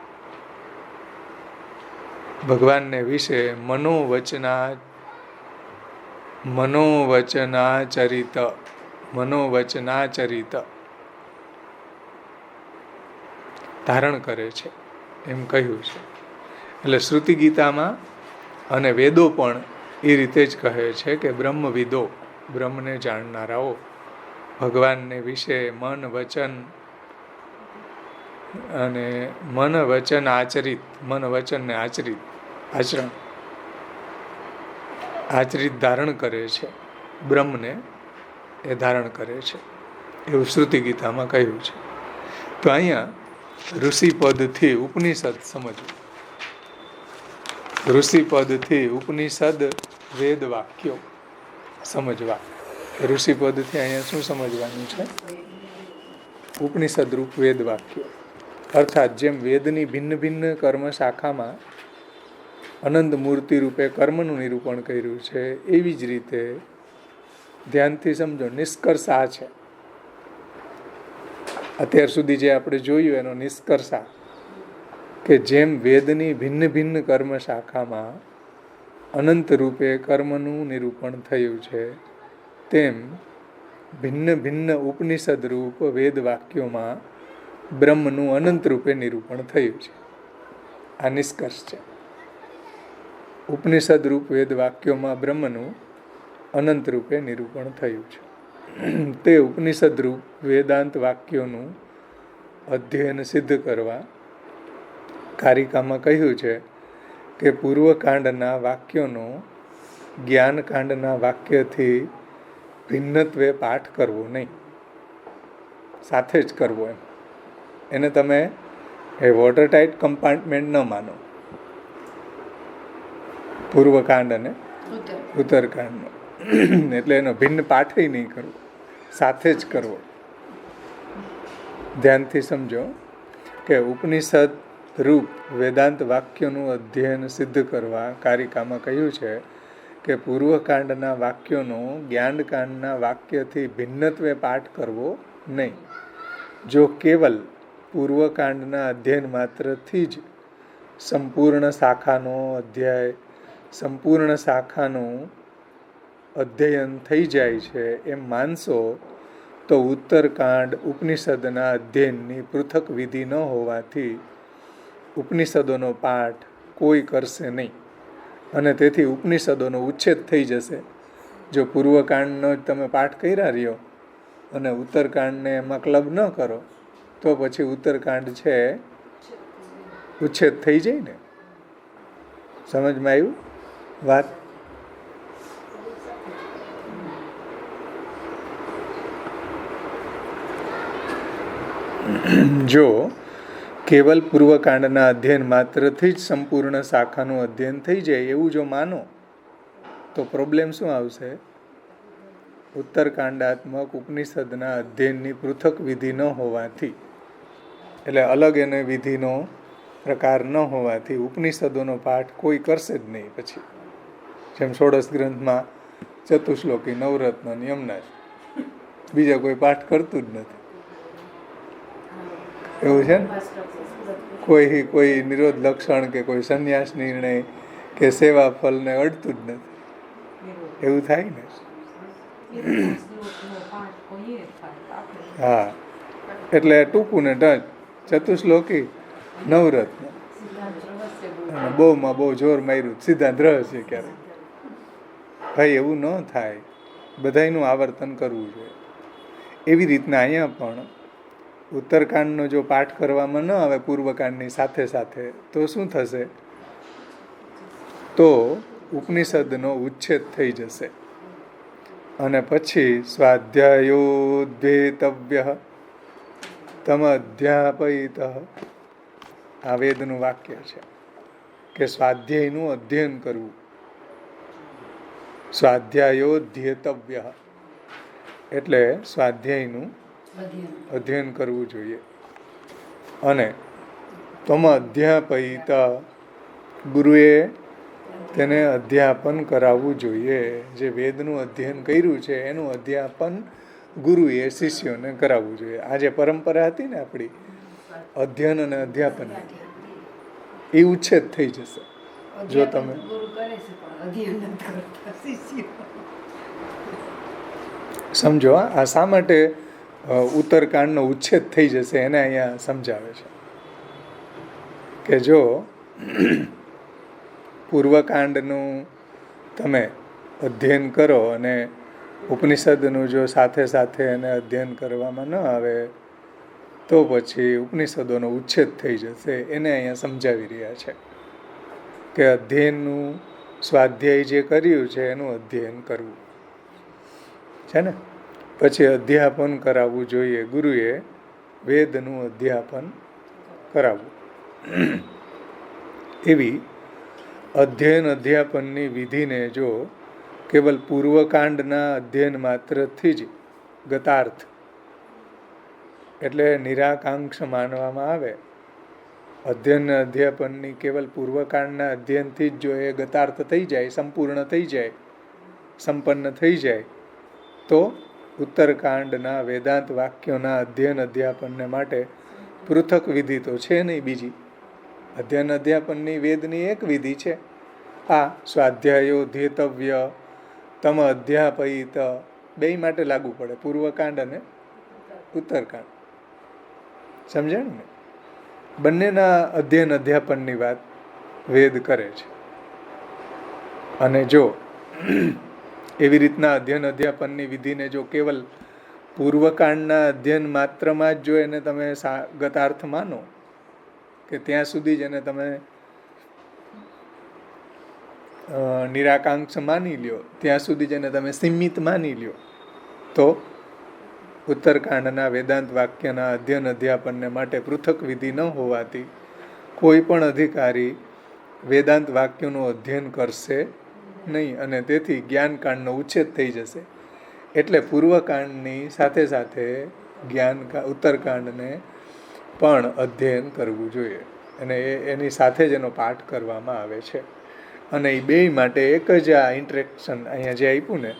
ભગવાનને વિશે મનોવચનાચરિત ધારણ કરે છે એમ કહ્યું છે. એટલે શ્રુતિ ગીતામાં અને વેદો પણ એ રીતે જ કહે છે કે બ્રહ્મવિદો, બ્રહ્મને જાણનારાઓ ભગવાનને વિશે મન વચન ને આચરિત ધારણ કરે છે, બ્રહ્મને એ ધારણ કરે છે એવું શ્રુતિ ગીતામાં કહ્યું છે. તો અહીંયા ઋષિપદથી ઉપનિષદ સમજવું. ઋષિપદથી ઉપનિષદ વેદ વાક્યો સમજવા. ઋષિપદથી અહીંયા શું સમજવાનું છે? ઉપનિષદરૂપ વેદ વાક્યો, અર્થાત જેમ વેદની ભિન્ન ભિન્ન કર્મ શાખામાં અનંત મૂર્તિ રૂપે કર્મનું નિરૂપણ કર્યું છે, એવી જ રીતે ધ્યાનથી સમજો, નિષ્કર્ષ આ છે. અત્યાર સુધી જે આપણે જોયું એનો નિષ્કર્ષ આ કે જેમ વેદની ભિન્ન ભિન્ન કર્મ શાખામાં અનંત રૂપે કર્મનું નિરૂપણ થયું છે, તેમ ભિન્ન ભિન્ન ઉપનિષદ રૂપ વેદ વાક્યોમાં બ્રહ્મનું અનંત રૂપે નિરૂપણ થયું છે. આ નિષ્કર્ષ છે. ઉપનિષદ રૂપ વેદ વાક્યોમાં બ્રહ્મનું અનંત રૂપે નિરૂપણ થયું છે. તે ઉપનિષદ રૂપ વેદાંત વાક્યોનું અધ્યયન સિદ્ધ કરવા કારિકામાં કહ્યું છે કે પૂર્વકાંડના વાક્યોનો જ્ઞાનકાંડના વાક્યથી ભિન્નત્વે પાઠ કરવો નહીં, સાથે જ કરવો. એને તમે એ વોટરટાઇટ કમ્પાર્ટમેન્ટ ન માનો, પૂર્વકાંડ અને ઉત્તરકાંડનો. એટલે એનો ભિન્ન પાઠ નહીં કરવો, સાથે જ કરવો. ધ્યાનથી સમજો કે ઉપનિષદ રૂપ વેદાંત વાક્યોનું અધ્યયન સિદ્ધ કરવા કારિકામાં કહ્યું છે કે પૂર્વકાંડના વાક્યોનો જ્ઞાનકાંડના વાક્યથી ભિન્નત્વે પાઠ કરવો નહીં. જો કેવલ પૂર્વકાંડના અધ્યયન માત્રથી જ સંપૂર્ણ શાખાનું અધ્યયન થઈ જાય છે એમ માનશો તો ઉત્તરકાંડ ઉપનિષદના અધ્યયનની પૃથક વિધિ ન હોવાથી ઉપનિષદોનો પાઠ કોઈ કરશે નહીં, અને તેથી ઉપનિષદોનો ઉચ્છેદ થઈ જશે. જો પૂર્વકાંડનો જ તમે પાઠ કર્યા રહ્યો અને ઉત્તરકાંડને એમાં ક્લબ ન કરો તો પછી ઉત્તરકાંડ છે ઉચ્છેદ થઈ જાય ને. સમજમાં આવ્યું વાત? જો કેવલ પૂર્વકાંડના અધ્યયન માત્રથી જ સંપૂર્ણ શાખાનું અધ્યયન થઈ જાય એવું જો માનો તો પ્રોબ્લેમ શું આવશે? ઉત્તરકાંડાત્મક ઉપનિષદના અધ્યયનની પૃથક વિધિ ન હોવાથી, એટલે અલગ એને વિધિનો પ્રકાર ન હોવાથી ઉપનિષદોનો પાઠ કોઈ કરશે જ નહીં. પછી જેમ ષોડશ ગ્રંથમાં ચતુશ્લોકી, નવરત્ન, યમનાશ, બીજા કોઈ પાઠ કરતું જ નથી. એવું છે ને? કોઈ નિરોધ લક્ષણ કે કોઈ સંન્યાસ નિર્ણય કે સેવા ફલને અડતું જ નથી. એવું થાય ને? હા, એટલે ટૂંકું ને ટચ, ચતુશ્લોકી, નવરત્ન, અને બહુમાં બહુ જોર માર્યું સિદ્ધાંત રહસ્ય. ક્યારેક ભાઈ એવું ન થાય, બધાયનું આવર્તન કરવું જોઈએ. એવી રીતના અહીંયા પણ ઉત્તરકાંડનો જો પાઠ કરવામાં ન આવે પૂર્વકાંડની સાથે સાથે તો શું થશે? તો ઉપનિષદનો ઉચ્છેદ થઈ જશે અને પછી સ્વાધ્યાયોદ્વેતવ્ય તમ અધ્યાપયિત, આ વેદનું વાક્ય છે કે સ્વાધ્યાયનું અધ્યયન કરવું. સ્વાધ્યાયોધ્યેતવ્ય એટલે સ્વાધ્યાયનું અધ્યયન કરવું જોઈએ. અને તમ અધ્યાપયિત, ગુરુએ તેને અધ્યાપન કરાવવું જોઈએ. જે વેદનું અધ્યયન કર્યું છે એનું અધ્યાપન ગુરુએ શિષ્યોને કરાવવું જોઈએ. આ જે પરંપરા હતી ને આપણી અધ્યયન અને અધ્યાપન, એ ઉચ્છેદ થઈ જશે જો તમે સમજો. આ શા માટે ઉત્તરકાંડનો ઉચ્છેદ થઈ જશે એને અહીંયા સમજાવે છે કે જો પૂર્વકાંડનું તમે અધ્યયન કરો અને ઉપનિષદનું જો સાથે સાથે એને અધ્યયન કરવામાં ન આવે તો પછી ઉપનિષદોનો ઉચ્છેદ થઈ જશે. એને અહીંયા સમજાવી રહ્યા છે કે અધ્યયનનું સ્વાધ્યાય જે કર્યું છે એનું અધ્યયન કરવું છે ને. પછી અધ્યાપન કરાવવું જોઈએ, ગુરુએ વેદનું અધ્યાપન કરાવવું. એવી અધ્યયન અધ્યાપનની વિધિને જો કેવલ પૂર્વકાંડના અધ્યયન માત્રથી જ ગતાર્થ એટલે નિરાકાંક્ષ માનવામાં આવે. અધ્યયન અધ્યાપનની કેવલ પૂર્વકાંડના અધ્યયનથી જ જો એ ગતાર્થ થઈ જાય, સંપૂર્ણ થઈ જાય, સંપન્ન થઈ જાય, તો ઉત્તરકાંડના વેદાંત વાક્યોના અધ્યયન અધ્યાપનને માટે પૃથક વિધિ તો છે નહીં બીજી. અધ્યયન અધ્યાપનની વેદની એક વિધિ છે. આ સ્વાધ્યાયો ધ્યેતવ્ય તમ અધ્યાપયિત બે માટે લાગુ પડે, પૂર્વકાંડ અને ઉત્તરકાંડ. સમજાણ ને? બંનેના અધ્યયન અધ્યાપનની વાત વેદ કરે છે. અને જો એવી રીતના અધ્યયન અધ્યાપનની વિધિને જો કેવલ પૂર્વકાંડના અધ્યયન માત્રમાં જ જો એને તમે ગતાર્થ માનો કે ત્યાં સુધી જ એને તમે નિરાકાંક્ષ માની લ્યો, ત્યાં સુધી જ એને તમે સીમિત માની લ્યો, તો ઉત્તરકાંડના વેદાંત વાક્યના અધ્યયન અધ્યાપનને માટે પૃથક વિધિ ન હોવાથી કોઈ પણ અધિકારી વેદાંત વાક્યોનું અધ્યયન કરશે નહીં, અને તેથી જ્ઞાનકાંડનો ઉચ્છેદ થઈ જશે. એટલે પૂર્વકાંડની સાથે સાથે ઉત્તરકાંડને પણ અધ્યયન કરવું જોઈએ, અને એની સાથે જ એનો પાઠ કરવામાં આવે છે. અને એ બે માટે એક જ આ ઇન્ટરેક્શન અહીંયા જે આપ્યું ને,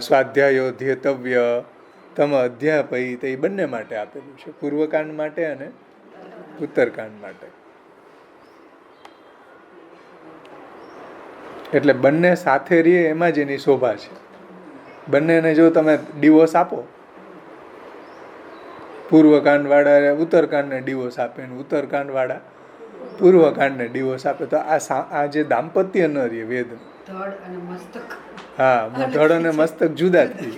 સ્વાધ્યાયો ધ્યેતવ્ય તમ અધ્યાપયિત, એ બંને માટે આપેલું છે, પૂર્વકાંડ માટે અને ઉત્તરકાંડ માટે. એટલે બંને સાથે રહીએ એમાં જ એની શોભા છે. બંનેને જો તમે ડિવોર્સ આપો, પૂર્વકાંડવાળા ઉત્તરકાંડને ડિવોર્સ આપે ને ઉત્તરકાંડવાળા પૂર્વકાંડને ડિવોર્સ આપે, તો આ જે દાંપત્ય ન રહે વેદનું. હા, ધડ અને મસ્તક જુદા થઈ.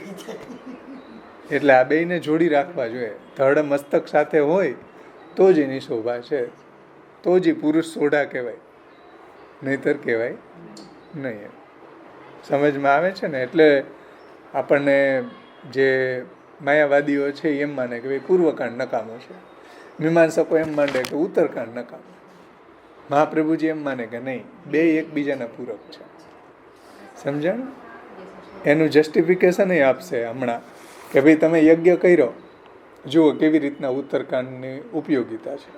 એટલે આ બેયને જોડી રાખવા જોઈએ. ધડ મસ્તક સાથે હોય તો જ એની શોભા છે, તો જ એ પુરુષ સોઢા કહેવાય, નહીતર કહેવાય નહીં. સમજમાં આવે છે ને? એટલે આપણને જે માયાવાદીઓ છે એમ માને કે ભાઈ પૂર્વકાંડ નકામો છે, મીમાંસકો એમ માને કે ઉત્તરકાંડ નકામો, મહાપ્રભુજી એમ માને કે નહીં, બે એકબીજાના પૂરક છે. સમજાણ? એનું જસ્ટિફિકેશન એ આપશે હમણાં કે ભાઈ તમે યજ્ઞ કર્યો, જુઓ કેવી રીતના ઉત્તરકાંડની ઉપયોગિતા છે.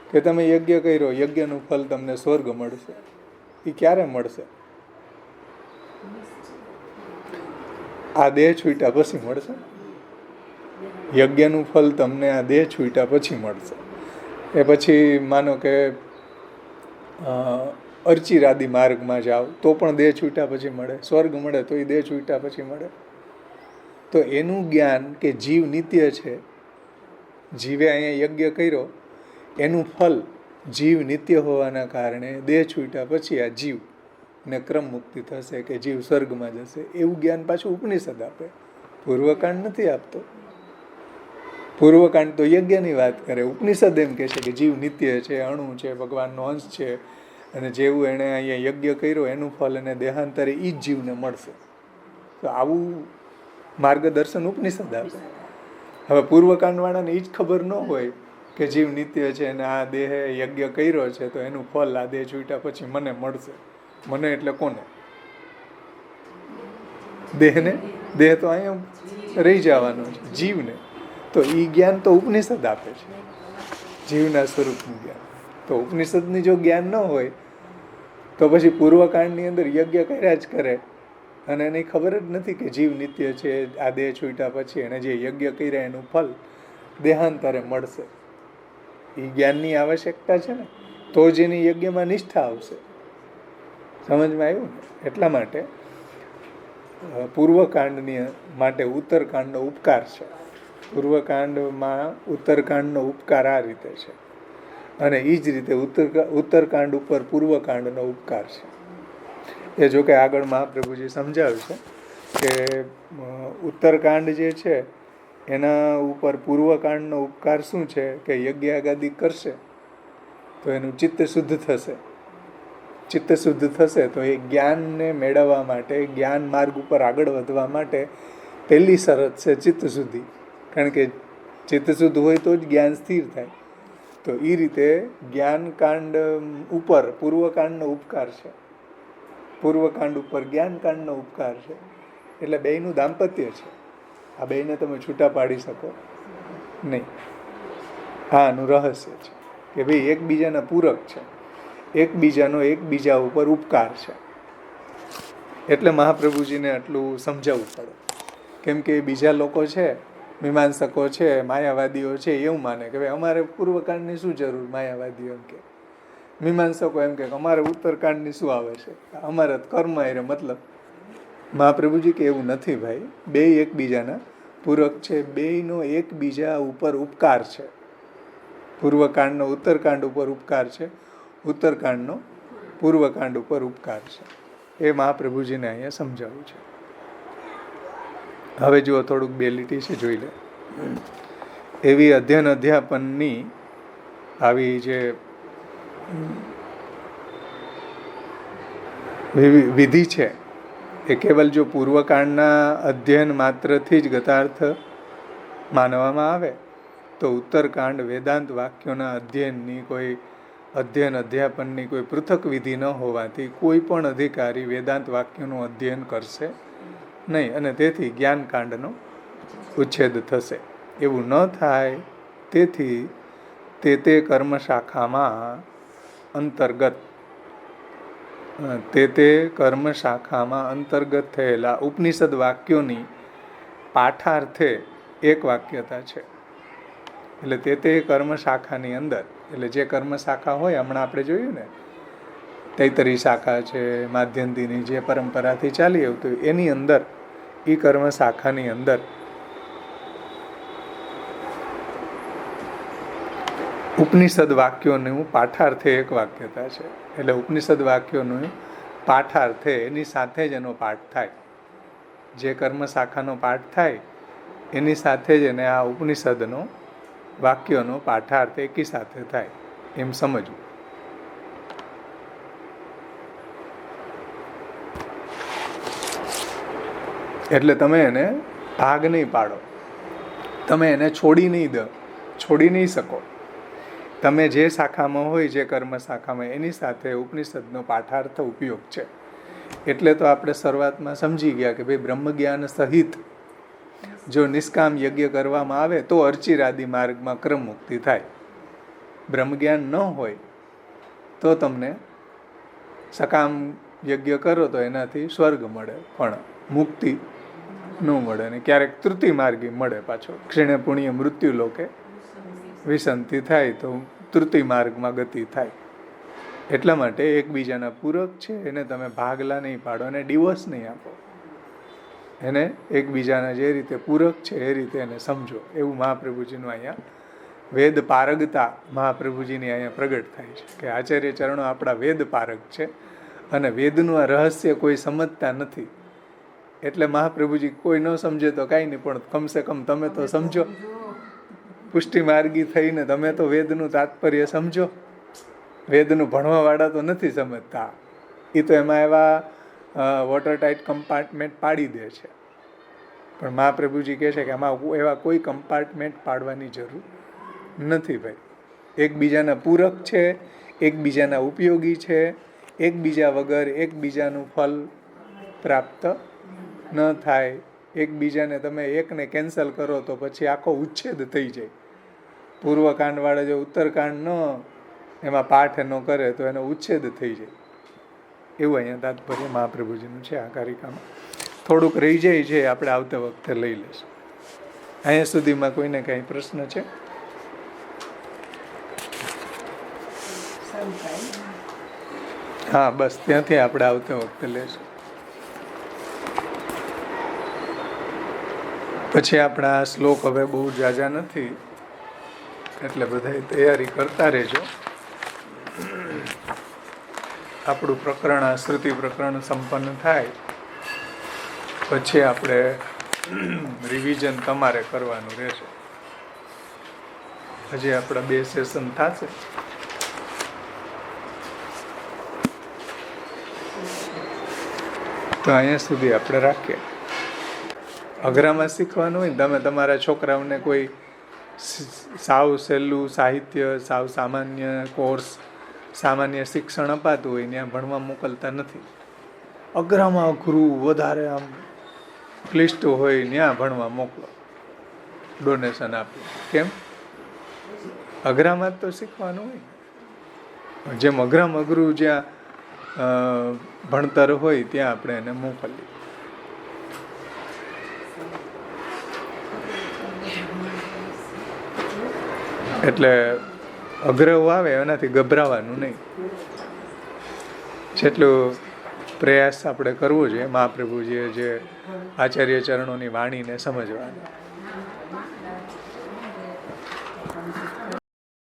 કે તમે યજ્ઞ કર્યો, યજ્ઞનું ફળ તમને સ્વર્ગ મળશે. એ ક્યારે મળશે? આ દેહ છૂટ્યા પછી મળશે. યજ્ઞનું ફળ તમને આ દેહ છૂટ્યા પછી મળશે. એ પછી માનો કે અર્ચિરાદી માર્ગમાં જાઓ તો પણ દેહ છૂટ્યા પછી મળે, સ્વર્ગ મળે તો એ દેહ છૂટ્યા પછી મળે. તો એનું જ્ઞાન કે જીવ નિત્ય છે, જીવે અહીંયા યજ્ઞ કર્યો, એનું ફળ જીવ નિત્ય હોવાના કારણે દેહ છૂટ્યા પછી આ જીવને ક્રમ મુક્તિ થશે કે જીવ સ્વર્ગમાં જશે, એવું જ્ઞાન પાછું ઉપનિષદ આપે, પૂર્વકાંડ નથી આપતો. પૂર્વકાંડ તો યજ્ઞની વાત કરે, ઉપનિષદ એમ કહે છે કે જીવ નિત્ય છે, અણુ છે, ભગવાનનો અંશ છે, અને જેવું એણે અહીંયા યજ્ઞ કર્યો એનું ફળ એને દેહાંતરે એ જ જીવને મળશે. તો આવું માર્ગદર્શન ઉપનિષદ આપે. હવે પૂર્વકાંડવાળાને એ જ ખબર ન હોય કે જીવ નિત્ય છે અને આ દેહે યજ્ઞ કર્યો છે તો એનું ફળ આ દેહ છૂટ્યા પછી મને મળશે. મને એટલે કોને? દેહને. દેહ તો અહીંયા રહી જવાનો છે, જીવને. તો એ જ્ઞાન તો ઉપનિષદ આપે છે, જીવના સ્વરૂપનું જ્ઞાન. તો ઉપનિષદની જો જ્ઞાન ન હોય તો પછી પૂર્વકાંડની અંદર યજ્ઞ કર્યા જ કરે અને એને ખબર જ નથી કે જીવ નિત્ય છે, આ દેહ છૂટ્યા પછી એને જે યજ્ઞ કર્યા એનું ફળ દેહાંતરે મળશે. એ જ્ઞાનની આવશ્યકતા છે ને, તો જ એની યજ્ઞમાં નિષ્ઠા આવશે. સમજમાં આવ્યું ને? એટલા માટે પૂર્વકાંડની માટે ઉત્તરકાંડનો ઉપકાર છે. પૂર્વકાંડમાં ઉત્તરકાંડનો ઉપકાર આ રીતે છે, અને એ જ રીતે ઉત્તરકાંડ ઉપર પૂર્વકાંડનો ઉપકાર છે. એ જો કે આગળ મહાપ્રભુજી સમજાવ્યું છે કે ઉત્તરકાંડ જે છે એના ઉપર પૂર્વકાંડનો ઉપકાર શું છે કે યજ્ઞાગાદી કરશે તો એનું ચિત્ત શુદ્ધ થશે. ચિત્ત શુદ્ધ થશે તો એ જ્ઞાનને મેળવવા માટે, જ્ઞાન માર્ગ ઉપર આગળ વધવા માટે પહેલી શરત છે ચિત્ત શુદ્ધિ. કારણ કે ચિત્ત શુદ્ધ હોય તો જ જ્ઞાન સ્થિર થાય. તો એ રીતે જ્ઞાનકાંડ ઉપર પૂર્વકાંડનો ઉપકાર છે. પૂર્વકાંડ ઉપર જ્ઞાનકાંડનો ઉપકાર છે. એટલે બેયનું દાંપત્ય છે. આ બેયને તમે છૂટા પાડી શકો નહીં. આનું રહસ્ય છે કે ભાઈ એકબીજાના પૂરક છે, એકબીજાનો એકબીજા ઉપર ઉપકાર છે. એટલે મહાપ્રભુજીને આટલું સમજાવવું પડે. કેમ કે બીજા લોકો છે, મીમાંસકો છે, માયાવાદીઓ છે, એવું માને કે ભાઈ અમારે પૂર્વકાંડની શું જરૂર. માયાવાદીઓ એમ કે, મીમાંસકો એમ કે અમારે ઉત્તરકાંડની શું આવે છે, અમારે કર્મ હારે મતલબ. મહાપ્રભુજી કે એવું નથી ભાઈ, બે એકબીજાના પૂરક છે, બેયનો એકબીજા ઉપર ઉપકાર છે. પૂર્વકાંડનો ઉત્તરકાંડ ઉપર ઉપકાર છે, ઉત્તરકાંડનો પૂર્વકાંડ ઉપર ઉપકાર છે. એ મહાપ્રભુજીને અહીંયા સમજાવવું છે. હવે જુઓ, થોડુંક બે લીટી છે, જોઈ લે. એવી અધ્યયન અધ્યાપનની આવી જે વિધિ છે એ કેવલ જો પૂર્વકાંડના અધ્યયન માત્રથી જ ગતાર્થ માનવામાં આવે તો ઉત્તરકાંડ વેદાંત વાક્યોના અધ્યયનની કોઈ અધ્યયન અધ્યાપનની કોઈ પૃથક વિધિ ન હોવાથી કોઈ પણ અધિકારી વેદાંત વાક્યોનું અધ્યયન કરશે નહીં, અને તેથી જ્ઞાનકાંડનો ઉચ્છેદ થશે. એવું ન થાય તેથી તે કર્મ શાખામાં અંતર્ગત કર્મ શાખામાં અંતર્ગત થયેલા ઉપનિષદ વાક્યોની પાઠાર્થે એક વાક્યતા છે. એટલે તે કર્મ શાખાની અંદર, એટલે જે કર્મ શાખા હોય, હમણાં આપણે જોયું ને તૈતરી શાખા છે, માધ્યંતીની જે પરંપરાથી ચાલી આવતું, એની અંદર એ કર્મ શાખાની અંદર ઉપનિષદ વાક્યોનું પાઠાર્થે એક વાક્યતા છે. એટલે ઉપનિષદ વાક્યોનું પાઠાર્થે એની સાથે જ એનો પાઠ થાય. જે કર્મ શાખાનો પાઠ થાય એની સાથે જ એને આ ઉપનિષદનો વાક્યોનો પાઠાર્થ એકી સાથે થાય, એમ સમજવું. એટલે તમે એને ભાગ નહીં પાડો, તમે એને છોડી નહીં શકો. તમે જે શાખામાં હોય, જે કર્મ શાખામાં, એની સાથે ઉપનિષદનો પાઠાર્થ ઉપયોગ છે. એટલે તો આપણે શરૂઆતમાં સમજી ગયા કે ભાઈ બ્રહ્મજ્ઞાન સહિત જો નિષ્કામ યજ્ઞ કરવામાં આવે તો અર્ચિરાદિ માર્ગમાં ક્રમ મુક્તિ થાય. બ્રહ્મજ્ઞાન ન હોય તો તમને સકામ યજ્ઞ કરો તો એનાથી સ્વર્ગ મળે, પણ મુક્તિ ન મળે. અને ક્યારેક તૃતીય માર્ગી મળે પાછો. ક્ષીણે પુણ્ય મૃત્યુ લોકે વિસંતિ થાય તો તૃતીય માર્ગમાં ગતિ થાય. એટલા માટે એકબીજાના પૂરક છે, એને તમે ભાગલા નહીં પાડો, અને ડિવોર્સ નહીં આપો. એને એકબીજાના જે રીતે પૂરક છે એ રીતે એને સમજો. એવું મહાપ્રભુજીનું અહીંયા વેદ પારગતા મહાપ્રભુજીની અહીંયા પ્રગટ થાય છે કે આચાર્ય ચરણો આપણા વેદ પારગ છે, અને વેદનું આ રહસ્ય કોઈ સમજતા નથી. એટલે મહાપ્રભુજી કોઈ ન સમજે તો કાંઈ નહીં, પણ કમસે કમ તમે તો સમજો. પુષ્ટિ માર્ગી થઈને તમે તો વેદનું તાત્પર્ય સમજો. વેદનું ભણવાવાળા તો નથી સમજતા. એ તો એમાં એવા વોટર ટાઇટ કમ્પાર્ટમેન્ટ પાડી દે છે. પણ મહાપ્રભુજી કહે છે કે આમાં એવા કોઈ કમ્પાર્ટમેન્ટ પાડવાની જરૂર નથી ભાઈ. એકબીજાના પૂરક છે, એકબીજાના ઉપયોગી છે. એકબીજા વગર એકબીજાનું ફલ પ્રાપ્ત ન થાય. એકબીજાને તમે એકને કેન્સલ કરો તો પછી આખો ઉચ્છેદ થઈ જાય. પૂર્વકાંડવાળા જો ઉત્તરકાંડ એમાં પાઠ ન કરે તો એનો ઉચ્છેદ થઈ જાય. એવું અહીંયા તાત્પર્ય મહાપ્રભુજીનું છે આ કારિકામાં. થોડુંક રહી જાય છે, આપણે આવતા વખતે લઈ લઈશું. અહીંયા સુધીમાં કોઈને કંઈ પ્રશ્ન છે? હા, બસ ત્યાંથી આપણે આવતા વખતે લઈશું. પછી આપણા શ્લોક હવે બહુ ઝાઝા નથી, એટલે બધાએ તૈયારી કરતા રહેજો. આપણું પ્રકરણ, આ શ્રુતિ પ્રકરણ સંપન્ન થાય પછી આપણે રિવિઝન તમારે કરવાનું રહેશે. હજી આપણા 2 સેશન થશે. તો અહીંયા સુધી આપણે રાખીએ. અઘરામાં શીખવાનું હોય ને, તમે તમારા છોકરાઓને કોઈ સાવ સહેલું સાહિત્ય, સાવ સામાન્ય કોર્સ, સામાન્ય શિક્ષણ અપાતું હોય ત્યાં ભણવા મોકલતા નથી. અઘરામાં અઘરું વધારે આમ ક્લિષ્ટ હોય ત્યાં ભણવા મોકલો, ડોનેશન આપી. કેમ? અઘરામાં જ તો શીખવાનું હોય. જેમ અઘરામાં અઘરું જ્યાં ભણતર હોય ત્યાં આપણે એને મોકલીએ. એટલે અઘરવ આવે એનાથી ગભરાવાનું નહીં. જેટલું પ્રયાસ આપણે કરવો જોઈએ મહાપ્રભુજીએ જે આચાર્ય ચરણોની વાણીને સમજવાનો.